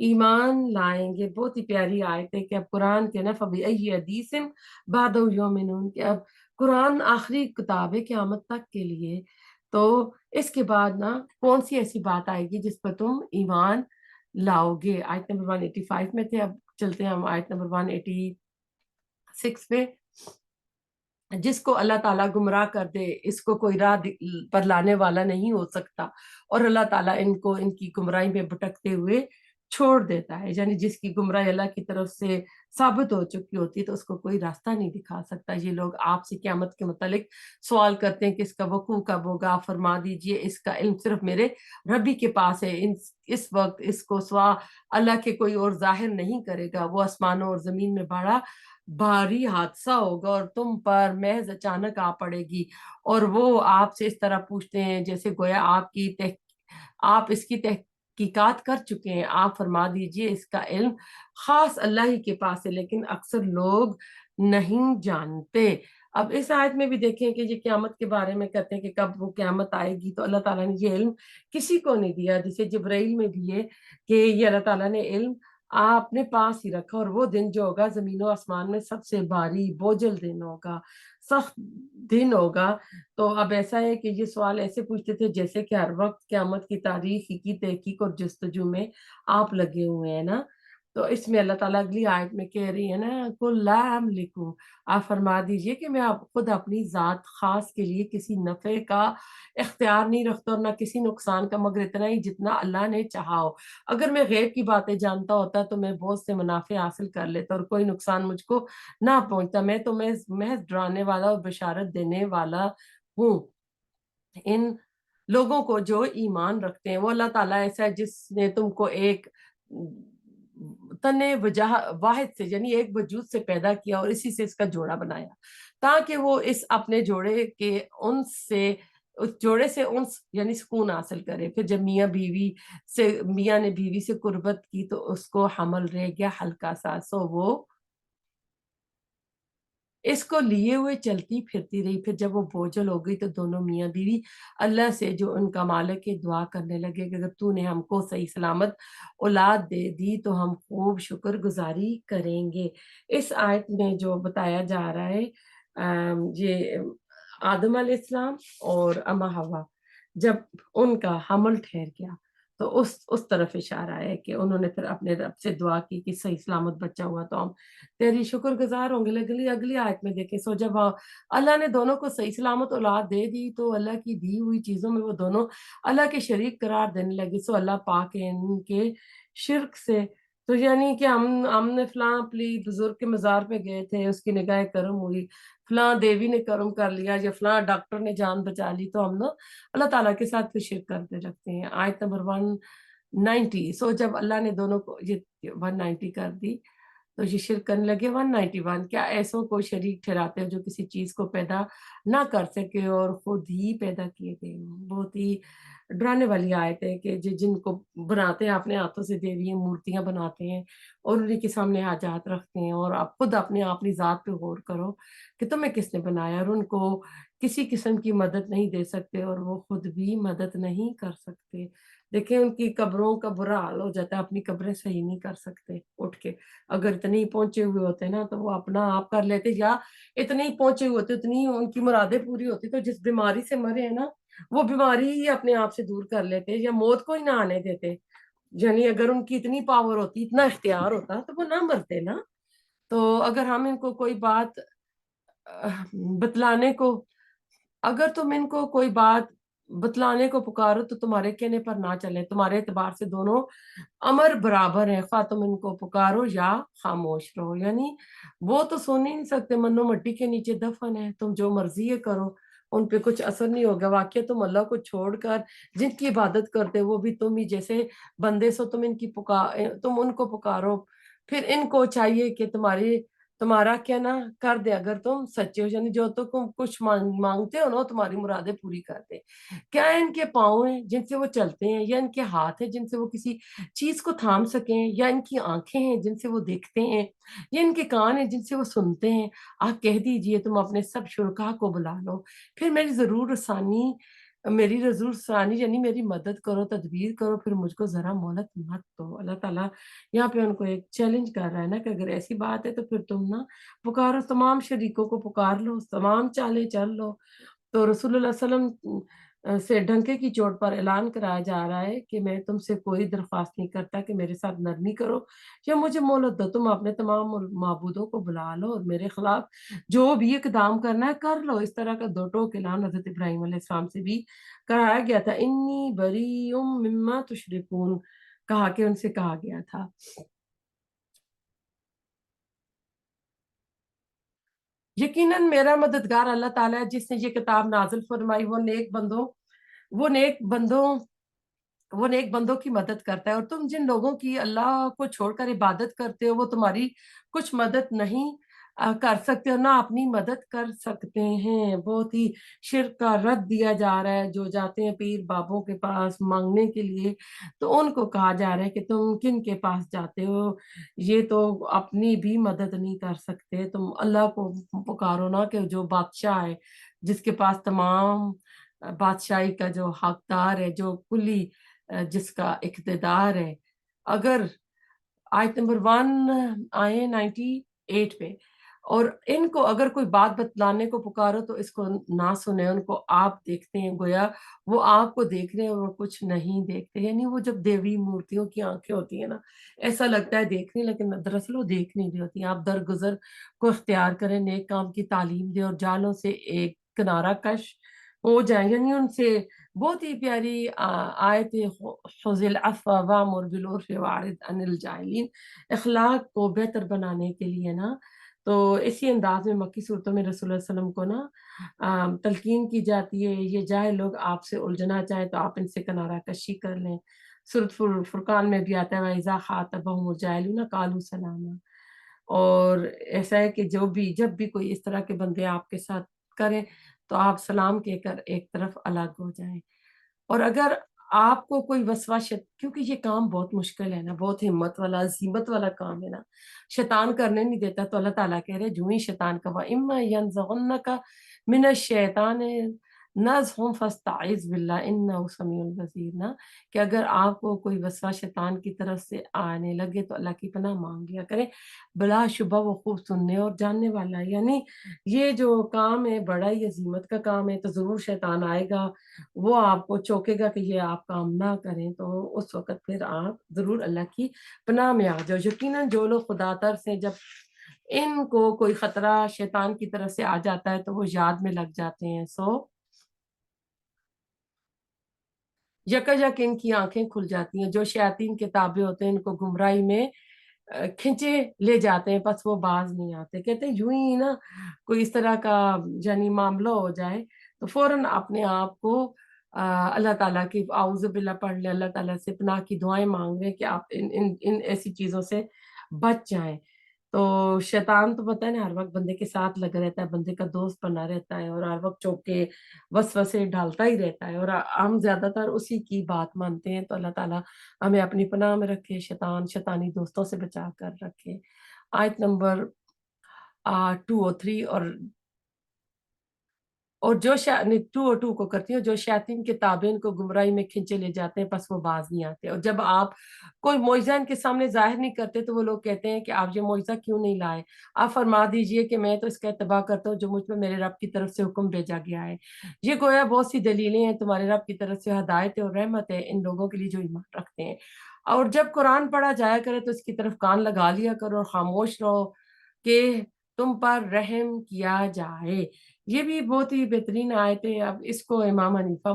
ایمان لائیں گے. بہت ہی پیاری آیت ہے کہ اب قرآن کے نا فبأي حدیث بعدہ یؤمنون، کہ اب قرآن آخری کتاب ہے قیامت تک کے لیے. تو اس کے بعد نا کون سی ایسی بات آئے گی جس پر تم ایمان لاؤ گے. آیت نمبر 185 میں تھے، اب چلتے ہیں ہم آیت نمبر 186 پہ. جس کو اللہ تعالیٰ گمراہ کر دے اس کو کوئی راہ پر لانے والا نہیں ہو سکتا، اور اللہ تعالیٰ ان کو ان کی گمراہی میں بھٹکتے ہوئے چھوڑ دیتا ہے. یعنی جس کی گمراہی اللہ کی طرف سے ثابت ہو چکی ہوتی ہے تو اس کو کوئی راستہ نہیں دکھا سکتا. یہ لوگ آپ سے قیامت کے متعلق سوال کرتے ہیں کہ اس کا وقوع کب ہوگا. آپ فرما دیجئے اس کا علم صرف میرے ربی کے پاس ہے. اس وقت اس کو سوا اللہ کے کوئی اور ظاہر نہیں کرے گا. وہ آسمانوں اور زمین میں بڑا بھاری حادثہ ہوگا اور تم پر محض اچانک آ پڑے گی، اور وہ آپ سے اس طرح پوچھتے ہیں جیسے گویا آپ اس کی تحقیقات کر چکے ہیں. آپ فرما دیجئے اس کا علم خاص اللہ ہی کے پاس ہے، لیکن اکثر لوگ نہیں جانتے. اب اس آیت میں بھی دیکھیں کہ یہ قیامت کے بارے میں کہتے ہیں کہ کب وہ قیامت آئے گی، تو اللہ تعالیٰ نے یہ علم کسی کو نہیں دیا. جسے جبرائیل میں بھی ہے کہ یہ اللہ تعالیٰ نے علم آپ اپنے پاس ہی رکھا، اور وہ دن جو ہوگا زمین و آسمان میں سب سے بھاری بوجھل دن ہوگا، سخت دن ہوگا. تو اب ایسا ہے کہ یہ سوال ایسے پوچھتے تھے جیسے کہ ہر وقت قیامت کی تاریخ کی تحقیق اور جستجو میں آپ لگے ہوئے ہیں نا. تو اس میں اللہ تعالیٰ اگلی آیت میں کہہ رہی ہے نا قُل لا املک، آپ فرما دیجئے کہ میں خود اپنی ذات خاص کے لیے کسی نفع کا اختیار نہیں رکھتا اور نہ کسی نقصان کا، مگر اتنا ہی جتنا اللہ نے چاہا ہو. اگر میں غیب کی باتیں جانتا ہوتا تو میں بہت سے منافع حاصل کر لیتا اور کوئی نقصان مجھ کو نہ پہنچتا. میں تو محض ڈرانے والا اور بشارت دینے والا ہوں ان لوگوں کو جو ایمان رکھتے ہیں. وہ اللہ تعالیٰ ایسا ہے جس نے تم کو ایک تن واحد سے یعنی ایک وجود سے پیدا کیا اور اسی سے اس کا جوڑا بنایا، تاکہ وہ اس اپنے جوڑے کے انس سے اس جوڑے سے انس یعنی سکون حاصل کرے. پھر جب میاں نے بیوی سے قربت کی تو اس کو حمل رہ گیا ہلکا سا، سو وہ اس کو لیے ہوئے چلتی پھرتی رہی. پھر جب وہ بوجھل ہو گئی تو دونوں میاں بیوی اللہ سے جو ان کا مالک ہے دعا کرنے لگے کہ اگر تو نے ہم کو صحیح سلامت اولاد دے دی تو ہم خوب شکر گزاری کریں گے. اس آیت میں جو بتایا جا رہا ہے یہ آدم علیہ السلام اور اما حوا جب ان کا حمل ٹھہر گیا تو اس طرف اشارہ ہے کہ انہوں نے پھر اپنے رب سے دعا کی کہ صحیح سلامت بچہ ہوا تو ہم تیری شکر گزار ہوں گے. اگلی آیت میں دیکھیں سو جب اللہ نے دونوں کو صحیح سلامت اولاد دے دی تو اللہ کی دی ہوئی چیزوں میں وہ دونوں اللہ کے شریک قرار دینے لگے. سو اللہ پاک ہے ان کے شرک سے. تو یعنی کہ ہم نے فلاں بزرگ کے مزار پہ گئے تھے، اس کی نگاہ کرم ہوئی، فلاں دیوی نے کرم کر لیا یا فلاں ڈاکٹر نے جان بچا لی، تو ہم نا اللہ تعالیٰ کے ساتھ پھر شرک کرتے رکھتے ہیں. آیت نمبر 190. سو جب اللہ نے دونوں کو یہ 190 کر دی تو یہ شرک کرنے لگے. 191. کیا ایسوں کو شریک ٹھہراتے ہیں جو کسی چیز کو پیدا نہ کر سکے اور خود ہی پیدا کیے گئے ہوں. بہت ہی ڈرانے والی آیت ہے کہ جن کو بناتے ہیں اپنے ہاتھوں سے دیوی مورتیاں بناتے ہیں اور انہیں کے سامنے حاجات رکھتے ہیں، اور آپ خود اپنی ذات پہ غور کرو کہ تمہیں کس نے بنایا، اور ان کو کسی قسم کی مدد نہیں دے سکتے اور وہ خود بھی مدد نہیں کر سکتے. دیکھیں ان کی قبروں کا برا حال ہو جاتا ہے، اپنی قبریں صحیح نہیں کر سکتے اٹھ کے. اگر اتنے ہی پہنچے ہوئے ہوتے نا تو وہ اپنا آپ کر لیتے، یا اتنے ہی پہنچے ہوئے ہوتے اتنی ان کی مرادیں پوری ہوتی تو جس بیماری سے مرے ہیں نا وہ بیماری ہی اپنے آپ سے دور کر لیتے یا موت کو ہی نہ آنے دیتے. یعنی اگر ان کی اتنی پاور ہوتی، اتنا اختیار ہوتا تو وہ نہ مرتے نا. تو اگر ہم ان کو کوئی بات بتلانے کو اگر تم ان کو کوئی بات بتلانے کو پکارو تو تمہارے کہنے پر نہ چلے. تمہارے اعتبار سے دونوں امر برابر ہے، خواہ تم ان کو پکارو یا خاموش رہو. یعنی وہ تو سن ہی نہیں سکتے، منو مٹی کے نیچے دفن ہے، تم جو مرضی ہے کرو، ان پہ کچھ اثر نہیں ہوگا. واقعہ تم اللہ کو چھوڑ کر جن کی عبادت کرتے وہ بھی تم ہی جیسے بندے، سو تم ان کو پکارو. پھر ان کو چاہیے کہ تمہارا کہنا کر دے اگر تم سچے ہو، یعنی جو تم کچھ مانگتے ہو نا تمہاری مرادیں پوری کر دے. کیا ان کے پاؤں ہیں جن سے وہ چلتے ہیں، یا ان کے ہاتھ ہیں جن سے وہ کسی چیز کو تھام سکیں، یا ان کی آنکھیں ہیں جن سے وہ دیکھتے ہیں، یا ان کے کان ہیں جن سے وہ سنتے ہیں. آپ کہہ دیجئے تم اپنے سب شرکا کو بلا لو، پھر میری ضرور رسانی میری ضرور ثانی یعنی میری مدد کرو، تدبیر کرو، پھر مجھ کو ذرا مہلت مت دو۔ اللہ تعالیٰ یہاں پہ ان کو ایک چیلنج کر رہا ہے نا کہ اگر ایسی بات ہے تو پھر تم نا پکارو، تمام شریکوں کو پکار لو، تمام چالیں چل لو۔ تو رسول اللہ صلی اللہ علیہ وسلم سے ڈنکے کی چوٹ پر اعلان کرایا جا رہا ہے کہ میں تم سے کوئی درخواست نہیں کرتا کہ میرے ساتھ نرمی کرو یا مجھے مہلت دو، تم اپنے تمام معبودوں کو بلا لو اور میرے خلاف جو بھی اقدام کرنا ہے کر لو۔ اس طرح کا دو ٹوک اعلان حضرت ابراہیم علیہ السلام سے بھی کرایا گیا تھا، انی بری مما تشرکون کہا کہ ان سے کہا گیا تھا۔ یقیناً میرا مددگار اللہ تعالیٰ ہے جس نے یہ کتاب نازل فرمائی، وہ نیک بندوں وہ نیک بندوں کی مدد کرتا ہے، اور تم جن لوگوں کی اللہ کو چھوڑ کر عبادت کرتے ہو وہ تمہاری کچھ مدد نہیں کر سکتے اور نہ اپنی مدد کر سکتے ہیں۔ بہت ہی شرک کا رد دیا جا رہا ہے۔ جو جاتے ہیں پیر بابوں کے پاس مانگنے کے لیے تو ان کو کہا جا رہا ہے کہ تم کن کے پاس جاتے ہو، یہ تو اپنی بھی مدد نہیں کر سکتے، تم اللہ کو پکارو نا کہ جو بادشاہ ہے، جس کے پاس تمام بادشاہی کا جو حقدار ہے، جو کلی جس کا اقتدار ہے۔ اگر آیت نمبر 1 آئے 98 پہ، اور ان کو اگر کوئی بات بتلانے کو پکارو تو اس کو نہ سنیں، ان کو آپ دیکھتے ہیں گویا وہ آپ کو دیکھ رہے ہیں اور وہ کچھ نہیں دیکھتے۔ یعنی وہ جب دیوی مورتیوں کی آنکھیں ہوتی ہیں نا، ایسا لگتا ہے دیکھنے، لیکن دراصل وہ دیکھ نہیں رہی ہوتی ہیں۔ آپ درگزر کو اختیار کریں، نیک کام کی تعلیم دیں اور جالوں سے ایک کنارہ کش ہو جائیں۔ یعنی ان سے بہت ہی پیاری آیت خذ العفو وامر بالعرف واعرض عن الجاہلین، اخلاق کو بہتر بنانے کے لیے نا، تو اسی انداز میں مکی صورتوں میں رسول اللہ علیہ وسلم کو نا تلقین کی جاتی ہے، یہ جاہل لوگ آپ سے الجھنا چاہیں تو آپ ان سے کنارہ کشی کر لیں۔ سورۃ فرقان میں بھی آتا ہے وَإِذَا خَاطَبَهُمُ الْجَاهِلُونَ قَالُوا سَلَامًا۔ اور ایسا ہے کہ جب بھی کوئی اس طرح کے بندے آپ کے ساتھ کریں تو آپ سلام کہہ کر ایک طرف الگ ہو جائیں۔ اور اگر آپ کو کوئی کیونکہ یہ کام بہت مشکل ہے نا، بہت ہمت والا عزیمت والا کام ہے نا، شیطان کرنے نہیں دیتا، تو اللہ تعالیٰ کہہ رہے جو ہی شیطان کا وَإِمَّا يَنزَغَنَّكَ مِنَ الشَّيْطَانِ نَزْغٌ فَاسْتَعِذْ بِاللَّهِ إِنَّهُ سَمِيعٌ بَصِيرٌ نا، کہ اگر آپ کو کوئی وسوسہ شیطان کی طرف سے آنے لگے تو اللہ کی پناہ مانگ لیا کریں، بلا شبہ وہ خوب سننے اور جاننے والا ہے۔ یعنی یہ جو کام ہے بڑا ہی عظیمت کا کام ہے، تو ضرور شیطان آئے گا، وہ آپ کو چوکے گا کہ یہ آپ کام نہ کریں، تو اس وقت پھر آپ ضرور اللہ کی پناہ میں آ جاؤ۔ یقیناً جو لوگ خدا ترس ہیں، جب ان کو کوئی خطرہ شیطان کی طرف سے آ جاتا ہے تو وہ یاد میں لگ جاتے ہیں، یکا یک ان کی آنکھیں کھل جاتی ہیں۔ جو شیاطین کے تابع ہوتے ہیں ان کو گمراہی میں کھنچے لے جاتے ہیں، پس وہ باز نہیں آتے۔ کہتے ہیں یوں ہی نا کوئی اس طرح کا یعنی معاملہ ہو جائے تو فوراً اپنے آپ کو اللہ تعالیٰ کی اعوذ باللہ پڑھ لیں، اللہ تعالیٰ سے پناہ کی دعائیں مانگ لیں کہ آپ ان ایسی چیزوں سے بچ جائیں۔ تو شیطان تو پتہ ہے نا ہر وقت بندے کے ساتھ لگا رہتا ہے، بندے کا دوست بنا رہتا ہے اور ہر وقت چوکے وسوسے ڈالتا ہی رہتا ہے، اور ہم زیادہ تر اسی کی بات مانتے ہیں۔ تو اللہ تعالیٰ ہمیں اپنی پناہ میں رکھے، شیطانی دوستوں سے بچا کر رکھے۔ آیت نمبر 203 اور جو 202 کو کرتی ہوں، جو شیاطین کے تابع ان کو گمراہی میں کھنچے لے جاتے ہیں، پس وہ باز نہیں آتے۔ اور جب آپ کوئی معجزہ ان کے سامنے ظاہر نہیں کرتے تو وہ لوگ کہتے ہیں کہ آپ یہ معجزہ کیوں نہیں لائے، آپ فرما دیجئے کہ میں تو اس کا اتباع کرتا ہوں جو مجھ پہ میرے رب کی طرف سے حکم بھیجا گیا ہے۔ یہ گویا بہت سی دلیلیں ہیں تمہارے رب کی طرف سے، ہدایت اور رحمت ہے ان لوگوں کے لیے جو ایمان رکھتے ہیں۔ اور جب قرآن پڑھا جایا کرے تو اس کی طرف کان لگا لیا کرو اور خاموش رہو کہ تم پر رحم کیا جائے۔ یہ بھی بہت ہی بہترین آیت ہے۔ اب اس کو امام حنیفہ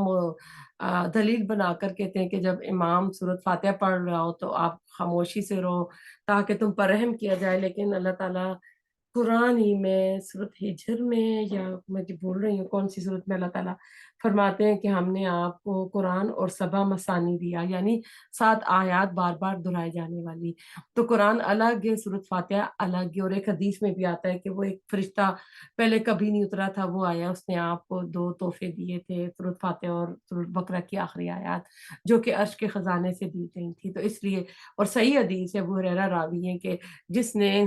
دلیل بنا کر کہتے ہیں کہ جب امام سورۃ فاتحہ پڑھ رہا ہو تو آپ خاموشی سے رہو تاکہ تم پر رحم کیا جائے، لیکن اللہ تعالیٰ قرآن ہی میں سورۃ ہجر میں، یا میں بول رہی ہوں کون سی سورت میں، اللہ تعالیٰ فرماتے ہیں کہ ہم نے آپ کو قرآن اور 7 مثانی دیا، یعنی 7 آیات بار بار دہرائے جانے والی۔ تو قرآن الگ ہے، سورۃ فاتحہ الگ ہے، اور ایک حدیث میں بھی آتا ہے کہ وہ ایک فرشتہ پہلے کبھی نہیں اترا تھا، وہ آیا، اس نے آپ کو 2 تحفے دیے تھے، سورۃ فاتحہ اور سورۃ بقرہ کی آخری آیات، جو کہ عرش کے خزانے سے دی گئی تھی۔ تو اس لیے، اور صحیح حدیث ہے، ابو ہریرہ راوی ہیں کہ جس نے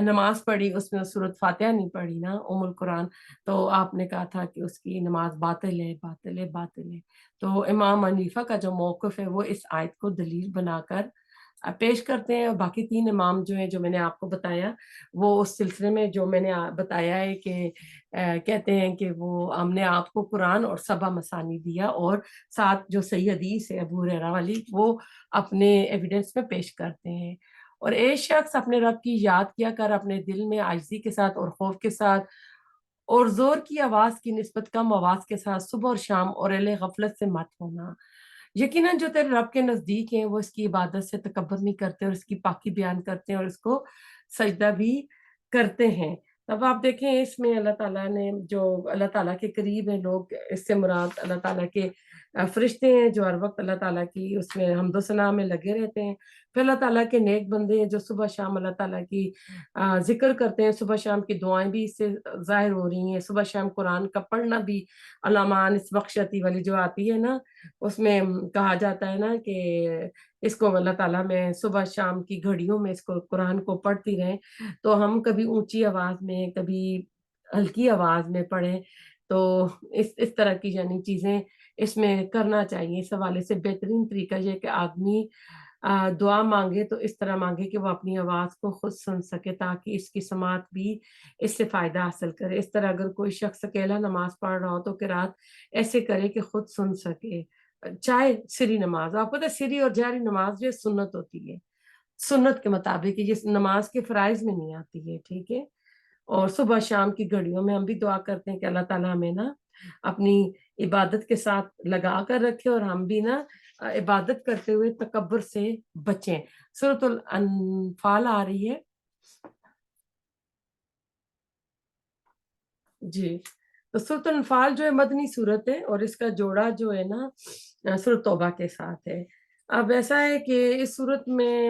نماز پڑھی، اس میں سورۃ فاتحہ نہیں پڑھی نا، القرآن، تو آپ نے کہا تھا کہ اس کی نماز باطل ہے، باطل ہے، باطل ہے۔ تو امام حنیفہ کا جو موقف ہے وہ اس آیت کو دلیل بنا کر پیش کرتے ہیں، اور باقی تین امام جو ہیں جو میں نے آپ کو بتایا وہ اس سلسلے میں جو میں نے بتایا ہے کہ کہتے ہیں کہ وہ ہم نے آپ کو قرآن اور سبع مثانی دیا، اور ساتھ جو صحیح حدیث ہے ابو ہریرہ والی وہ اپنے ایویڈنس میں پیش کرتے ہیں۔ اور ایک شخص اپنے رب کی یاد کیا کر اپنے دل میں عاجزی کے ساتھ اور خوف کے ساتھ اور زور کی آواز کی نسبت کم آواز کے ساتھ صبح اور شام اور اہل غفلت سے مت ہونا۔ یقیناً جو تیرے رب کے نزدیک ہیں وہ اس کی عبادت سے تکبر نہیں کرتے، اور اس کی پاکی بیان کرتے ہیں اور اس کو سجدہ بھی کرتے ہیں۔ تب آپ دیکھیں اس میں اللہ تعالیٰ نے جو اللہ تعالیٰ کے قریب ہیں لوگ، اس سے مراد اللہ تعالیٰ کے فرشتے ہیں جو ہر وقت اللہ تعالیٰ کی اس میں حمد و ثنا میں لگے رہتے ہیں۔ پھر اللہ تعالیٰ کے نیک بندے ہیں جو صبح شام اللہ تعالیٰ کی ذکر کرتے ہیں، صبح شام کی دعائیں بھی اس سے ظاہر ہو رہی ہیں، صبح شام قرآن کا پڑھنا بھی، علمان اس بخشتی والی جو آتی ہے نا اس میں کہا جاتا ہے نا کہ اس کو اللہ تعالیٰ میں صبح شام کی گھڑیوں میں اس کو قرآن کو پڑھتی رہیں، تو ہم کبھی اونچی آواز میں کبھی ہلکی آواز میں پڑھیں، تو اس طرح کی یعنی چیزیں اس میں کرنا چاہیے۔ اس حوالے سے بہترین طریقہ یہ کہ آدمی دعا مانگے تو اس طرح مانگے کہ وہ اپنی آواز کو خود سن سکے، تاکہ اس کی سماعت بھی اس سے فائدہ حاصل کرے۔ اس طرح اگر کوئی شخص اکیلا نماز پڑھ رہا ہو تو قرات ایسے کرے کہ خود سن سکے، چاہے سری نماز، آپ پتہ سری اور جہری نماز جو سنت ہوتی ہے، سنت کے مطابق یہ نماز کے فرائض میں نہیں آتی ہے، ٹھیک ہے۔ اور صبح شام کی گھڑیوں میں ہم بھی دعا کرتے ہیں کہ اللہ تعالیٰ ہمیں نا اپنی عبادت کے ساتھ لگا کر رکھے، اور ہم بھی نا عبادت کرتے ہوئے تکبر سے بچیں۔ سورۃ الانفال آ رہی ہے جی، تو سورۃ الانفال جو ہے مدنی صورت ہے، اور اس کا جوڑا جو ہے نا سورۃ توبہ کے ساتھ ہے۔ اب ایسا ہے کہ اس صورت میں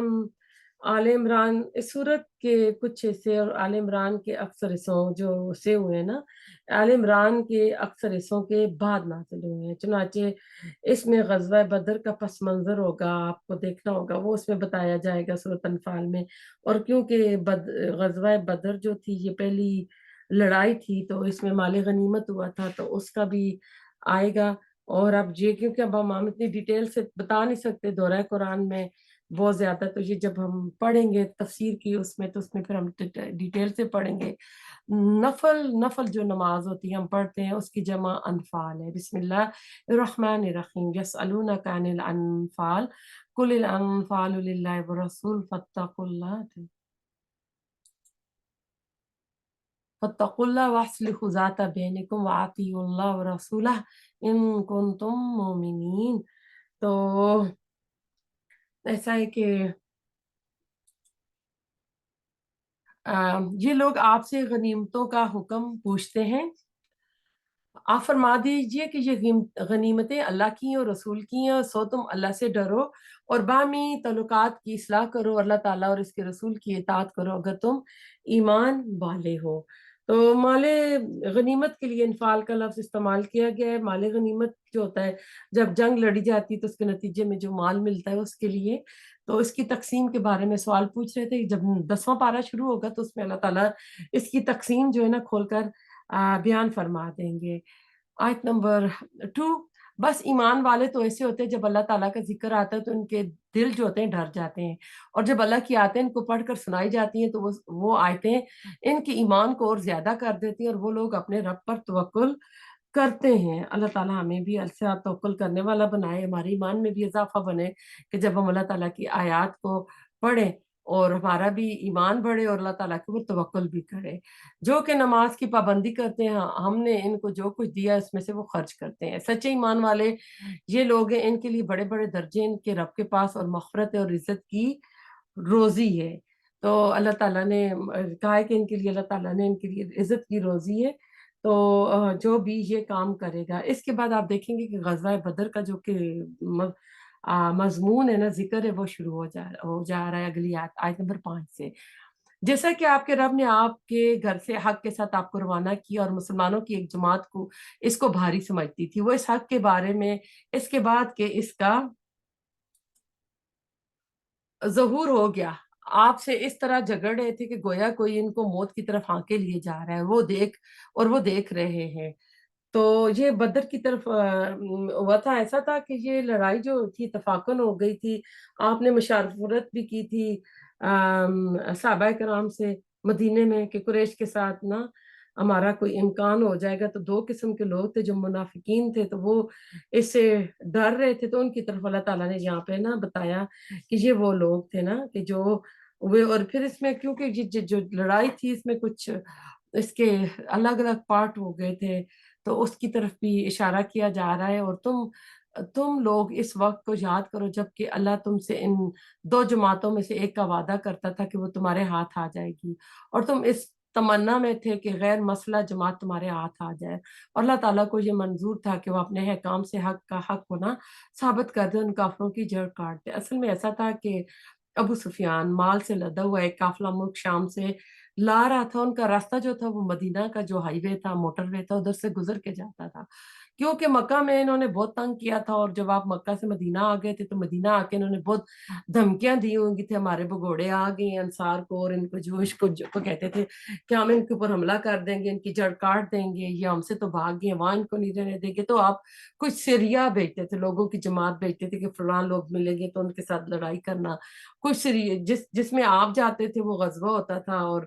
آل عمران، اس صورت کے کچھ حصے اور آل عمران کے اکثر حصوں جو سے ہوئے ہیں نا، آل عمران کے اکثر حصوں کے بعد نازل ہوئے ہیں، چنانچہ اس میں غزوہ بدر کا پس منظر ہوگا، آپ کو دیکھنا ہوگا، وہ اس میں بتایا جائے گا سورۃ انفال میں۔ اور کیونکہ غزوہ بدر جو تھی یہ پہلی لڑائی تھی، تو اس میں مال غنیمت ہوا تھا، تو اس کا بھی آئے گا۔ اور اب یہ کیونکہ اب ہم اتنی ڈیٹیل سے بتا نہیں سکتے دورہ قرآن میں بہت زیادہ، تو یہ جب ہم پڑھیں گے تفسیر کی اس میں، تو اس میں پھر ہم ڈیٹیل سے پڑھیں گے۔ نفل جو نماز ہوتی ہے ہم پڑھتے ہیں اس کی جمع انفال ہے۔ بسم اللہ الرحمن الرحیم، یسألونک عن الانفال قل الانفال للہ والرسول فاتقوا اللہ واصلحوا ذات بینکم واطیعوا اللہ ورسولہ ان کنتم مؤمنین۔ تو ایسا ہے کہ یہ لوگ آپ سے غنیمتوں کا حکم پوچھتے ہیں، آپ فرما دیجئے کہ یہ غنیمتیں اللہ کی ہیں اور رسول کی ہیں، اور سو تم اللہ سے ڈرو اور باہمی تعلقات کی اصلاح کرو، اللہ تعالیٰ اور اس کے رسول کی اطاعت کرو اگر تم ایمان والے ہو۔ تو مال غنیمت کے لیے انفال کا لفظ استعمال کیا گیا ہے۔ مال غنیمت جو ہوتا ہے جب جنگ لڑی جاتی ہے تو اس کے نتیجے میں جو مال ملتا ہے اس کے لیے، تو اس کی تقسیم کے بارے میں سوال پوچھ رہے تھے۔ جب 10واں پارہ شروع ہوگا تو اس میں اللہ تعالیٰ اس کی تقسیم جو ہے نا کھول کر بیان فرما دیں گے۔ آیت نمبر 2، بس ایمان والے تو ایسے ہوتے ہیں جب اللہ تعالیٰ کا ذکر آتا ہے تو ان کے دل جو ہوتے ہیں ڈر جاتے ہیں، اور جب اللہ کی آیتیں ان کو پڑھ کر سنائی جاتی ہیں تو وہ آیتیں ان کے ایمان کو اور زیادہ کر دیتی ہیں، اور وہ لوگ اپنے رب پر توکل کرتے ہیں۔ اللہ تعالیٰ ہمیں بھی اللہ توکل کرنے والا بنائے، ہمارے ایمان میں بھی اضافہ بنے کہ جب ہم اللہ تعالیٰ کی آیات کو پڑھیں اور ہمارا بھی ایمان بڑھے اور اللہ تعالیٰ کے اوپر توکل بھی کرے۔ جو کہ نماز کی پابندی کرتے ہیں، ہم نے ان کو جو کچھ دیا اس میں سے وہ خرچ کرتے ہیں۔ سچے ایمان والے یہ لوگ ہیں، ان کے لیے بڑے بڑے درجے ان کے رب کے پاس اور مغفرت اور عزت کی روزی ہے۔ تو اللہ تعالیٰ نے کہا ہے کہ ان کے لیے اللہ تعالیٰ نے ان کے لیے عزت کی روزی ہے، تو جو بھی یہ کام کرے گا۔ اس کے بعد آپ دیکھیں گے کہ غزوہ بدر کا جو کہ مضمون ہے نا، ذکر ہے، وہ شروع ہو جا رہا ہے اگلی آیت نمبر 5 سے۔ جیسا کہ آپ کے رب نے آپ کے گھر سے حق کے ساتھ آپ کو روانہ کیا اور مسلمانوں کی ایک جماعت کو اس کو بھاری سمجھتی تھی، وہ اس حق کے بارے میں اس کے بعد کہ اس کا ظہور ہو گیا، آپ سے اس طرح جھگڑ رہے تھے کہ گویا کوئی ان کو موت کی طرف ہانکے لیے جا رہا ہے، وہ دیکھ رہے ہیں۔ تو یہ بدر کی طرف ہوا تھا، ایسا تھا کہ یہ لڑائی جو تھی اتفاقاً ہو گئی تھی۔ آپ نے مشاورت بھی کی تھی صحابہ کرام سے مدینے میں کہ قریش کے ساتھ نا ہمارا کوئی امکان ہو جائے گا، تو دو قسم کے لوگ تھے جو منافقین تھے، تو وہ اس سے ڈر رہے تھے، تو ان کی طرف اللہ تعالیٰ نے یہاں پہ نا بتایا کہ یہ وہ لوگ تھے نا کہ جو وہ، اور پھر اس میں کیونکہ جو لڑائی تھی اس میں کچھ اس کے الگ الگ پارٹ ہو گئے تھے، تو اس کی طرف بھی اشارہ کیا جا رہا ہے۔ اور تم لوگ اس وقت کو یاد کرو جب کہ اللہ تم سے ان دو جماعتوں میں سے ایک کا وعدہ کرتا تھا کہ وہ تمہارے ہاتھ آ جائے گی، اور تم اس تمنا میں تھے کہ غیر مسئلہ جماعت تمہارے ہاتھ آ جائے، اور اللہ تعالیٰ کو یہ منظور تھا کہ وہ اپنے حکام سے حق کا حق ہونا ثابت کر دے، ان کافروں کی جڑ کاٹ دے۔ اصل میں ایسا تھا کہ ابو سفیان مال سے لدا ہوا ایک قافلہ ملک شام سے لا رہا تھا، ان کا راستہ جو تھا وہ مدینہ کا جو ہائی وے تھا، موٹر وے تھا، ادھر سے گزر کے جاتا تھا، کیونکہ مکہ میں انہوں نے بہت تنگ کیا تھا، اور جب آپ مکہ سے مدینہ آ گئے تھے تو مدینہ آ کے انہوں نے بہت دھمکیاں دی ہوں گی تھی، ہمارے بگوڑے آ گئے ہیں انصار کو، اور ان کو جوش کو کہتے تھے کہ ہم ان کے اوپر حملہ کر دیں گے، ان کی جڑ کاٹ دیں گے، یہ ہم سے تو بھاگ گئے، وہاں ان کو نہیں رہنے دیں گے۔ تو آپ کچھ سریا بھیجتے تھے، لوگوں کی جماعت بھیجتے تھے کہ فلاں لوگ ملیں گے تو ان کے ساتھ لڑائی کرنا، کچھ سری جس میں آپ جاتے تھے وہ غزوہ ہوتا تھا، اور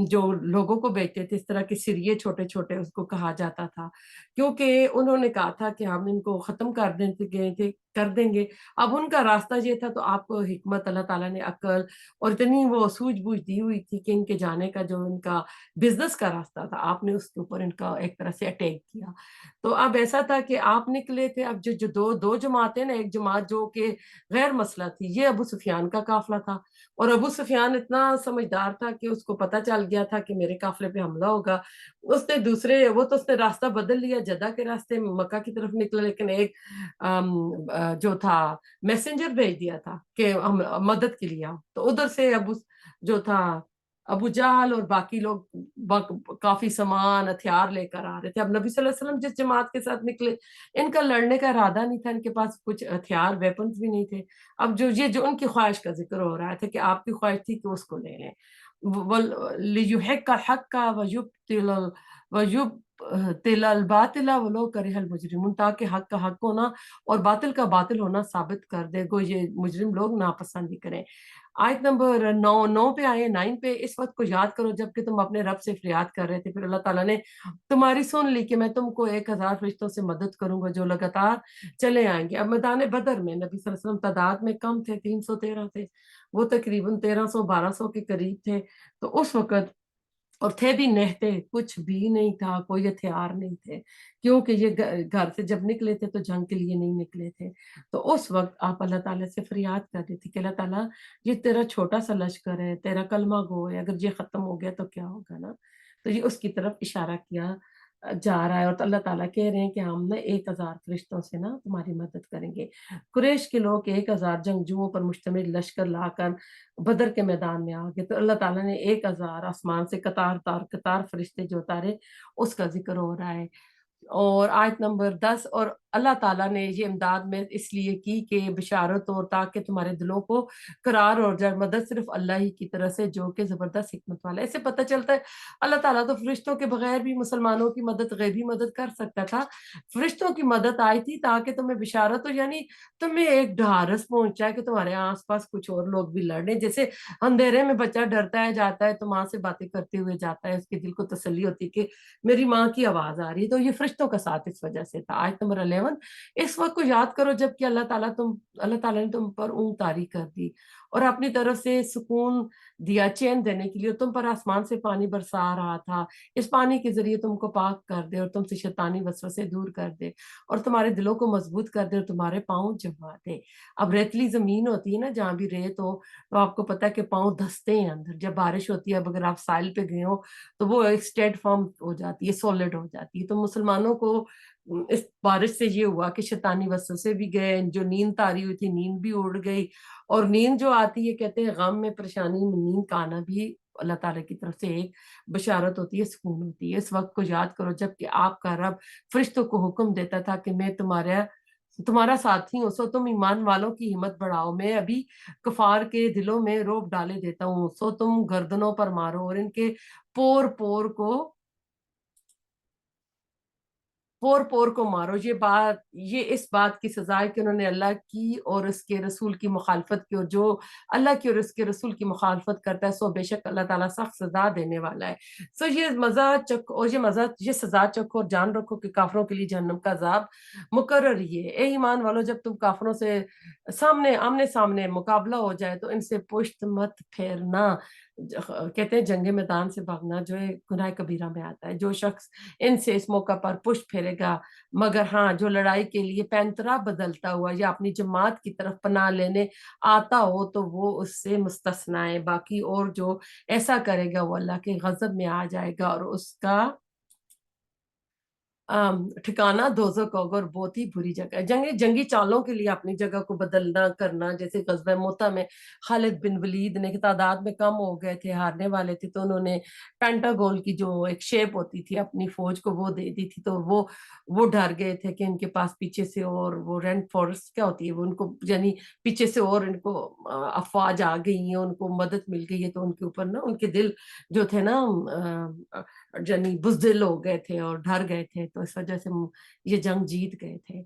جو لوگوں کو بیچتے تھے اس طرح کے سریے چھوٹے چھوٹے اس کو کہا جاتا تھا، کیونکہ انہوں نے کہا تھا کہ ہم ان کو ختم کر دیں گے۔ اب ان کا راستہ یہ تھا، تو آپ کو حکمت اللہ تعالیٰ نے عقل اور اتنی وہ سوجھ بوجھ دی ہوئی تھی کہ ان کے جانے کا جو ان کا بزنس کا راستہ تھا، آپ نے اس کے اوپر ان کا ایک طرح سے اٹیک کیا۔ تو اب ایسا تھا کہ آپ نکلے تھے، اب جو دو جماعتیں نا، ایک جماعت جو کہ غیر مسئلہ تھی، یہ ابو سفیان کا قافلہ تھا، اور ابو سفیان اتنا سمجھدار تھا کہ اس کو پتا چل گیا تھا کہ میرے قافلے پہ حملہ ہوگا، اس نے اس نے راستہ بدل لیا، جدہ کے راستے مکہ کی طرف نکلا، لیکن ایک جو تھا میسنجر بھیج دیا تھا کہ ہم مدد کے لیے آؤ، تو ادھر سے جو تھا ابو جہل اور باقی لوگ کافی سامان ہتھیار لے کر آ رہے تھے۔ اب نبی صلی اللہ علیہ وسلم جس جماعت کے ساتھ نکلے، ان کا لڑنے کا ارادہ نہیں تھا، ان کے پاس کچھ ہتھیار ویپنز بھی نہیں تھے۔ اب جو ان کی خواہش کا ذکر ہو رہا تھا کہ آپ کی خواہش تھی کہ اس کو لے لیں، لِيُحِقَّ الْحَقَّ وَيُبْطِلَ الْبَاطِلَ وَلَوْ كَرِهَ الْمُجْرِمُونَ، تاکہ حق کا حق ہونا اور باطل کا باطل ہونا ثابت کر دے، گو یہ مجرم لوگ ناپسند ہی کریں۔ آیت نمبر 9 پہ آئے، 9 پہ، اس وقت کو یاد کرو جب کہ تم اپنے رب سے فریاد کر رہے تھے، پھر اللہ تعالیٰ نے تمہاری سن لی کہ میں تم کو 1000 فرشتوں سے مدد کروں گا جو لگاتار چلے آئیں گے۔ اب میدان بدر میں نبی صلی اللہ علیہ وسلم تعداد میں کم تھے، 313 تھے، وہ تقریباً 1300-1200 کے قریب تھے، تو اس وقت اور تھے بھی نہتے، کچھ بھی نہیں تھا، کوئی ہتھیار نہیں تھے، کیونکہ یہ گھر سے جب نکلے تھے تو جنگ کے لیے نہیں نکلے تھے۔ تو اس وقت آپ اللہ تعالیٰ سے فریاد کر رہی تھی کہ اللہ تعالیٰ یہ تیرا چھوٹا سا لشکر ہے، تیرا کلمہ گو ہے، اگر یہ ختم ہو گیا تو کیا ہوگا نا۔ تو یہ اس کی طرف اشارہ کیا جا رہا ہے، اور تو اللہ تعالیٰ کہہ رہے ہیں کہ ہم نے 1000 فرشتوں سے نا تمہاری مدد کریں گے۔ قریش کے لوگ 1000 جنگجوؤں پر مشتمل لشکر لا کر بدر کے میدان میں آ گئے، تو اللہ تعالیٰ نے 1000 آسمان سے قطار فرشتے جو اتارے، اس کا ذکر ہو رہا ہے۔ اور آیت نمبر 10، اور اللہ تعالیٰ نے یہ امداد میں اس لیے کی کہ بشارت ہو تاکہ تمہارے دلوں کو قرار ہو جائے، مدد صرف اللہ ہی کی طرح سے جو کہ زبردست حکمت والا ہے۔ اس سے پتہ چلتا ہے اللہ تعالیٰ تو فرشتوں کے بغیر بھی مسلمانوں کی مدد، غیبی مدد کر سکتا تھا، فرشتوں کی مدد آئی تھی تاکہ تمہیں بشارت ہو، یعنی تمہیں ایک ڈھارس پہنچا ہے کہ تمہارے آس پاس کچھ اور لوگ بھی لڑ رہے ہیں۔ جیسے اندھیرے میں بچہ ڈرتا ہے جاتا ہے تو ماں سے باتیں کرتے ہوئے جاتا ہے، اس کے دل کو تسلی ہوتی ہے کہ میری ماں کی آواز آ رہی ہے، تو یہ فرشتوں کا ساتھ اس وجہ سے تھا۔ آیت نمبر 11، اس وقت کو یاد کرو جب کہ اللہ تعالیٰ نے تم پر اونگ طاری کر دی اور اپنی طرف سے سکون دیا، چین دینے کے لیے، اور تم پر آسمان سے پانی برسا رہا تھا، اس پانی کے ذریعے تم کو پاک کر دے اور تم سے شیطانی وسوسے دور کر دے اور تمہارے دلوں کو مضبوط کر دے اور تمہارے پاؤں جما دے۔ اب ریتلی زمین ہوتی ہے نا، جہاں بھی ریت ہو تو آپ کو پتا ہے کہ پاؤں دھستے ہیں اندر، جب بارش ہوتی ہے، اب اگر آپ سائل پہ گئے ہو تو وہ ایک اسٹیٹ فارم ہو جاتی ہے، سولڈ ہو جاتی ہے۔ تو مسلمانوں کو اس بارش سے یہ ہوا کہ شیطانی وسوسے بھی گئے، جو نیند تاری ہوئی تھی نیند بھی اڑ گئی، اور نیند جو آتی ہے کہتے ہیں غم میں پریشانی میں نیند کا آنا بھی اللہ تعالیٰ کی طرف سے ایک بشارت ہوتی ہے، سکون ہوتی ہے۔ اس وقت کو یاد کرو جب کہ آپ کا رب فرشتوں کو حکم دیتا تھا کہ میں تمہارا ساتھی ہوں، سو تم ایمان والوں کی ہمت بڑھاؤ، میں ابھی کفار کے دلوں میں روب ڈالے دیتا ہوں، سو تم گردنوں پر مارو اور ان کے پور پور کو پور پور کو مارو۔ یہ اس بات کی سزا ہے کہ انہوں نے اللہ کی اور اس کے رسول کی مخالفت کی، اور جو اللہ کی اور اس کے رسول کی مخالفت کرتا ہے سو بے شک اللہ تعالیٰ سخت سزا دینے والا ہے۔ سو یہ مزہ چکھو، اور یہ سزا چکھو اور جان رکھو کہ کافروں کے لیے جہنم کا عذاب مقرر ہی ہے۔ اے ایمان والو، جب تم کافروں سے آمنے سامنے مقابلہ ہو جائے تو ان سے پشت مت پھیرنا۔ کہتے ہیں جنگ میدان سے بھاگنا جو ہے گناہ کبیرہ میں آتا ہے۔ جو شخص ان سے اس موقع پر پشت پھیرے گا، مگر ہاں جو لڑائی کے لیے پینترا بدلتا ہوا یا اپنی جماعت کی طرف پناہ لینے آتا ہو تو وہ اس سے مستثنی ہے، باقی اور جو ایسا کرے گا وہ اللہ کے غضب میں آ جائے گا اور اس کا ٹھکانہ دوزخ ہوگا اور بہت ہی بری جگہ ہے۔ جنگی چالوں کے لیے اپنی جگہ کو بدلنا کرنا، جیسے غزوہ موتا میں خالد بن ولید نے تعداد میں کم ہو گئے تھے، ہارنے والے تھے، تو انہوں نے پینٹاگول کی جو ایک شیپ ہوتی تھی اپنی فوج کو وہ دے دی تھی، تو وہ ڈر گئے تھے کہ ان کے پاس پیچھے سے اور وہ رینڈ فورس کیا ہوتی ہے وہ ان کو یعنی پیچھے سے اور ان کو افواج آ گئی ہیں، ان کو مدد مل گئی ہے، تو ان کے اوپر نا ان کے دل جو تھے نا یعنی بزدل ہو گئے تھے اور ڈر گئے تھے، تو اس وجہ سے یہ جنگ جیت گئے تھے۔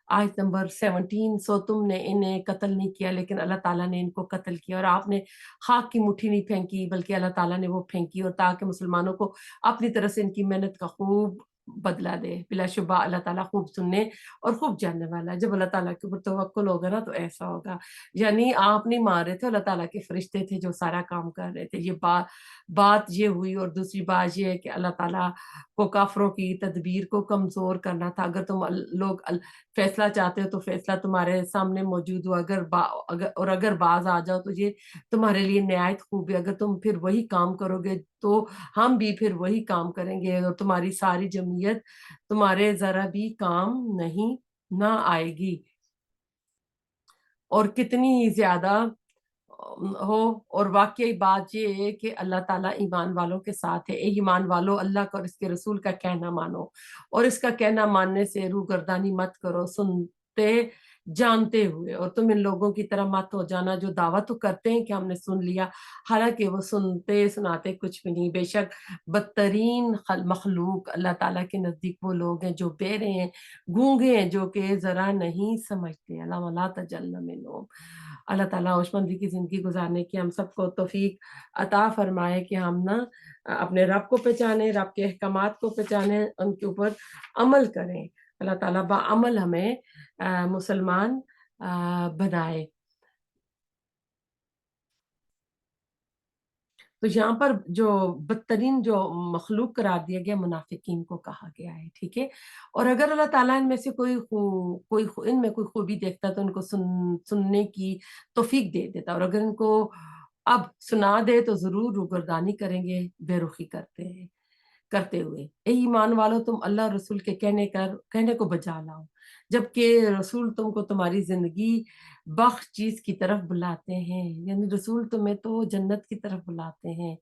آیت نمبر 17، سو تم نے انہیں قتل نہیں کیا لیکن اللہ تعالیٰ نے ان کو قتل کیا، اور آپ نے خاک کی مٹھی نہیں پھینکی بلکہ اللہ تعالیٰ نے وہ پھینکی، اور تاکہ مسلمانوں کو اپنی طرف سے ان کی محنت کا خوب بدلہ دے۔ بلا شبہ اللہ تعالیٰ خوب سننے اور خوب جاننے والا ہے۔ جب اللہ تعالیٰ کے اوپر توکل ہوگا نا تو ایسا ہوگا، یعنی آپ نہیں مار رہے تھے، اللہ تعالیٰ کے فرشتے تھے جو سارا کام کر رہے تھے۔ یہ بات یہ ہوئی، اور دوسری بات یہ ہے کہ اللہ تعالیٰ کو کافروں کی تدبیر کو کمزور کرنا تھا۔ اگر تم لوگ فیصلہ چاہتے ہو تو فیصلہ تمہارے سامنے موجود ہو، اگر باز آ جاؤ تو یہ تمہارے لیے نہایت خوب ہے۔ اگر تم پھر وہی کام کرو گے تو ہم بھی پھر وہی کام کریں گے، اور تمہاری ساری جمعیت تمہارے ذرا بھی کام نہیں نہ آئے گی، اور کتنی زیادہ ہو۔ اور واقعی بات یہ ہے کہ اللہ تعالیٰ ایمان والوں کے ساتھ ہے۔ اے ایمان والو، اللہ کا اور اس کے رسول کا کہنا مانو، اور اس کا کہنا ماننے سے روگردانی مت کرو، سنتے جانتے ہوئے، اور تم ان لوگوں کی طرح مت ہو جانا جو دعویٰ تو کرتے ہیں کہ ہم نے سن لیا، حالانکہ وہ سنتے سناتے کچھ بھی نہیں۔ بے شک بدترین مخلوق اللہ تعالیٰ کے نزدیک وہ لوگ ہیں جو بہرے ہیں، گونگے ہیں، جو کہ ذرا نہیں سمجھتے۔ اللہ ولا تجلنا منہم۔ اللہ تعالیٰ ہوشمندی کی زندگی گزارنے کی ہم سب کو توفیق عطا فرمائے کہ ہم نا اپنے رب کو پہچانیں، رب کے احکامات کو پہچانیں، ان کے اوپر عمل کریں۔ اللہ تعالیٰ بعمل ہمیں مسلمان بنائے۔ تو یہاں پر جو بدترین جو مخلوق قرار دیا گیا منافقین کو کہا گیا ہے، ٹھیک ہے۔ اور اگر اللہ تعالیٰ ان میں سے ان میں کوئی خوبی دیکھتا تو ان کو سننے کی توفیق دے دیتا، اور اگر ان کو اب سنا دے تو ضرور روگردانی کریں گے بے رخی کرتے ہوئے۔ اے ایمان والو، تم اللہ اور رسول کے کہنے کو بجا لاؤ، جبکہ رسول تم کو تمہاری زندگی بخش چیز کی طرف بلاتے ہیں، یعنی رسول تمہیں تو جنت کی طرف بلاتے ہیں۔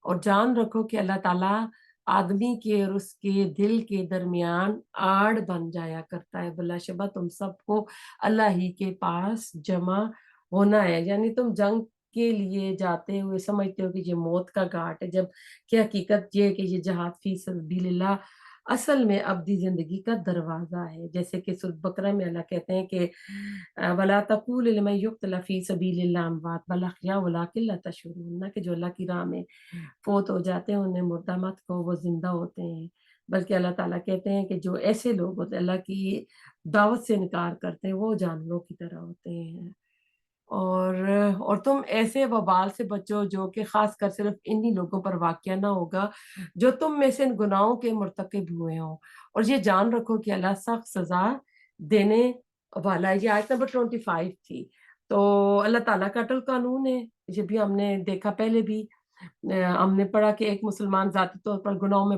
اور جان رکھو کہ اللہ تعالیٰ آدمی کے اور اس کے دل کے درمیان آڑ بن جایا کرتا ہے۔ بلا شبہ تم سب کو اللہ ہی کے پاس جمع ہونا ہے، یعنی تم جنگ کے لیے جاتے ہوئے سمجھتے ہو کہ یہ موت کا گھاٹ ہے، جب کہ حقیقت یہ ہے کہ یہ جہاد فی سبیل اللہ اصل میں ابدی زندگی کا دروازہ ہے، جیسے کہ سورۃ بقرہ میں اللہ کہتے ہیں کہ وَلَا تَقُولُوا لِمَن يُقْتَلَ فِي سَبِيلِ اللَّهِ أَمْوَاتٌ بَلْ أَحْيَاءٌ وَلَٰكِن لَّا تَشْعُرُونَ، نہ کہ جو اللہ کی راہ میں فوت ہو جاتے ہیں انہیں مردہ مت کہو، وہ زندہ ہوتے ہیں، بلکہ اللہ تعالیٰ کہتے ہیں کہ جو ایسے لوگ ہوتے ہیں اللہ کی دعوت سے انکار کرتے ہیں وہ جانوروں کی طرح ہوتے ہیں۔ اور تم ایسے وبال سے بچو جو کہ خاص کر صرف انہی لوگوں پر واقع نہ ہوگا جو تم میں سے ان گناہوں کے مرتکب ہوئے ہوں، اور یہ جان رکھو کہ اللہ سخت سزا دینے والا ہے۔ یہ آیت نمبر 25 تھی۔ تو اللہ تعالیٰ کا اٹل قانون ہے، یہ بھی ہم نے دیکھا، پہلے بھی ہم نے پڑھا کہ ایک مسلمان ذاتی طور پر گناہوں میں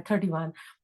31,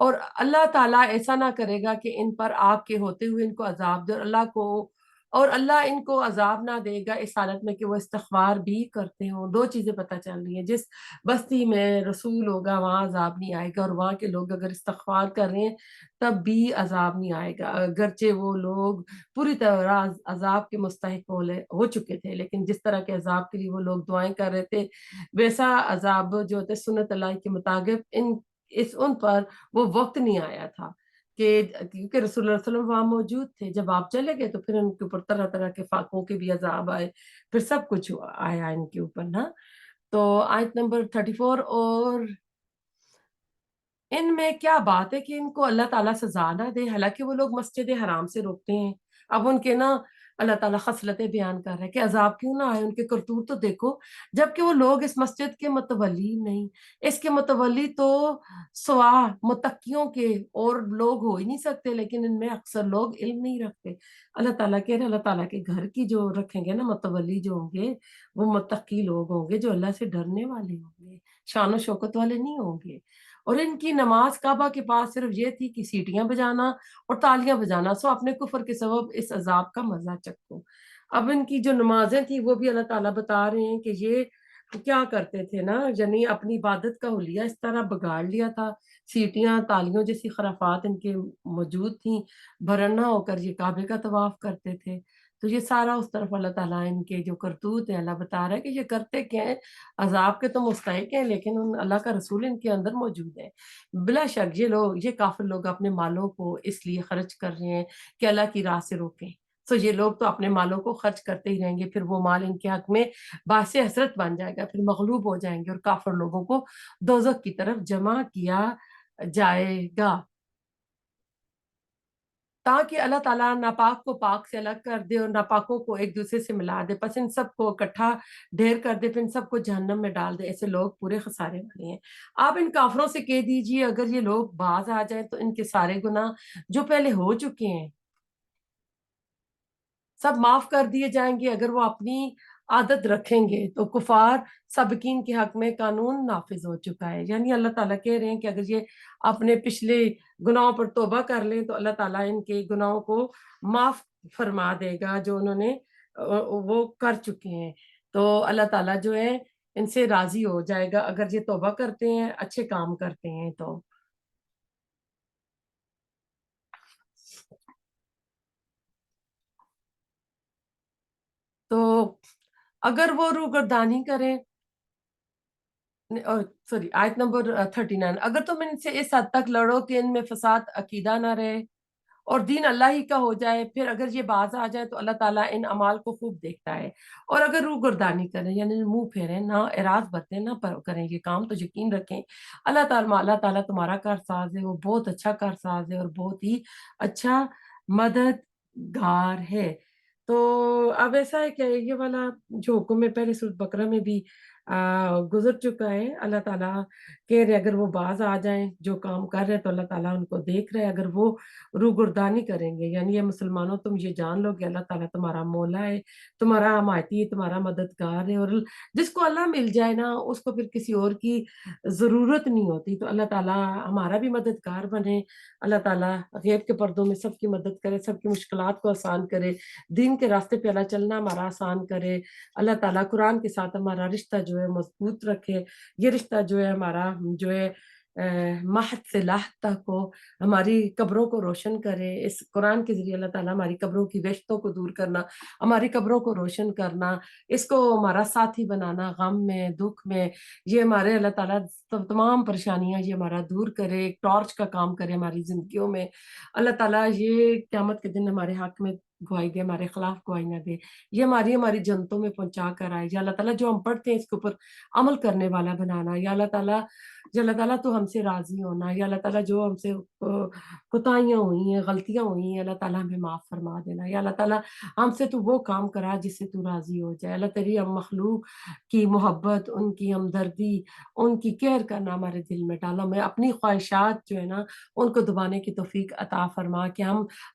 اور اللہ تعالیٰ ایسا نہ کرے گا کہ ان پر آپ کے ہوتے ہوئے ان کو عذاب دے، اور اللہ ان کو عذاب نہ دے گا اس حالت میں کہ وہ استغفار بھی کرتے ہوں۔ دو چیزیں پتہ چل رہی ہیں، جس بستی میں رسول ہوگا وہاں عذاب نہیں آئے گا، اور وہاں کے لوگ اگر استغفار کر رہے ہیں تب بھی عذاب نہیں آئے گا، اگرچہ وہ لوگ پوری طرح عذاب کے مستحق ہو چکے تھے، لیکن جس طرح کے عذاب کے لیے وہ لوگ دعائیں کر رہے تھے ویسا عذاب جو ہوتے سنت اللہ کے مطابق ان پر وہ وقت نہیں آیا تھا کہ کیونکہ رسول اللہ صلی اللہ علیہ وسلم وہاں موجود تھے، جب آپ چلے گئے تو پھر ان کے اوپر طرح طرح کے فاقوں کے بھی عذاب آئے، پھر سب کچھ آیا ان کے اوپر نا۔ تو آیت نمبر 34، اور ان میں کیا بات ہے کہ ان کو اللہ تعالیٰ سزا نہ دے، حالانکہ وہ لوگ مسجد حرام سے روکتے ہیں۔ اب ان کے نا اللہ تعالیٰ خصلتیں بیان کر رہے ہیں کہ عذاب کیوں نہ آئے، ان کے کرتوت تو دیکھو، جبکہ وہ لوگ اس مسجد کے متولی نہیں، اس کے متولی تو سوا متقیوں کے اور لوگ ہو ہی نہیں سکتے، لیکن ان میں اکثر لوگ علم نہیں رکھتے۔ اللہ تعالیٰ کہہ رہے اللہ تعالیٰ کے گھر کی جو رکھیں گے نا متولی جو ہوں گے وہ متقی لوگ ہوں گے، جو اللہ سے ڈرنے والے ہوں گے، شان و شوکت والے نہیں ہوں گے۔ اور ان کی نماز کعبہ کے پاس صرف یہ تھی کہ سیٹیاں بجانا اور تالیاں بجانا، سو اپنے کفر کے سبب اس عذاب کا مزہ چکھو۔ اب ان کی جو نمازیں تھیں وہ بھی اللہ تعالیٰ بتا رہے ہیں کہ یہ کیا کرتے تھے نا، یعنی اپنی عبادت کا حلیہ اس طرح بگاڑ لیا تھا، سیٹیاں تالیوں جیسی خرافات ان کے موجود تھیں، برہنہ ہو کر یہ کعبے کا طواف کرتے تھے۔ تو یہ سارا اس طرف اللہ تعالیٰ ان کے جو کرتوت ہیں اللہ بتا رہا ہے کہ یہ کرتے کیا ہیں، عذاب کے تو مستحق ہیں لیکن اللہ کا رسول ان کے اندر موجود ہے۔ بلا شک یہ کافر لوگ اپنے مالوں کو اس لیے خرچ کر رہے ہیں کہ اللہ کی راہ سے روکیں، تو یہ لوگ تو اپنے مالوں کو خرچ کرتے ہی رہیں گے، پھر وہ مال ان کے حق میں باعث حسرت بن جائے گا، پھر مغلوب ہو جائیں گے اور کافر لوگوں کو دوزخ کی طرف جمع کیا جائے گا، تاکہ اللہ تعالیٰ ناپاک کو پاک سے الگ کر دے اور ناپاکوں کو ایک دوسرے سے ملا دے، پس ان سب کو اکٹھا ڈھیر کر دے، پھر ان سب کو جہنم میں ڈال دے۔ ایسے لوگ پورے خسارے والے ہیں۔ آپ ان کافروں سے کہہ دیجئے اگر یہ لوگ باز آ جائیں تو ان کے سارے گناہ جو پہلے ہو چکے ہیں سب معاف کر دیے جائیں گے اگر وہ اپنی عادت رکھیں گے۔ تو کفار سابقین کے حق میں قانون نافذ ہو چکا ہے، یعنی اللہ تعالیٰ کہہ رہے ہیں کہ اگر یہ اپنے پچھلے گناہوں پر توبہ کر لیں تو اللہ تعالیٰ ان کے گناہوں کو معاف فرما دے گا جو انہوں نے وہ کر چکے ہیں۔ تو اللہ تعالیٰ جو ہے ان سے راضی ہو جائے گا اگر یہ توبہ کرتے ہیں، اچھے کام کرتے ہیں۔ تو اگر وہ روگردانی کریں، سوری آیت نمبر 39، اگر تم ان سے اس حد تک لڑو کہ ان میں فساد عقیدہ نہ رہے اور دین اللہ ہی کا ہو جائے، پھر اگر یہ باز آ جائے تو اللہ تعالیٰ ان اعمال کو خوب دیکھتا ہے۔ اور اگر روگردانی کریں یعنی منہ پھیریں، نہ اعراض برتیں، نہ کریں یہ کام، تو یقین رکھیں اللہ تعالیٰ تمہارا کارساز ہے، وہ بہت اچھا کارساز ہے اور بہت ہی اچھا مددگار ہے۔ تو اب ایسا ہے کہ یہ والا جو حکم ہے پہلے سورۃ بقرہ میں بھی گزر چکا ہے۔ اللہ تعالیٰ کہہ رہے اگر وہ باز آ جائیں جو کام کر رہے تو اللہ تعالیٰ ان کو دیکھ رہے، اگر وہ روگردانی کریں گے یعنی یہ مسلمانوں تم یہ جان لو کہ اللہ تعالیٰ تمہارا مولا ہے، تمہارا حمایتی ہے، تمہارا مددگار ہے، اور جس کو اللہ مل جائے نا اس کو پھر کسی اور کی ضرورت نہیں ہوتی۔ تو اللہ تعالیٰ ہمارا بھی مددگار بنے، اللہ تعالیٰ غیب کے پردوں میں سب کی مدد کرے، سب کی مشکلات کو آسان کرے، دین کے راستے پہ اللہ چلنا ہمارا آسان کرے۔ اللہ تعالیٰ قرآن کے ساتھ ہمارا رشتہ جو ہے مضبوط رکھے، یہ رشتہ جو ہے ہمارا جو ہے مہد سے لاہ تک ہو، ہماری قبروں کو روشن کرے۔ اس قرآن کے ذریعے اللہ تعالیٰ ہماری قبروں کی وحشتوں کو دور کرنا، ہماری قبروں کو روشن کرنا، اس کو ہمارا ساتھی بنانا غم میں دکھ میں، یہ ہمارے اللہ تعالیٰ تمام پریشانیاں یہ ہمارا دور کرے، ایک ٹارچ کا کام کرے ہماری زندگیوں میں۔ اللہ تعالیٰ یہ قیامت کے دن ہمارے حق میں گواہی دے، ہمارے خلاف گواہی نہ دے، یہ ہماری جنتوں میں پہنچا کر آئے۔ یا اللہ تعالیٰ جو ہم پڑھتے ہیں اس کے اوپر عمل کرنے والا بنانا، یا اللہ تعالیٰ تو ہم سے راضی ہونا، یا اللہ تعالیٰ جو ہم سے کوتاہیاں ہوئی ہیں، غلطیاں ہوئی ہیں، اللہ تعالیٰ ہمیں معاف فرما دینا، یا اللہ تعالیٰ ہم سے تو وہ کام کرا جس سے تو راضی ہو جائے۔ اللہ تیری ہم مخلوق کی محبت، ان کی ہمدردی، ان کی کیئر کرنا ہمارے دل میں ڈالا، میں اپنی خواہشات جو ہے نا ان کو دبانے کی توفیق عطا فرما کہ ہم